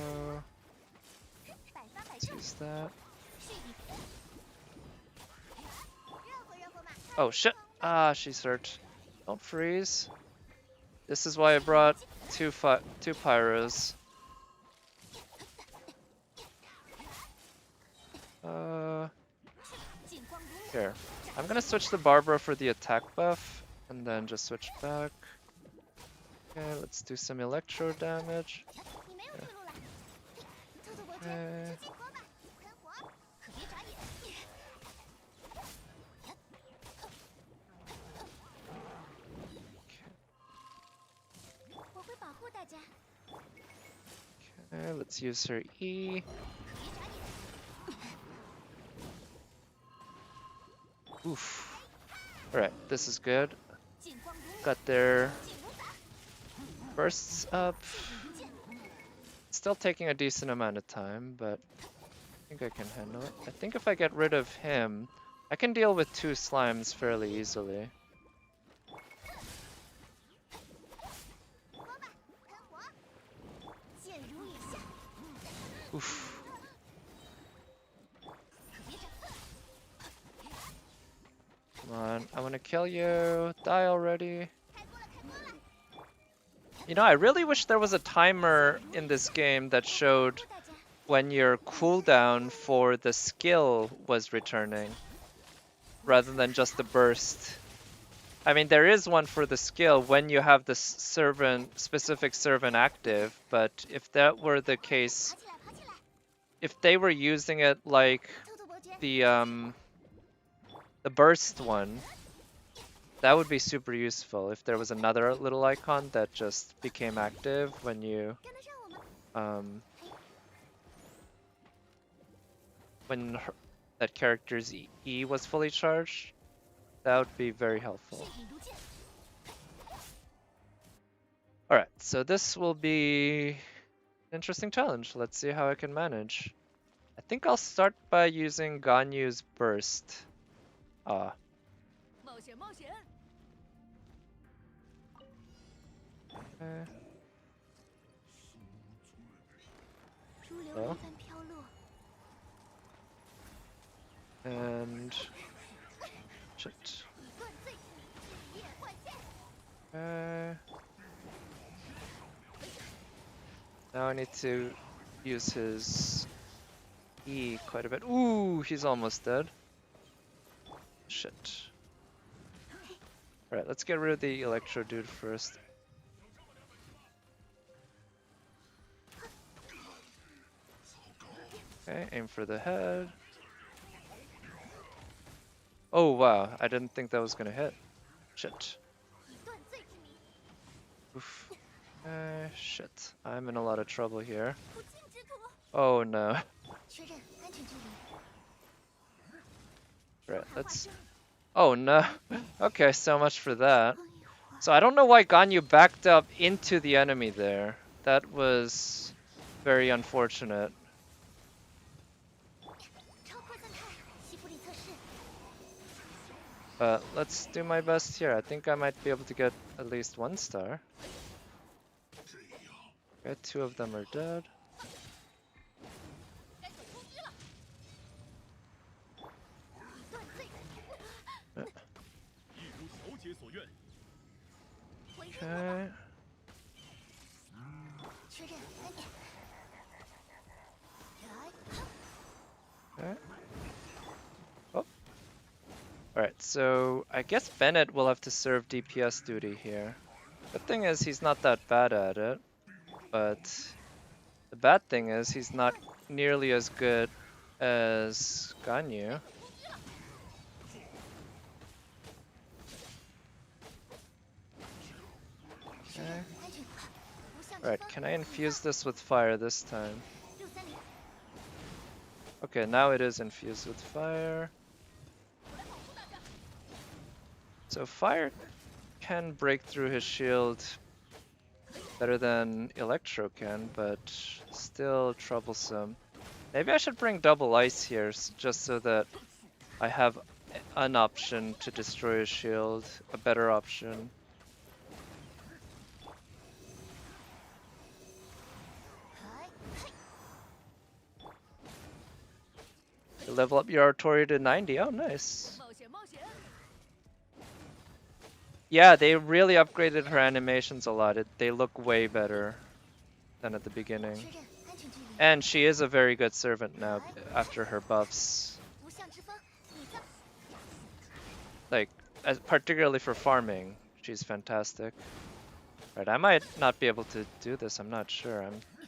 Speaker 2: Let's use that. Oh shit! Ah, she's hurt. Don't freeze. This is why I brought two pyros. Here. I'm gonna switch the Barbara for the attack buff, and then just switch back. Okay, let's do some electro damage. Okay. Okay, let's use her E. Oof. Alright, this is good. Got their bursts up. Still taking a decent amount of time, but I think I can handle it. I think if I get rid of him, I can deal with 2 slimes fairly easily. Oof. Come on, I want to kill you. Die already. You know, I really wish there was a timer in this game that showed when your cooldown for the skill was returning, rather than just the burst. I mean, there is one for the skill when you have the specific servant active, but if that were the case, if they were using it like the burst one, that would be super useful if there was another little icon that just became active when you when that character's E was fully charged. That would be very helpful. Alright, so this will be an interesting challenge. Let's see how I can manage. I think I'll start by using Ganyu's burst. Ah. Okay. Oh. And shit. Now I need to use his E quite a bit. Ooh, he's almost dead. Shit. Alright, let's get rid of the electro dude first. Okay, aim for the head. Oh wow, I didn't think that was gonna hit. Shit. Oof. Shit. I'm in a lot of trouble here. Oh no. Right, let's... Oh no. Okay, so much for that. So I don't know why Ganyu backed up into the enemy there. That was very unfortunate. Let's do my best here. I think I might be able to get at least 1 star. Okay, 2 of them are dead. Okay. Okay. Oh. Alright, so I guess Bennett will have to serve DPS duty here. Good thing is he's not that bad at it, but the bad thing is he's not nearly as good as Ganyu. Okay. Alright, can I infuse this with fire this time? Okay, now it is infused with fire. So fire can break through his shield better than Electro can, but still troublesome. Maybe I should bring double ice here, just so that I have an option to destroy his shield, a better option. You level up your Artori to 90, oh nice. Yeah, they really upgraded her animations a lot. They look way better than at the beginning. And she is a very good servant now after her buffs. Like, particularly for farming, she's fantastic. Right, I might not be able to do this, I'm not sure.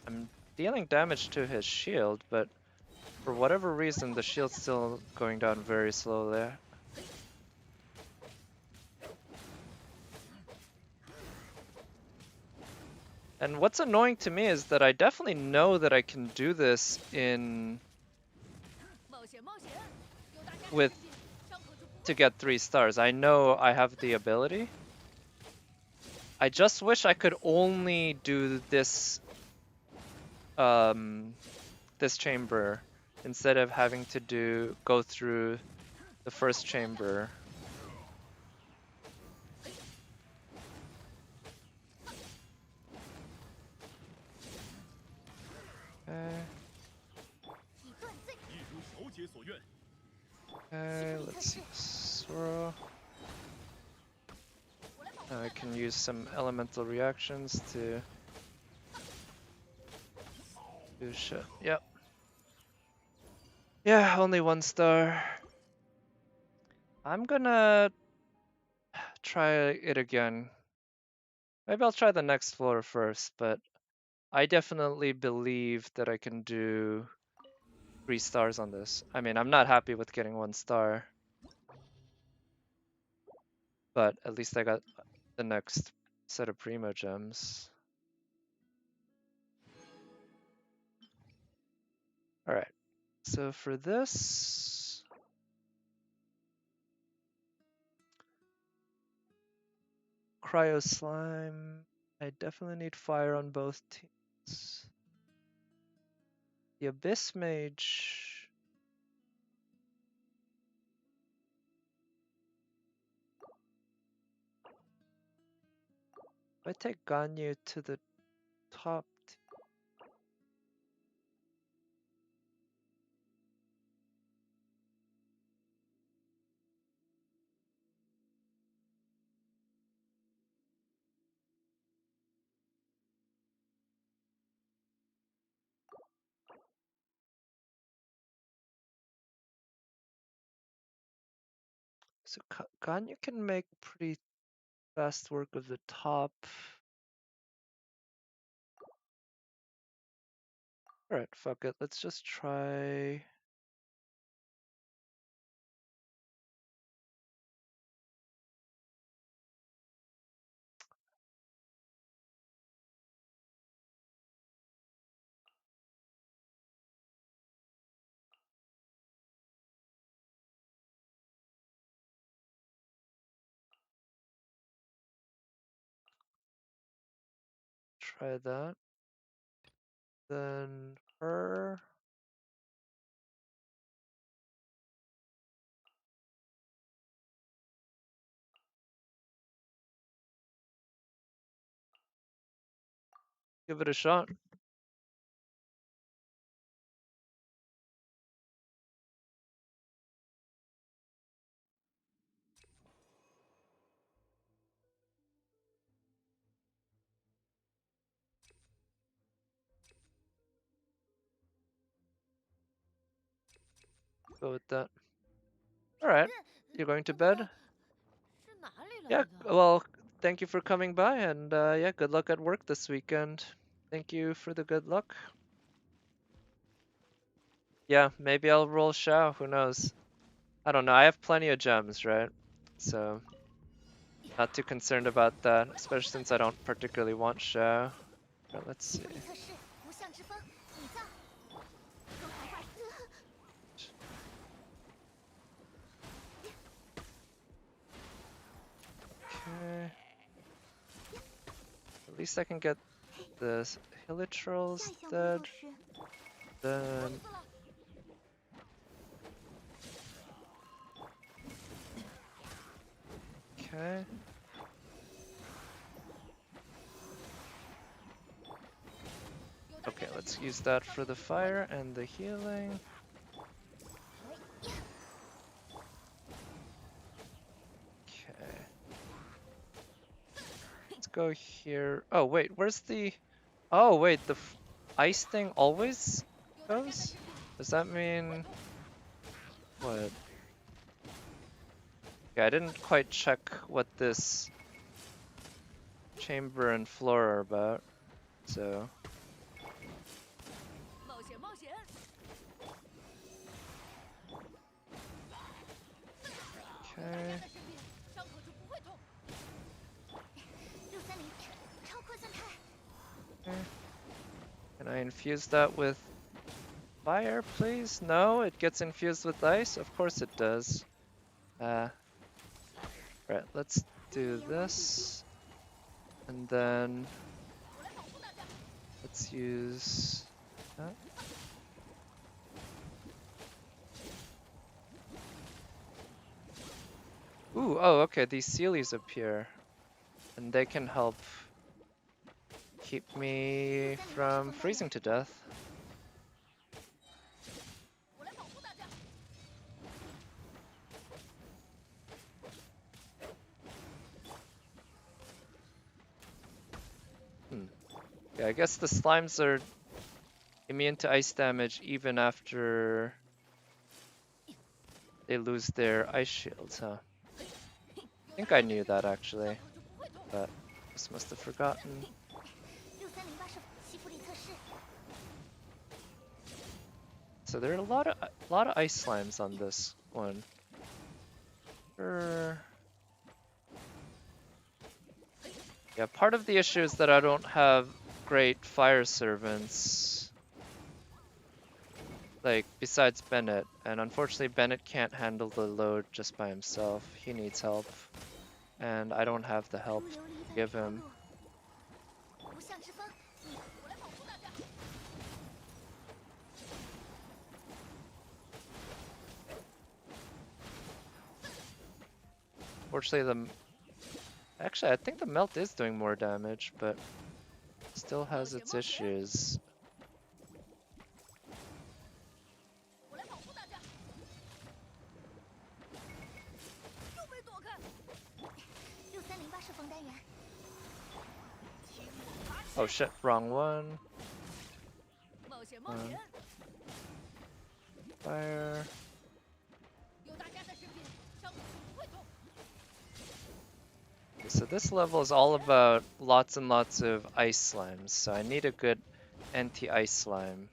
Speaker 2: I'm dealing damage to his shield, but for whatever reason, the shield's still going down very slowly. And what's annoying to me is that I definitely know that I can do this to get 3 stars. I know I have the ability. I just wish I could only do this this chamber instead of having to go through the first chamber. Okay, let's see. Sora. Now I can use some elemental reactions to do shit. Yep. Yeah, only 1 star. I'm gonna try it again. Maybe I'll try the next floor first, but I definitely believe that I can do 3 stars on this. I mean, I'm not happy with getting 1 star, but at least I got the next set of Primo gems. Alright, so for this, Cryo Slime, I definitely need fire on both teams. The Abyss Mage, if I take Ganyu to the top team, so Ganyu can make pretty fast work of the top. Alright, fuck it, let's just try. try that. Then her. Give it a shot. Go with that. Alright. You're going to bed? Yeah, well, thank you for coming by, and yeah, good luck at work this weekend. Thank you for the good luck. Yeah, maybe I'll roll Shao, who knows? I don't know, I have plenty of gems, right? So, not too concerned about that, especially since I don't particularly want Shao. But let's see. Okay. At least I can get the Hilitrolls dead. Then... Okay. Okay, let's use that for the fire and the healing. Okay. Let's go here. Oh, wait, where's the... Oh, wait, the ice thing always goes? Does that mean... What? Yeah, I didn't quite check what this chamber and floor are about, so... Okay. Okay. Can I infuse that with fire, please? No, it gets infused with ice? Of course it does. Right, let's do this. And then let's use that. Ooh, oh, okay, these Sealies appear. And they can help keep me from freezing to death. Yeah, I guess the slimes are immune to ice damage even after they lose their ice shields, huh? I think I knew that actually, but just must have forgotten. So there are a lot of ice slimes on this one. Yeah, part of the issue is that I don't have great fire servants, like besides Bennett, and unfortunately Bennett can't handle the load just by himself. He needs help, and I don't have the help to give him. Fortunately, actually, I think the melt is doing more damage, but still has its issues. Oh shit, wrong one. Fire. Okay, so this level is all about lots and lots of ice slimes, so I need a good anti-ice slime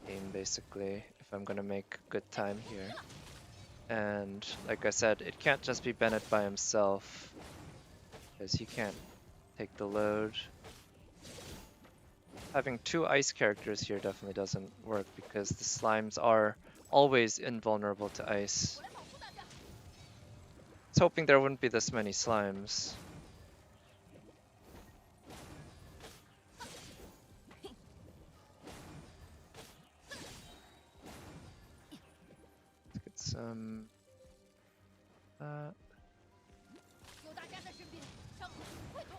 Speaker 2: game basically if I'm gonna make good time here. And like I said, it can't just be Bennett by himself, because he can't take the load. Having two ice characters here definitely doesn't work because the slimes are always invulnerable to ice. I was hoping there wouldn't be this many slimes. some...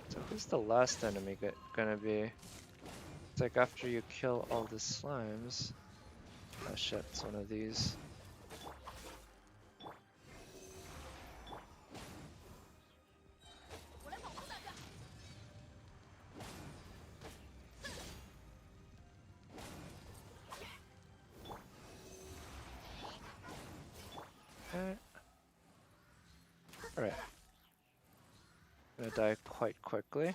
Speaker 2: So who's the last enemy gonna be? It's like after you kill all the slimes. Oh shit, it's one of these. Okay. Alright. Gonna die quite quickly.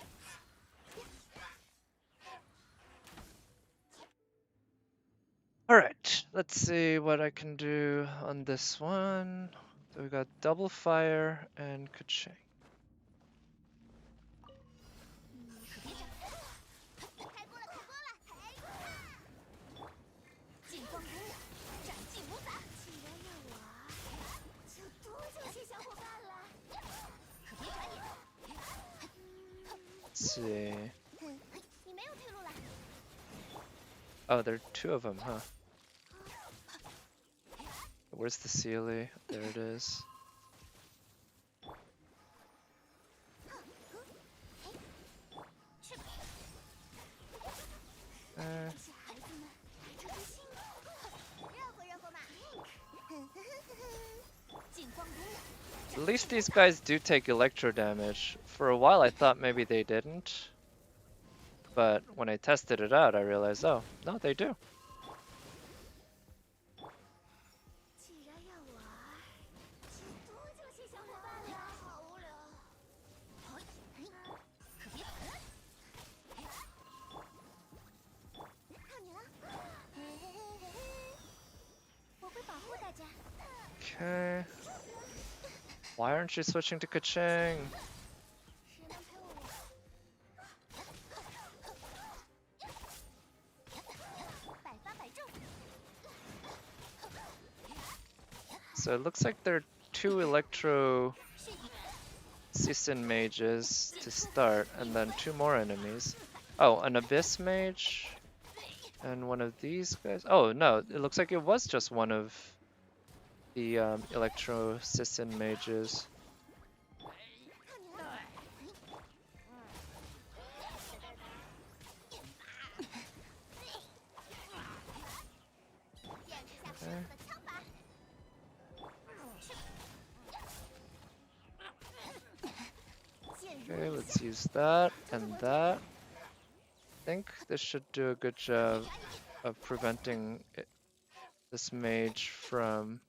Speaker 2: Alright, let's see what I can do on this one. So we got double fire and Kaching. Let's see. Oh, there are two of them, huh? Where's the Sealy? There it is. At least these guys do take electro damage. For a while I thought maybe they didn't. But when I tested it out I realized, oh, no, they do. Okay. Why aren't you switching to Kaching? So it looks like there are two Electro Sisin mages to start, and then two more enemies. Oh, an Abyss mage and one of these guys. Oh no, it looks like it was just one of the Electro Sisin mages. Okay, let's use that and that. I think this should do a good job of preventing this mage from...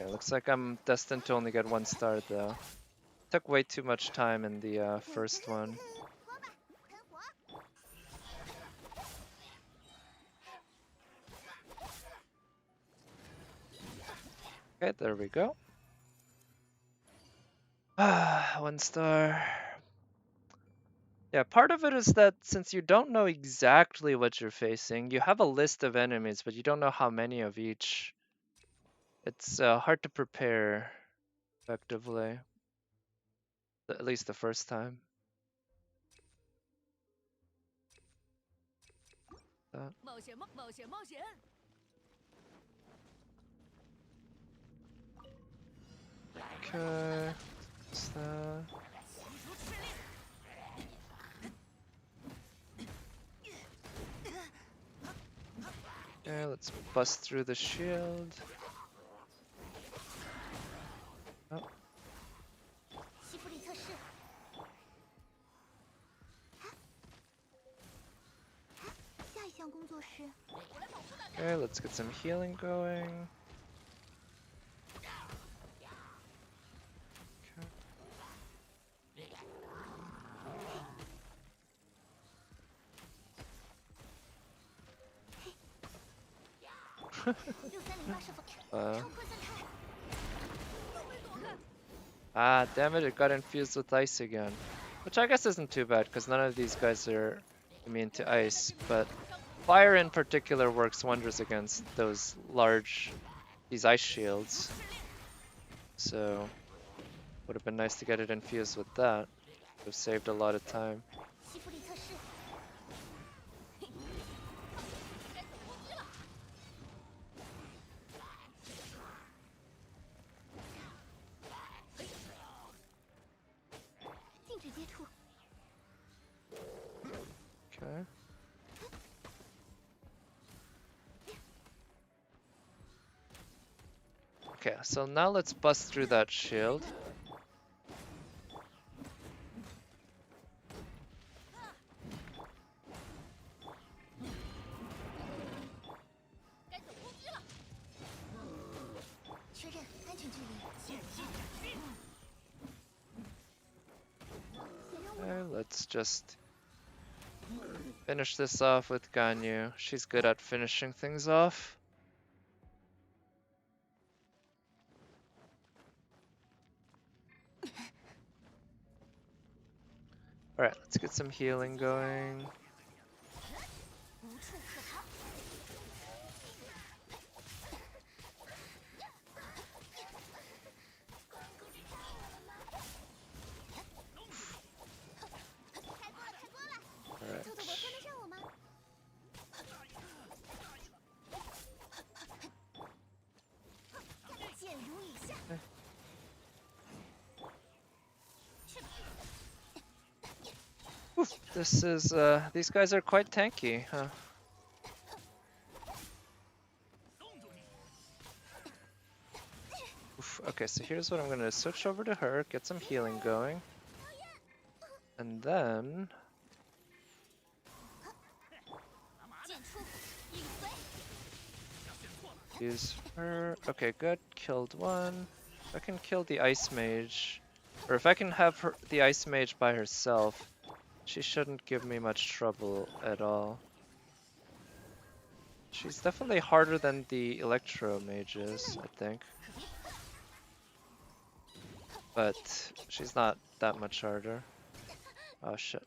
Speaker 2: Okay, looks like I'm destined to only get one star though. Took way too much time in the first one. Okay, there we go. Ah, 1 star. Yeah, part of it is that since you don't know exactly what you're facing, you have a list of enemies, but you don't know how many of each. It's hard to prepare effectively, at least the first time. Okay, what's that? Okay, let's bust through the shield. Oh. Okay, let's get some healing going. Ah, damn it, it got infused with ice again. Which I guess isn't too bad, because none of these guys are immune to ice, but fire in particular works wonders against those these ice shields. So, would have been nice to get it infused with that. Would have saved a lot of time. Okay, so now let's bust through that shield. Okay, let's just finish this off with Ganyu. She's good at finishing things off. Alright, let's get some healing going. Alright. Oof, this is, these guys are quite tanky, huh? Oof, okay, so here's what I'm gonna switch over to her, get some healing going. And then... use her. Okay, good. Killed one. If I can kill the Ice Mage, or if I can have her, the Ice Mage by herself, she shouldn't give me much trouble at all. She's definitely harder than the Electro Mages, I think. But she's not that much harder. Oh shit.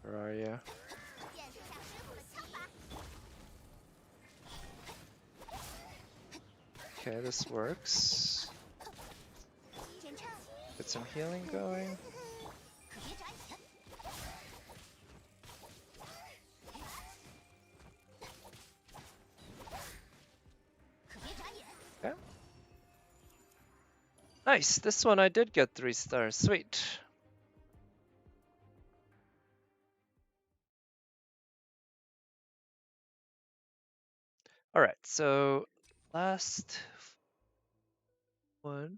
Speaker 2: Where are you? Okay, this works. Get some healing going. Okay. Nice, this one I did get 3 stars, sweet. Alright, so last one.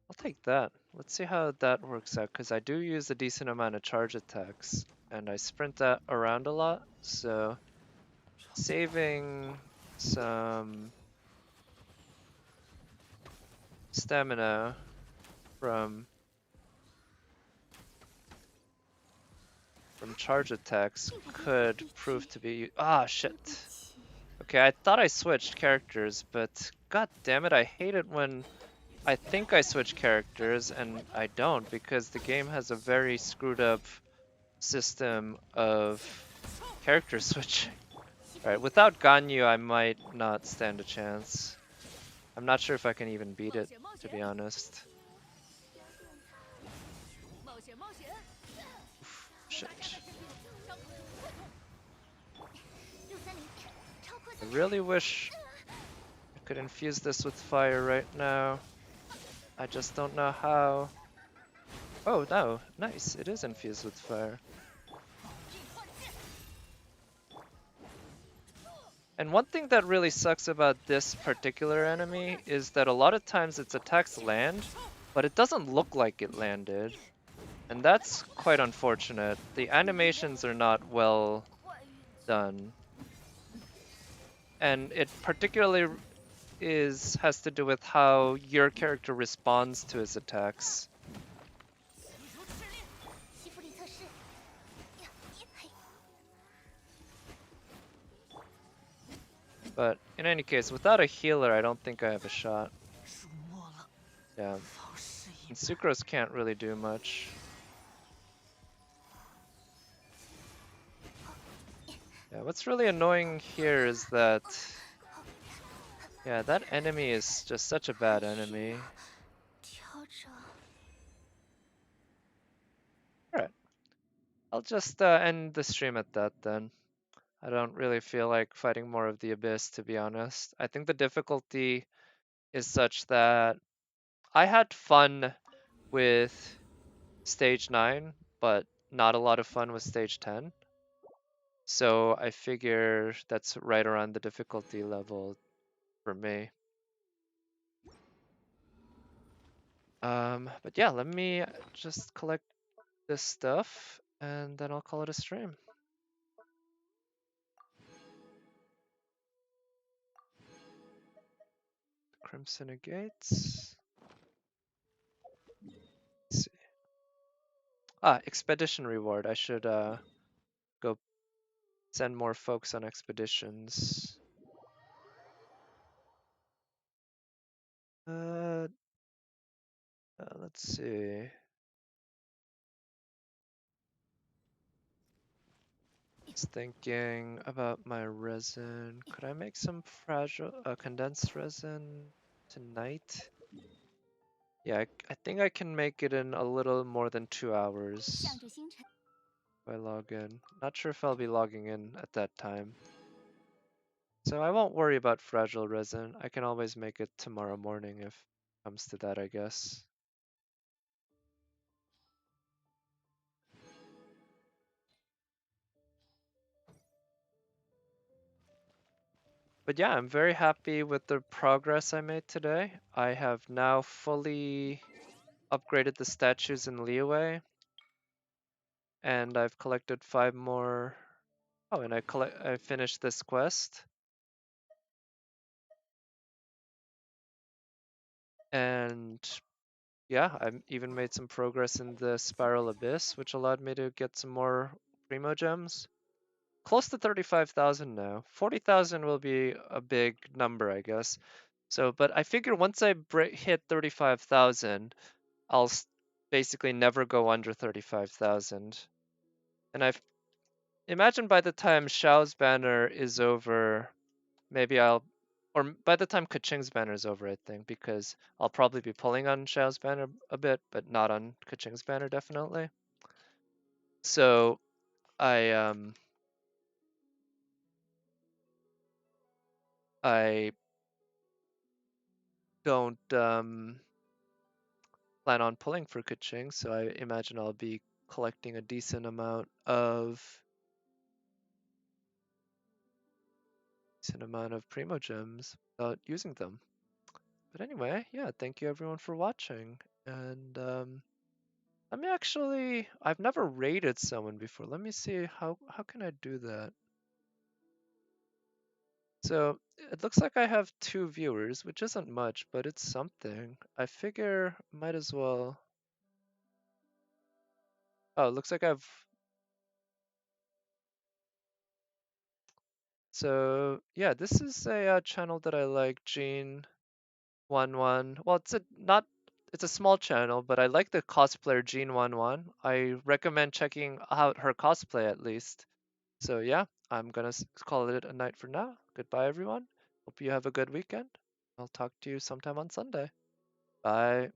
Speaker 2: I'll take that. Let's see how that works out, because I do use a decent amount of charge attacks, and I sprint that around a lot, so saving some stamina from charge attacks could prove to be... Ah, shit. Okay, I thought I switched characters, but god damn it, I hate it when I think I switch characters and I don't, because the game has a very screwed up system of character switching. Alright, without Ganyu I might not stand a chance. I'm not sure if I can even beat it, to be honest. Oof, shit. I really wish I could infuse this with fire right now. I just don't know how. Oh no, nice, it is infused with fire. And one thing that really sucks about this particular enemy is that a lot of times its attacks land, but it doesn't look like it landed. And that's quite unfortunate. The animations are not well done. And it particularly has to do with how your character responds to his attacks. But in any case, without a healer, I don't think I have a shot. Yeah. And Sucrose can't really do much. Yeah, what's really annoying here is that... yeah, that enemy is just such a bad enemy. Alright. I'll just end the stream at that then. I don't really feel like fighting more of the Abyss, to be honest. I think the difficulty is such that I had fun with stage 9, but not a lot of fun with stage 10. So I figure that's right around the difficulty level for me. But yeah, let me just collect this stuff and then I'll call it a stream. Crimson Agates. Let's see. Expedition reward. I should go send more folks on expeditions. Let's see. Just thinking about my resin. Could I make some fragile condensed resin tonight? Yeah, I think I can make it in a little more than 2 hours if I log in. Not sure if I'll be logging in at that time. So I won't worry about fragile resin. I can always make it tomorrow morning if it comes to that, I guess. But yeah, I'm very happy with the progress I made today. I have now fully upgraded the statues in Liyue, and I've collected 5 more. Oh, and I finished this quest. And yeah, I even made some progress in the Spiral Abyss, which allowed me to get some more Primo Gems. Close to 35,000 now. 40,000 will be a big number, I guess. So, but I figure once I hit 35,000, I'll basically never go under 35,000. And I've imagine by the time Xiao's banner is over, maybe or by the time Kaching's banner is over, I think, because I'll probably be pulling on Xiao's banner a bit, but not on Kaching's banner, definitely. So I don't plan on pulling for Kaching, so I imagine I'll be collecting a decent amount of Primo Gems without using them. But anyway, yeah, thank you everyone for watching. And let me actually, I've never raided someone before. Let me see how can I do that? So it looks like I have 2 viewers, which isn't much, but it's something. I figure might as well. Oh, it looks like I've. So yeah, this is a channel that I like, Gene11. Well, it's a small channel, but I like the cosplayer Gene11. I recommend checking out her cosplay at least. So yeah, I'm gonna call it a night for now. Goodbye, everyone. Hope you have a good weekend. I'll talk to you sometime on Sunday. Bye.